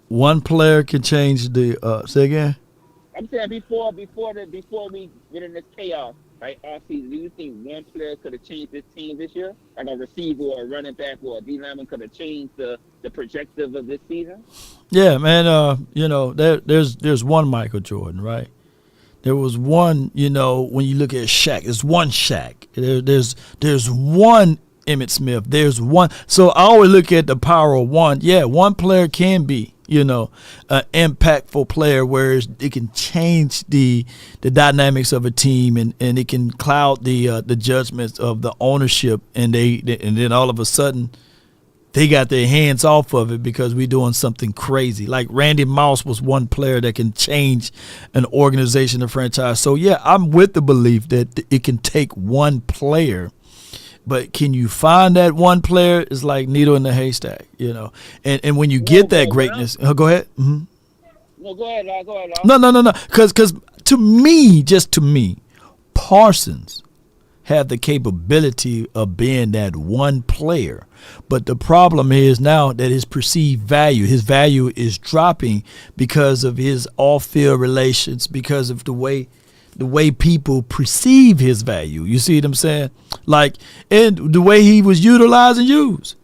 One player can change the. Say again. I'm saying before we get in this chaos, right, off season, do you think one player could have changed this team this year? Like a receiver or a running back or a D lineman could have changed the projective of this season? Yeah, man. There's one Michael Jordan, right? There was one. When you look at Shaq, there's one Shaq. There's one Emmitt Smith. There's one. So I always look at the power of one. Yeah, one player can be, an impactful player where it can change the dynamics of a team and it can cloud the judgments of the ownership and then all of a sudden they got their hands off of it because we're doing something crazy. Like Randy Moss was one player that can change an organization, a franchise. So yeah, I'm with the belief that it can take one player. But can you find that one player? Is like needle in the haystack, And when you get that greatness, go ahead. Mm-hmm. No, go ahead, Lon. Go ahead, No. Lon. Because to me, Parsons have the capability of being that one player. But the problem is now that his perceived value, his value is dropping because of his off-field relations, because of the way people perceive his value. You see what I'm saying? Like, and the way he was utilized and used.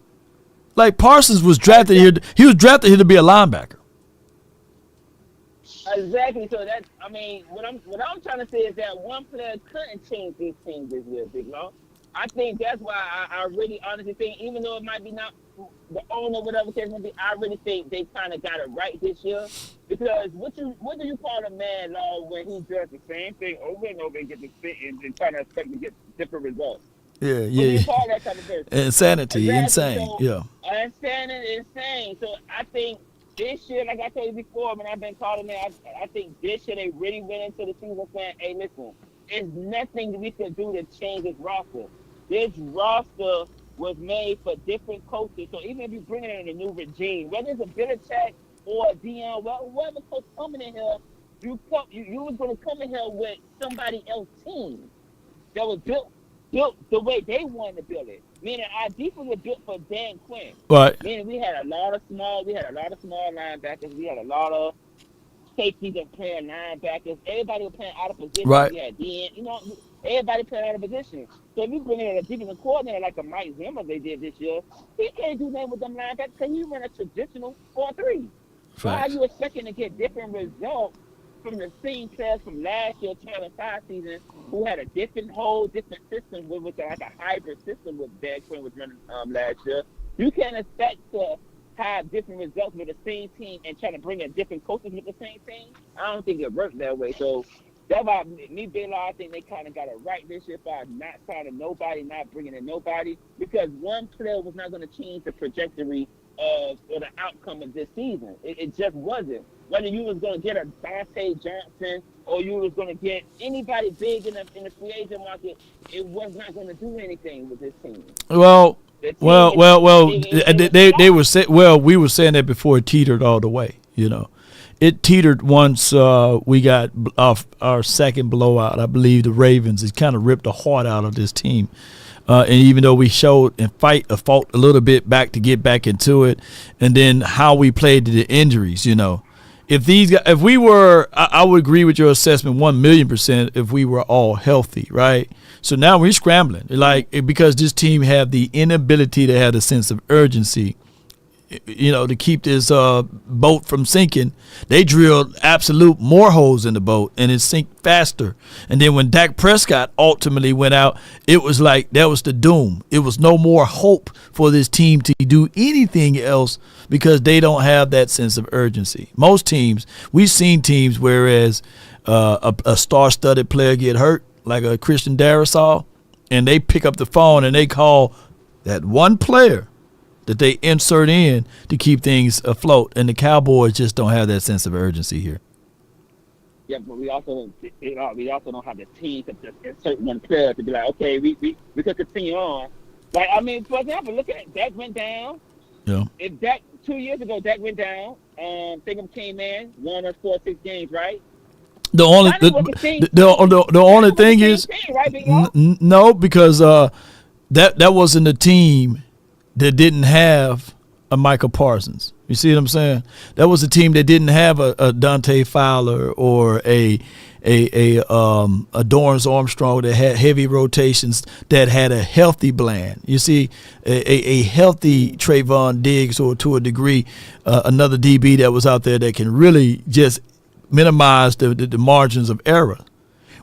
Like Parsons was drafted here. He was drafted here to be a linebacker. Exactly. So that's, what I'm trying to say is that one player couldn't change these teams this year, Big Law. I think that's why I really honestly think, even though it might be not the owner, whatever case may be, I really think they kind of got it right this year. Because what do you call a man, Law, when he does the same thing over and over and gets to sit and try to expect to get different results? Yeah. What do you call that type of person? Insanity, Exactly. insane. So, Yeah. Insane. So I think this year, like I told you before, when I've been calling it, I think this year they really went into the season saying, "Hey, listen, there's nothing that we can do to change this roster. This roster was made for different coaches. So even if you bring in a new regime, whether it's a Belichick or a Dion, whoever coach coming in here, you was going to come in here with somebody else's team that was built the way they wanted to build it. Meaning our defense was built for Dan Quinn. Right. Meaning we had a lot of small linebackers. We had a lot of safeties and playing linebackers. Everybody was playing out of position. Right. We had DN, everybody playing out of position. So if you bring in a defensive coordinator like a Mike Zimmer they did this year, he can't do nothing with them linebackers because he run a traditional 4-3. So how you expecting to get different results from the same players from last year, 2005 season, who had a different system with like a hybrid system with Dan Quinn was running last year? You can't expect to have different results with the same team and trying to bring in different coaches with the same team. I don't think it worked that way. So that's why me, Baylor, I think they kind of got it right this year by not signing nobody, not bringing in nobody, because one player was not going to change the trajectory of or the outcome of this season. It just wasn't. Whether you was going to get a Dante Johnson or you was going to get anybody big in the free agent market, it was not going to do anything with this team. Well. They were saying. Well, we were saying that before it teetered all the way. It teetered once we got our second blowout. I believe the Ravens. It kind of ripped the heart out of this team. And even though we showed and fought a little bit back to get back into it, and then how we played to the injuries, if we were, I would agree with your assessment 1,000,000% if we were all healthy, right? So now we're scrambling, because this team have the inability to have a sense of urgency. to keep this boat from sinking, they drilled absolute more holes in the boat, and it sank faster. And then when Dak Prescott ultimately went out, it was like that was the doom. It was no more hope for this team to do anything else because they don't have that sense of urgency. Most teams, we've seen teams whereas a star-studded player get hurt, like a Christian Darrisaw, and they pick up the phone and they call that one player that they insert in to keep things afloat. And the Cowboys just don't have that sense of urgency here. Yeah, but we also don't have the team to just insert one player to be like, okay, we could continue on. Like, I mean, for example, look at it. Dak went down. Yeah. If Dak 2 years ago, Dak went down, Bingham came in, won us 4-6 games, right? The only thing is no, because that wasn't a team that didn't have a Michael Parsons. You see what I'm saying? That was a team that didn't have a Dante Fowler or a Dorrance Armstrong that had heavy rotations, that had a healthy Bland. You see, a healthy Trayvon Diggs, or to a degree, another DB that was out there that can really just minimize the margins of error.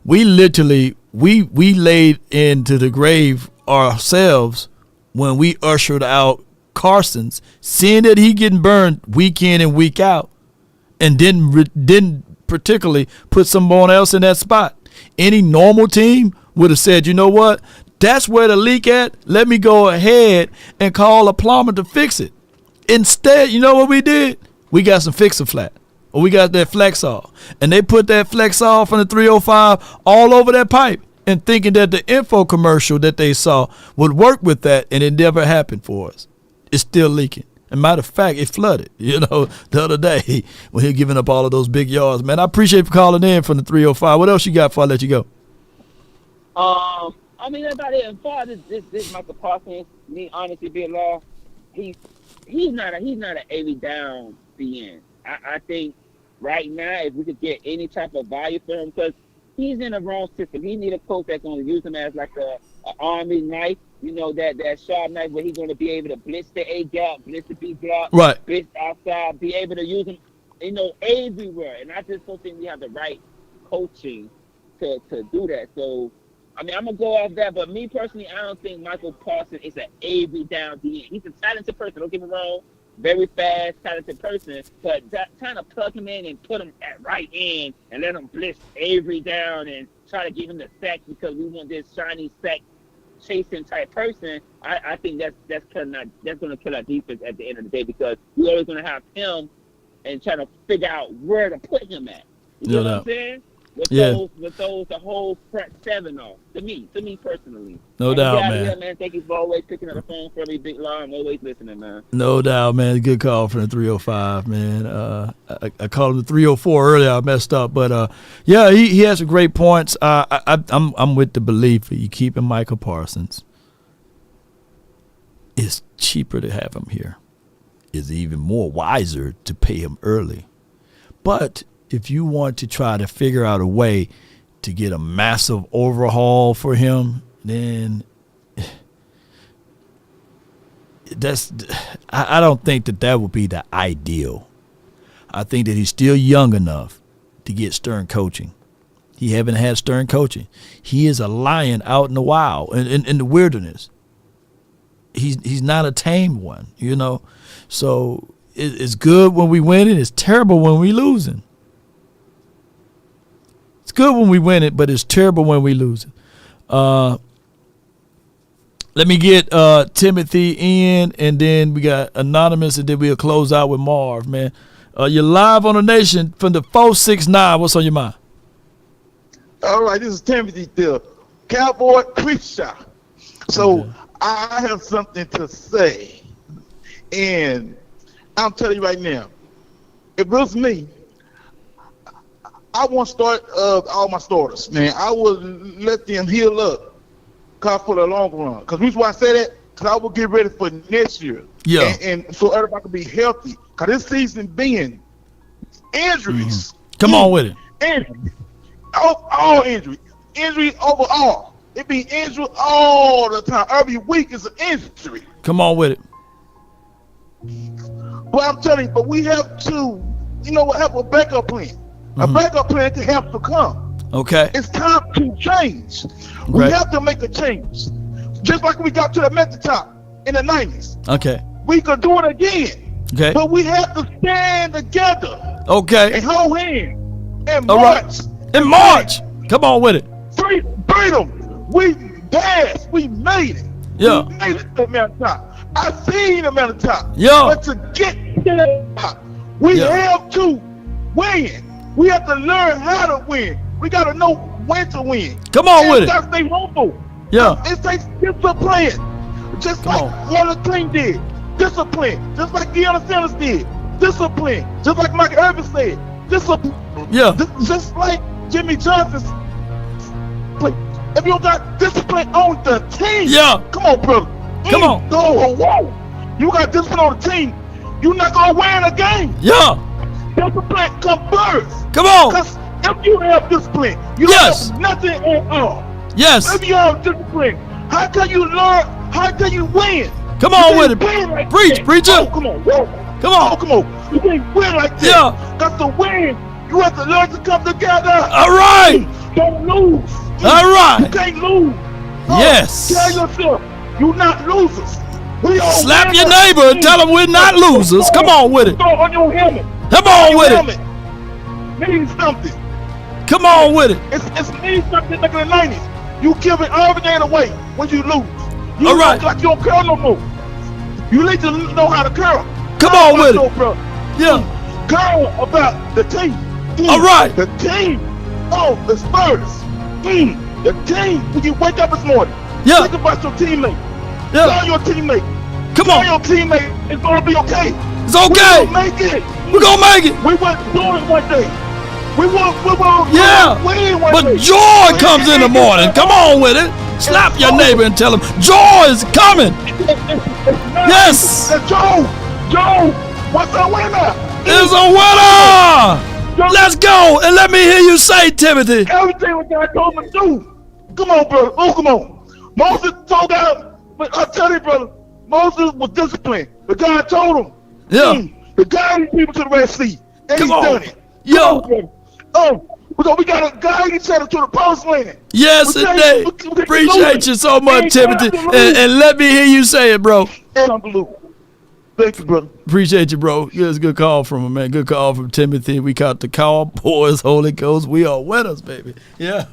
We literally we laid into the grave ourselves when we ushered out Carson's, seeing that he getting burned week in and week out, and didn't particularly put someone else in that spot. Any normal team would have said, you know what, that's where the leak at. Let me go ahead and call a plumber to fix it. Instead, you know what we did? We got some Fix-A-Flat. Or we got that Flexol. And they put that Flexol from the 305 all over that pipe, and thinking that the info commercial that they saw would work with that, and it never happened for us. It's still leaking. And matter of fact, it flooded, the other day when he giving up all of those big yards. Man, I appreciate you for calling in from the 305. What else you got before I let you go? I mean, about it, as far as this Michael Parsons, me honestly, Big Law, he's not an every down DN. I think right now, if we could get any type of value for him, because he's in the wrong system. He need a coach that's going to use him as like a army knife, that sharp knife where he's going to be able to blitz the A gap, blitz the B block, right, blitz outside, be able to use him, everywhere. And I just don't think we have the right coaching to do that. So, I mean, I'm going to go off that, but me personally, I don't think Michael Parsons is an every down DN. He's a talented person, don't get me wrong. Very fast, talented person, but trying to plug him in and put him at right end and let him blitz every down and try to give him the sack because we want this shiny sack chasing type person, I think that's going to kill our defense at the end of the day, because we're always going to have him and trying to figure out where to put him at. You know what I'm saying? With those, the whole front seven off. To me personally. No doubt, man. Here, man. Thank you for always picking up the phone for me, Big Law. I'm always listening, man. No doubt, man. Good call from the 305, man. I called him the 304 earlier. I messed up, but yeah, he has some great points. I'm with the belief that you keeping Michael Parsons. It's cheaper to have him here. It's even more wiser to pay him early, but if you want to try to figure out a way to get a massive overhaul for him, then I don't think that would be the ideal. I think that he's still young enough to get stern coaching. He haven't had stern coaching. He is a lion out in the wild, in the wilderness. He's not a tamed one, So it's good when we win it. It's terrible when we losing. It's good when we win it, but it's terrible when we lose it. Let me get Timothy in, and then we got Anonymous, and then we'll close out with Marv, man. You're live on the Nation from the 469. What's on your mind? All right, this is Timothy still. Cowboy Creepshot. So I have something to say, and I'm telling you right now, if it was me, I won't start all my starters, man. I would let them heal up for the long run. Because the reason why I say that, because I will get ready for next year. Yeah. And so everybody can be healthy. Because this season being injuries. Come on with it. Injuries. All injuries. Injuries overall. It be injury all the time. Every week is an injury. Come on with it. But I'm telling you, but we have to, have a backup plan. A backup plan to have to come. Okay. It's time to change. We have to make a change. Just like we got to the mountaintop in the 90s. Okay. We could do it again. Okay. But we have to stand together. Okay. And hold hands. And All march. right. And march. Come on with it. Freedom. We danced. We made it. Yeah. We made it to the mountaintop. I seen the mountaintop. Yeah. But to get to the top, we have to win. We have to learn how to win. We got to know when to win. Come on with it. We got to stay humble. Yeah. It takes discipline. Just like Waller King did. Discipline. Just like Deion Sanders did. Discipline. Just like Mike Irvin said. Discipline. Yeah. Just like Jimmy Johnson's. If you got discipline on the team. Yeah. Come on, brother. Come on. Whoa. You got discipline on the team. You're not going to win a game. Yeah. Discipline comes first. Come on. Because if you have discipline, you don't have nothing at all. Yes. If you have discipline, how can you learn? How can you win? Come on with it. Like Preach, preacher. Oh, come on. Come on. Come on. You can't win like that. Yeah. Because to win, you have to learn to come together. All right. Don't lose. All right. You can't lose. Yes. Tell yourself, you're not losers. We are Slap your winners. neighbor and tell him we're not losers. Come on with it. Throw on your helmet. Come on with it. Means something. Come on with it. It's means something like in the 90s. You give it everything away when you lose. You All right. look like you don't care no more. You need to know how to care. Come on with it. Bro. Yeah. Care about the team. All right. The team. Oh, the Spurs. The team. When you wake up this morning, think about your teammate. Yeah. Tell your teammate. Come Tell on. your teammate it's gonna be okay. It's okay. We're gonna make it. We're gonna make it. We went through it one day. We won win one But day. joy comes in the morning. Come on with it. Slap your neighbor and tell him joy is coming. Yes. Joe, what's a winner? It's a winner. Let's go. And let me hear you say, Timothy. Everything what God told me to do. Come on, brother. Oh, come on. Moses told God, but I tell you, brother, Moses was disciplined. But God told him. Yeah. To guide these people to the Red Sea. And Come he's on. done it. Yo. We got to guide each other to the promised land. Yes, indeed. Appreciate you so much, Timothy. And let me hear you say it, bro. Unbelievable. Thank you, brother. Appreciate you, bro. It's a good call from him, man. Good call from Timothy. We caught the Cowboys, Holy Ghost. We are winners, baby. Yeah.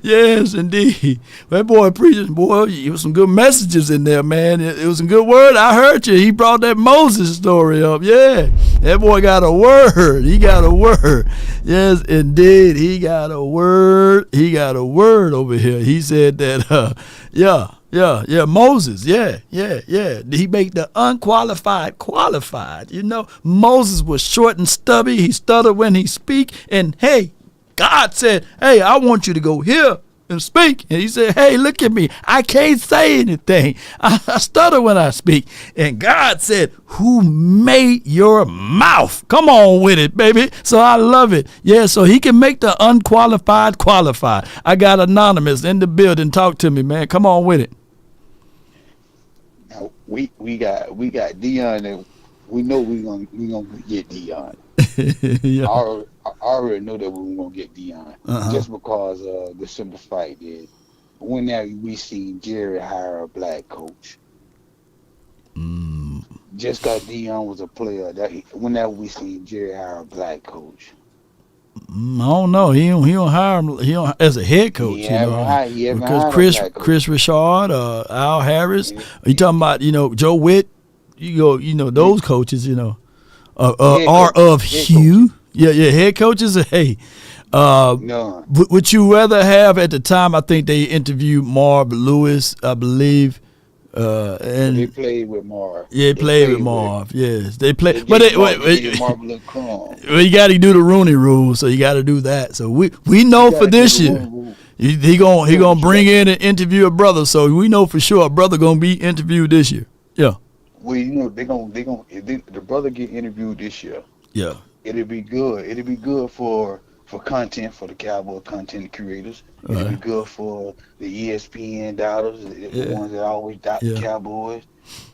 Yes, indeed. That boy preaching, boy, there was some good messages in there, man. It was a good word. I heard you. He brought that Moses story up. Yeah. That boy got a word. He got a word. Yes, indeed. He got a word. He got a word over here. He said that, yeah, Moses, yeah. He make the unqualified qualified. You know, Moses was short and stubby. He stuttered when he speak. And, hey, God said, hey, I want you to go here and speak. And he said, hey, look at me. I can't say anything. I stutter when I speak. And God said, who made your mouth? Come on with it, baby. So I love it. Yeah, so he can make the unqualified qualified. I got Anonymous in the building. Talk to me, man. Come on with it. We got Deion, and we know we gonna get Deion. Yeah. I already know that we were gonna get Deion just because the simple fact is whenever we see Jerry hire a black coach, just because Deion was a player, whenever we see Jerry hire a black coach. I don't know. He don't hire him. He don't as a head coach. Because Chris Richard, Al Harris. You talking about Joe Witt? Those coaches. Are of hue. Yeah, head coaches. Hey, no. Would you rather have at the time? I think they interviewed Marv Lewis, I believe. And they played with Marv. Yeah, they played with Marv. Yes, they played. But well, you got to do the Rooney Rule, so you got to do that. So we know for this year, he gonna bring in and interview a brother. So we know for sure a brother gonna be interviewed this year. Yeah. Well, they gonna if the brother get interviewed this year. Yeah. It'll be good. It'll be good for for content for the Cowboy content creators. It'll be good for the ESPN doubters, the ones that always doubt the Cowboys.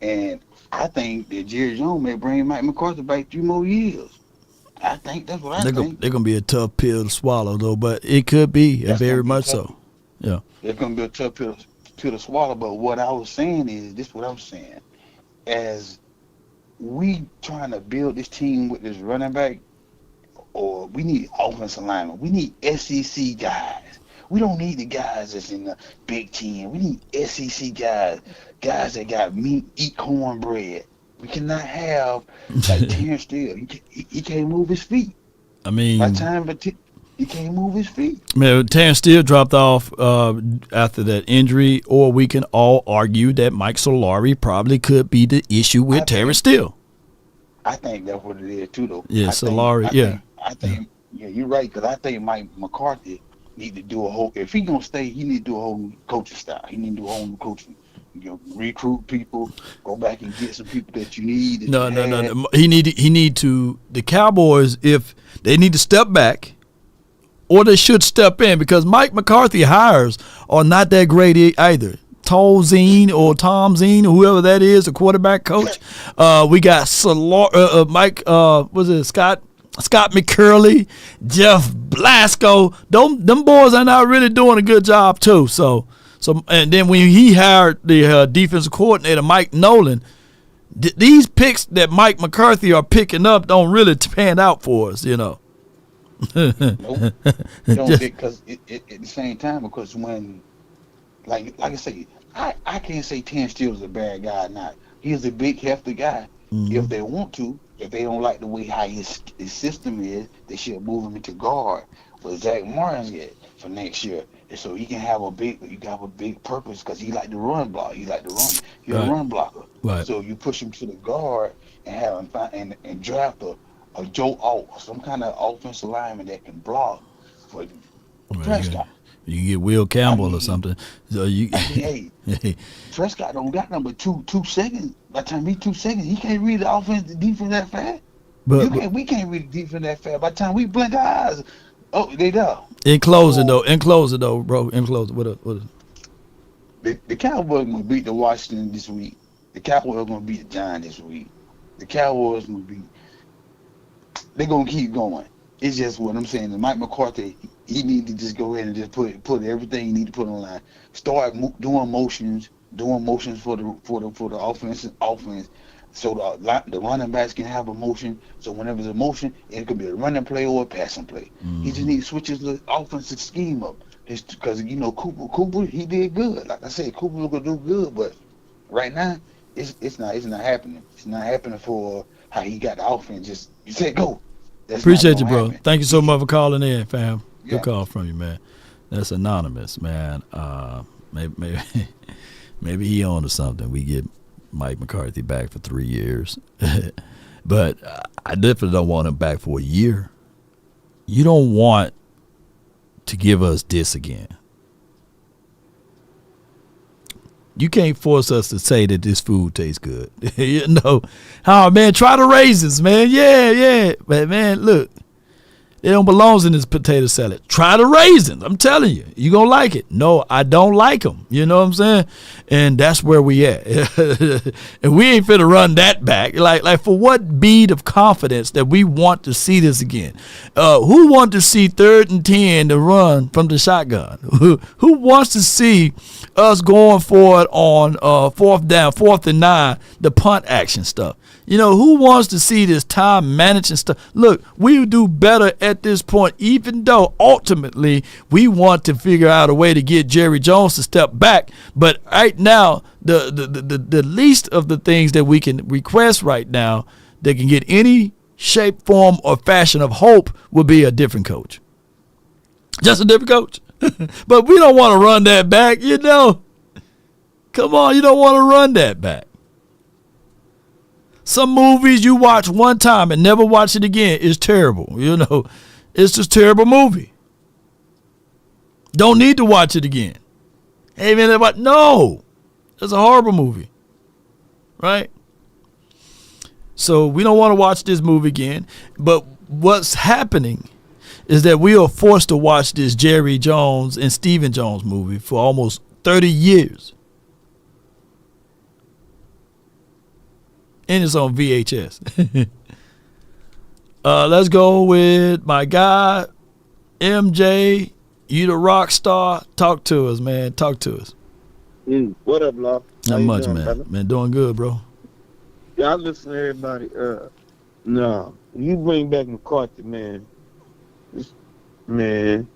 And I think that Jerry Jones may bring Mike McCarthy back 3 more years. I think that's what I think. They're gonna be a tough pill to swallow, though, but it could be, and very much so. Yeah, it's gonna be a tough pill to swallow. But what I was saying is, this: what I'm saying, as we trying to build this team with this running back, or we need offensive linemen, we need SEC guys. We don't need the guys that's in the Big Ten. We need SEC guys that got meat, eat cornbread. We cannot have like Terrence Steele. He can't move his feet. I mean, by the time he can't move his feet. Man, Terrence Steele dropped off after that injury, or we can all argue that Mike Solari probably could be the issue with Terrence Steele. I think that's what it is too, though. Yeah, Solari. I think you're right, because I think Mike McCarthy need to do a whole. If he gonna stay, he need to do a whole new coaching style. He need to do a whole new coaching. Recruit people, go back and get some people that you need. No. He need to. The Cowboys, if they need to step back, or they should step in, because Mike McCarthy hires are not that great either. Tolzien or Tom Zine or whoever that is, the quarterback coach. We got Mike. Was it Scott McCurley, Jeff Blasco? Them boys are not really doing a good job too. So, and then when he hired the defensive coordinator, Mike Nolan, these picks that Mike McCarthy are picking up don't really pan out for us, Nope. Because at the same time, because when, like I say, I can't say Terrence Steele is a bad guy or not. He's a big, hefty guy. Mm-hmm. If they want to, if they don't like the way how his system is, they should move him into guard for Zach Martin for next year. And so he can have a big purpose, because he like to run block. He like to run. He's a run blocker. Right. So you push him to the guard and have him find and draft a Joe Alt, some kind of offensive lineman that can block for Prescott. You can get Will Campbell or something. So hey, Prescott don't got number 2 seconds. By the time he's 2 seconds, he can't read the offense, the defense that fast. We can't read the defense that fast. By the time we blink our eyes, they done. In closing though, bro. In closing, what up? The Cowboys gonna beat the Washington this week. The Cowboys gonna beat the Giants this week. The Cowboys gonna beat. They're gonna keep going. It's just what I'm saying. Mike McCarthy, he need to just go ahead and just put everything he need to put on line. Start doing motions for the offense. So the running backs can have a motion. So whenever there's a motion, it could be a running play or a passing play. Mm-hmm. He just needs to switch his offensive scheme up. Because Cooper, he did good. Like I said, Cooper gonna do good, but right now it's not happening. It's not happening for how he got the offense. Just you said go. That's appreciate you, bro. Happen. Thank you so much for calling in, fam. Good call from you, man. That's anonymous, man. Maybe he on to something. We get Mike McCarthy back for 3 years. But I definitely don't want him back for a year. You don't want to give us this again. You can't force us to say that this food tastes good. Oh, man, try the raisins, man. Yeah. But, man, look. It don't belong in this potato salad. Try the raisins. I'm telling you. You're going to like it. No, I don't like them. You know what I'm saying? And that's where we at. And we ain't finna run that back. Like for what bead of confidence that we want to see this again? Who wants to see 3rd and 10 to run from the shotgun? Who wants to see us going for it on 4th down, 4th and 9, the punt action stuff? Who wants to see this time management stuff? Look, we do better at this point, even though ultimately we want to figure out a way to get Jerry Jones to step back. But right now, the least of the things that we can request right now that can get any shape, form, or fashion of hope would be a different coach. Just a different coach. But we don't want to run that back, Come on, you don't want to run that back. Some movies you watch one time and never watch it again is terrible. It's just a terrible movie. Don't need to watch it again. Hey, man, no. It's a horrible movie. Right? So we don't want to watch this movie again. But what's happening is that we are forced to watch this Jerry Jones and Stephen Jones movie for almost 30 years. And it's on VHS. Let's go with my guy, MJ. You the rock star. Talk to us, man. Talk to us. What up, Law? Not much, man. Brother? Man, doing good, bro. Yeah, I listen to everybody. No, you bring back McCarthy, man. Man,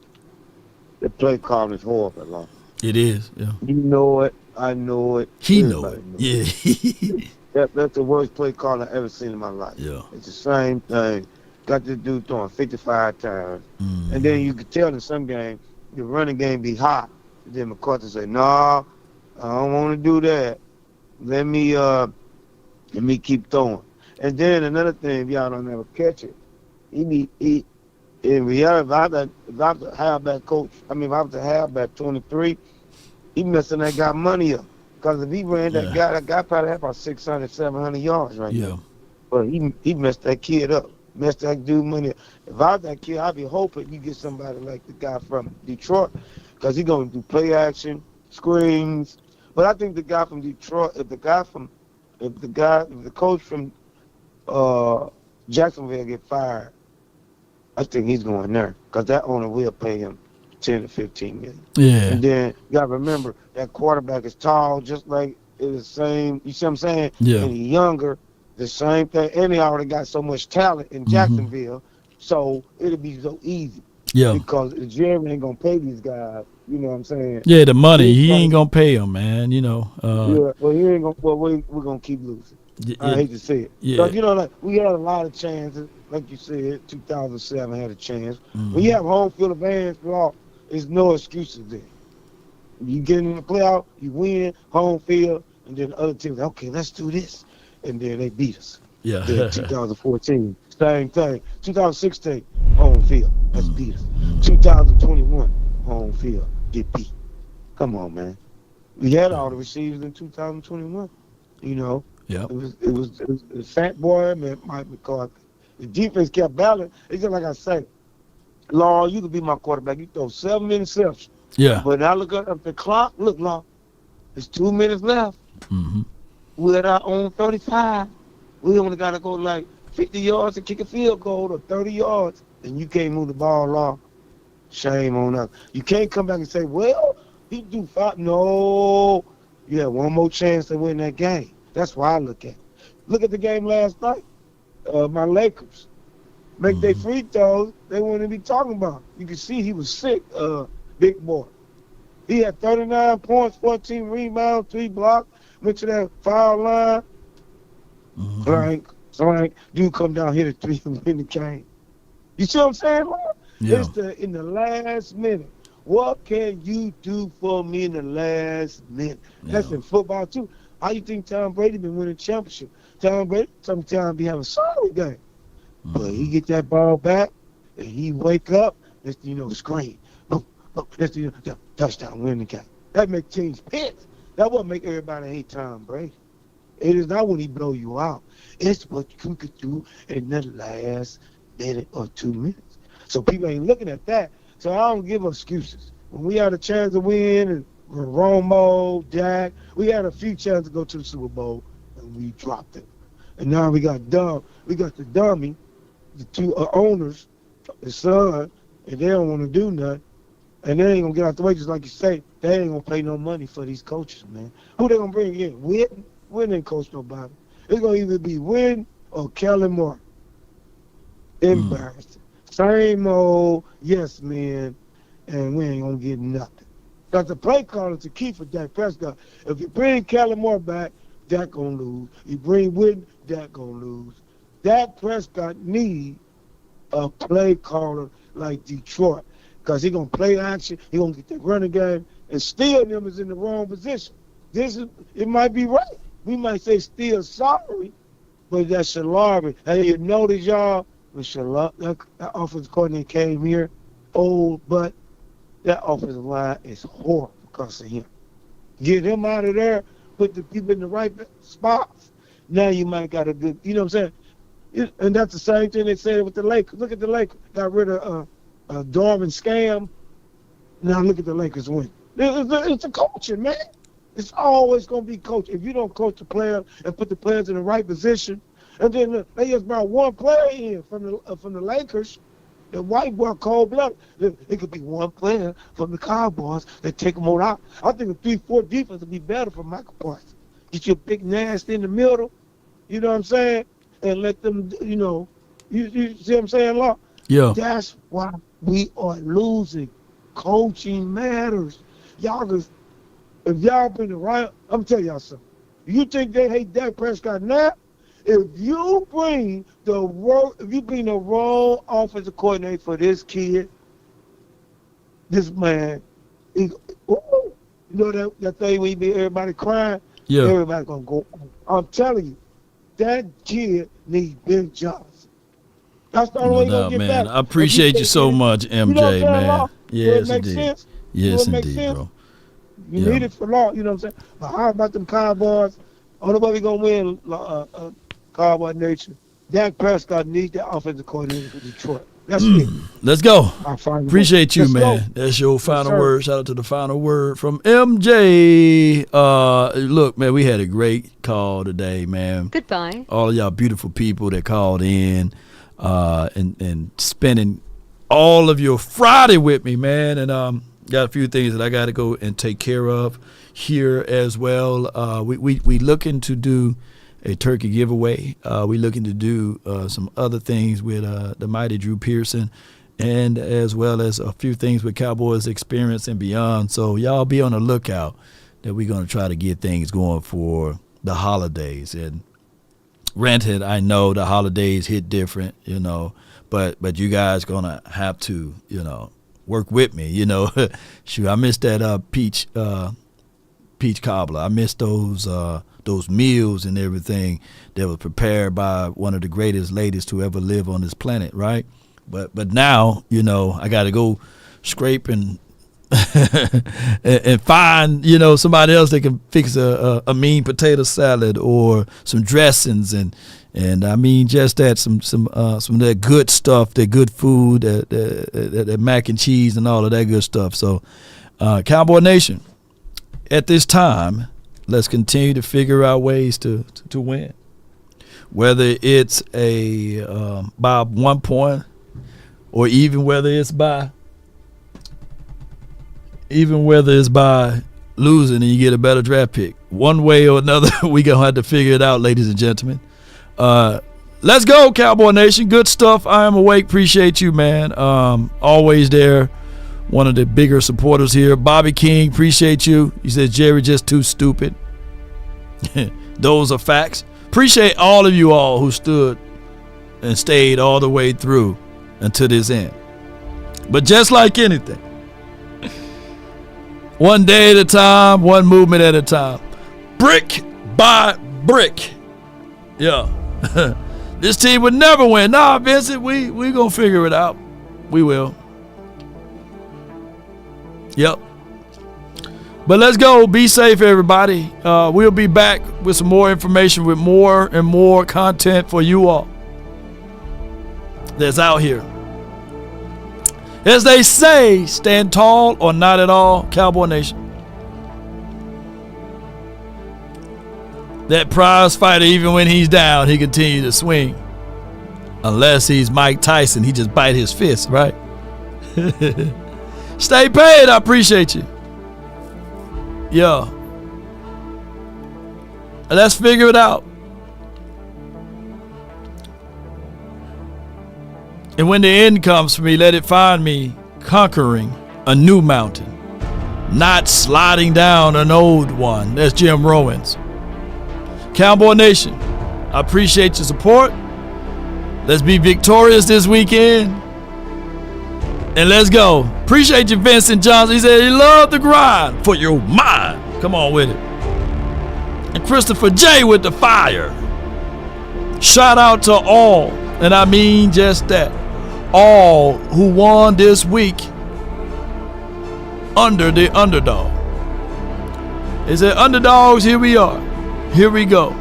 the play calling is horrible, Law. It is, yeah. You know it. I know it. He know it. Yeah. That's the worst play call I've ever seen in my life. Yeah. It's the same thing. Got this dude throwing 55 times. And then you could tell in some games, the running game be hot. And then McCarthy say, no, I don't want to do that. Let me keep throwing. And then another thing, if y'all don't ever catch it, in reality, if I was the halfback coach, if I was the halfback 23, he messing that guy money up. Because if he ran that guy probably had about 600, 700 yards right now. But he messed that kid up. Messed that dude money up. If I was that kid, I'd be hoping you get somebody like the guy from Detroit. Because he's going to do play action, screens. But I think the guy from Detroit, if the coach from Jacksonville get fired, I think he's going there. Because that owner will pay him 10 to 15 million. Yeah. And then you got to remember that quarterback is tall, just like it's the same. You see what I'm saying? Yeah. And he's younger, the same thing. And he already got so much talent in Jacksonville, so it'll be so easy. Yeah. Because Jerry ain't gonna pay these guys. You know what I'm saying? Yeah, the money he ain't gonna pay him, man. You know. Yeah. Well, he ain't gonna. Well, we're gonna keep losing. I hate to say it. Yeah. But like we had a lot of chances. Like you said, 2007 had a chance. When you have home field advantage, there's no excuses there. You get in the playoff, you win, home field, and then the other teams, okay, let's do this. And then they beat us. Yeah. Then 2014, same thing. 2016, home field, let's beat us. 2021, home field, get beat. Come on, man. We had all the receivers in 2021. You know, yeah. It was a fat boy, man, Mike McCarthy. The defense kept battling. It's just like I say, Law, you could be my quarterback. You throw 7 interceptions. Yeah. But I look up the clock. Look, Law, there's 2 minutes left. We're at our own 35. We only got to go like 50 yards to kick a field goal or 30 yards. And you can't move the ball, Law. Shame on us. You can't come back and say, well, he do 5. No. You have one more chance to win that game. That's why I look at it. Look at the game last night. My Lakers. Make their free throws, they wouldn't be talking about. You can see he was sick, big boy. He had 39 points, 14 rebounds, 3 blocks, went to that foul line. Blank, dude come down here to 3 and win the game. You see what I'm saying, man? Yeah. It's in the last minute. What can you do for me in the last minute? Yeah. That's in football, too. How you think Tom Brady been winning championship? Tom Brady sometimes be having sorry game. But he get that ball back, and he wake up, screen. Let's touchdown, win the game. That make teams pissed. That what make everybody hate Tom Brady. It is not when he blow you out. It's what you could do in the last minute or 2 minutes. So people ain't looking at that. So I don't give excuses. When we had a chance to win, and Romo, Dak, we had a few chances to go to the Super Bowl, and we dropped it. And now we got the dummy, the 2 owners, the son, and they don't want to do nothing. And they ain't going to get out the way, just like you say. They ain't going to pay no money for these coaches, man. Who they going to bring in? Witten? Witten ain't coach nobody. It's going to either be Witten or Kelly Moore. Embarrassing. Same old yes man, and we ain't going to get nothing. Because the play call is the key for Dak Prescott. If you bring Kelly Moore back, Dak going to lose. You bring Witten, Dak going to lose. Dak Prescott need a play caller like Detroit. Because he going to play action, he going to get that running game, and still them is in the wrong position. It might be right. We might say still sorry, but that Shalari, hey, you notice y'all, when that offensive coordinator came here, but that offensive line is horrible because of him. Get him out of there, put the people in the right spots. Now you might got a good, you know what I'm saying? And that's the same thing they said with the Lakers. Look at the Lakers. Got rid of Darvin scam. Now look at the Lakers win. It's a coaching, man. It's always going to be coaching. If you don't coach the player and put the players in the right position, and then they just brought one player in from the Lakers, the white boy cold-blooded. It could be one player from the Cowboys that take them all out. I think a 3-4 defense would be better for Michael Parsons. Get your big nasty in the middle, you know what I'm saying, and let them, you see what I'm saying, Law? Yeah. That's why we are losing. Coaching matters. If y'all been the right, I'm telling y'all something. You think they hate Dak Prescott now? If you bring the wrong offensive coordinator for this kid, this man, you know that thing when you be everybody crying, everybody gonna go. I'm telling you, that kid needs Ben Johnson. That's the only way you're gonna get man. back. I appreciate you so much, MJ, man. Yes, indeed. Sense? Yes, indeed, bro. You need it for law, you know what I'm saying? But how about them Cowboys? Only way we gonna win, Cowboy Nation. Dak Prescott needs that offensive coordinator for Detroit. That's it. Let's go. Appreciate you, Let's man. go. That's your final word. Shout out to the final word from MJ. Look, man, we had a great call today, man. Goodbye. All of y'all beautiful people that called in and spending all of your Friday with me, man. And got a few things that I got to go and take care of here as well. We looking to do a turkey giveaway. We looking to do some other things with the mighty Drew Pearson, and as well as a few things with Cowboys Experience and beyond. So y'all be on the lookout that we're going to try to get things going for the holidays. And granted, I know the holidays hit different, but you guys going to have to, work with me, Shoot, I missed that peach cobbler. I missed those meals and everything that was prepared by one of the greatest ladies to ever live on this planet, right? But now, I got to go scrape and and find, somebody else that can fix a mean potato salad or some dressings and I mean just that some of that good stuff, that good food, that mac and cheese and all of that good stuff. So, Cowboy Nation, at this time, let's continue to figure out ways to win. Whether it's by 1 point, or even whether it's by losing and you get a better draft pick. One way or another, we gonna have to figure it out, ladies and gentlemen. Let's go, Cowboy Nation. Good stuff. I am awake. Appreciate you, man. Always there. One of the bigger supporters here. Bobby King, appreciate you. He says Jerry just too stupid. Those are facts. Appreciate all of you all who stood and stayed all the way through until this end. But just like anything, one day at a time, one movement at a time, brick by brick. Yeah. This team would never win. Nah, Vincent, we gonna figure it out. We will. Yep. But let's go. Be safe, everybody. We'll be back with some more information, with more and more content for you all that's out here. As they say, stand tall or not at all, Cowboy Nation. That prize fighter, even when he's down, he continues to swing. Unless he's Mike Tyson, he just bite his fist, right? Stay paid. I appreciate you. Yeah. Let's figure it out. And when the end comes for me, let it find me conquering a new mountain, not sliding down an old one. That's Jim Rowan's. Cowboy Nation, I appreciate your support. Let's be victorious this weekend. And let's go. Appreciate you, Vincent Johnson. He said he loved the grind for your mind. Come on with it. And Christopher J with the fire. Shout out to all, and I mean just that, all who won this week under the underdog. They said, underdogs, here we are. Here we go.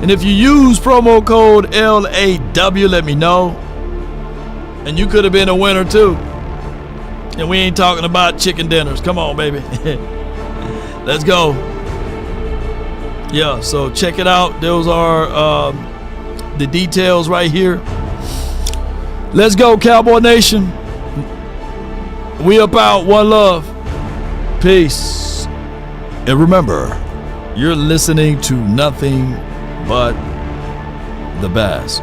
And if you use promo code LAW, let me know. And you could have been a winner too. And we ain't talking about chicken dinners. Come on, baby. Let's go. Yeah, so check it out. Those are the details right here. Let's go, Cowboy Nation. We up out. One love. Peace. And remember, you're listening to nothing but the best.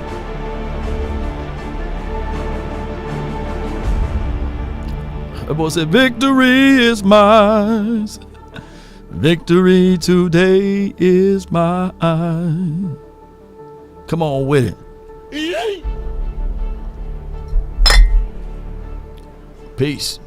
The boy said, victory is mine. Victory today is mine. Come on with it. Peace.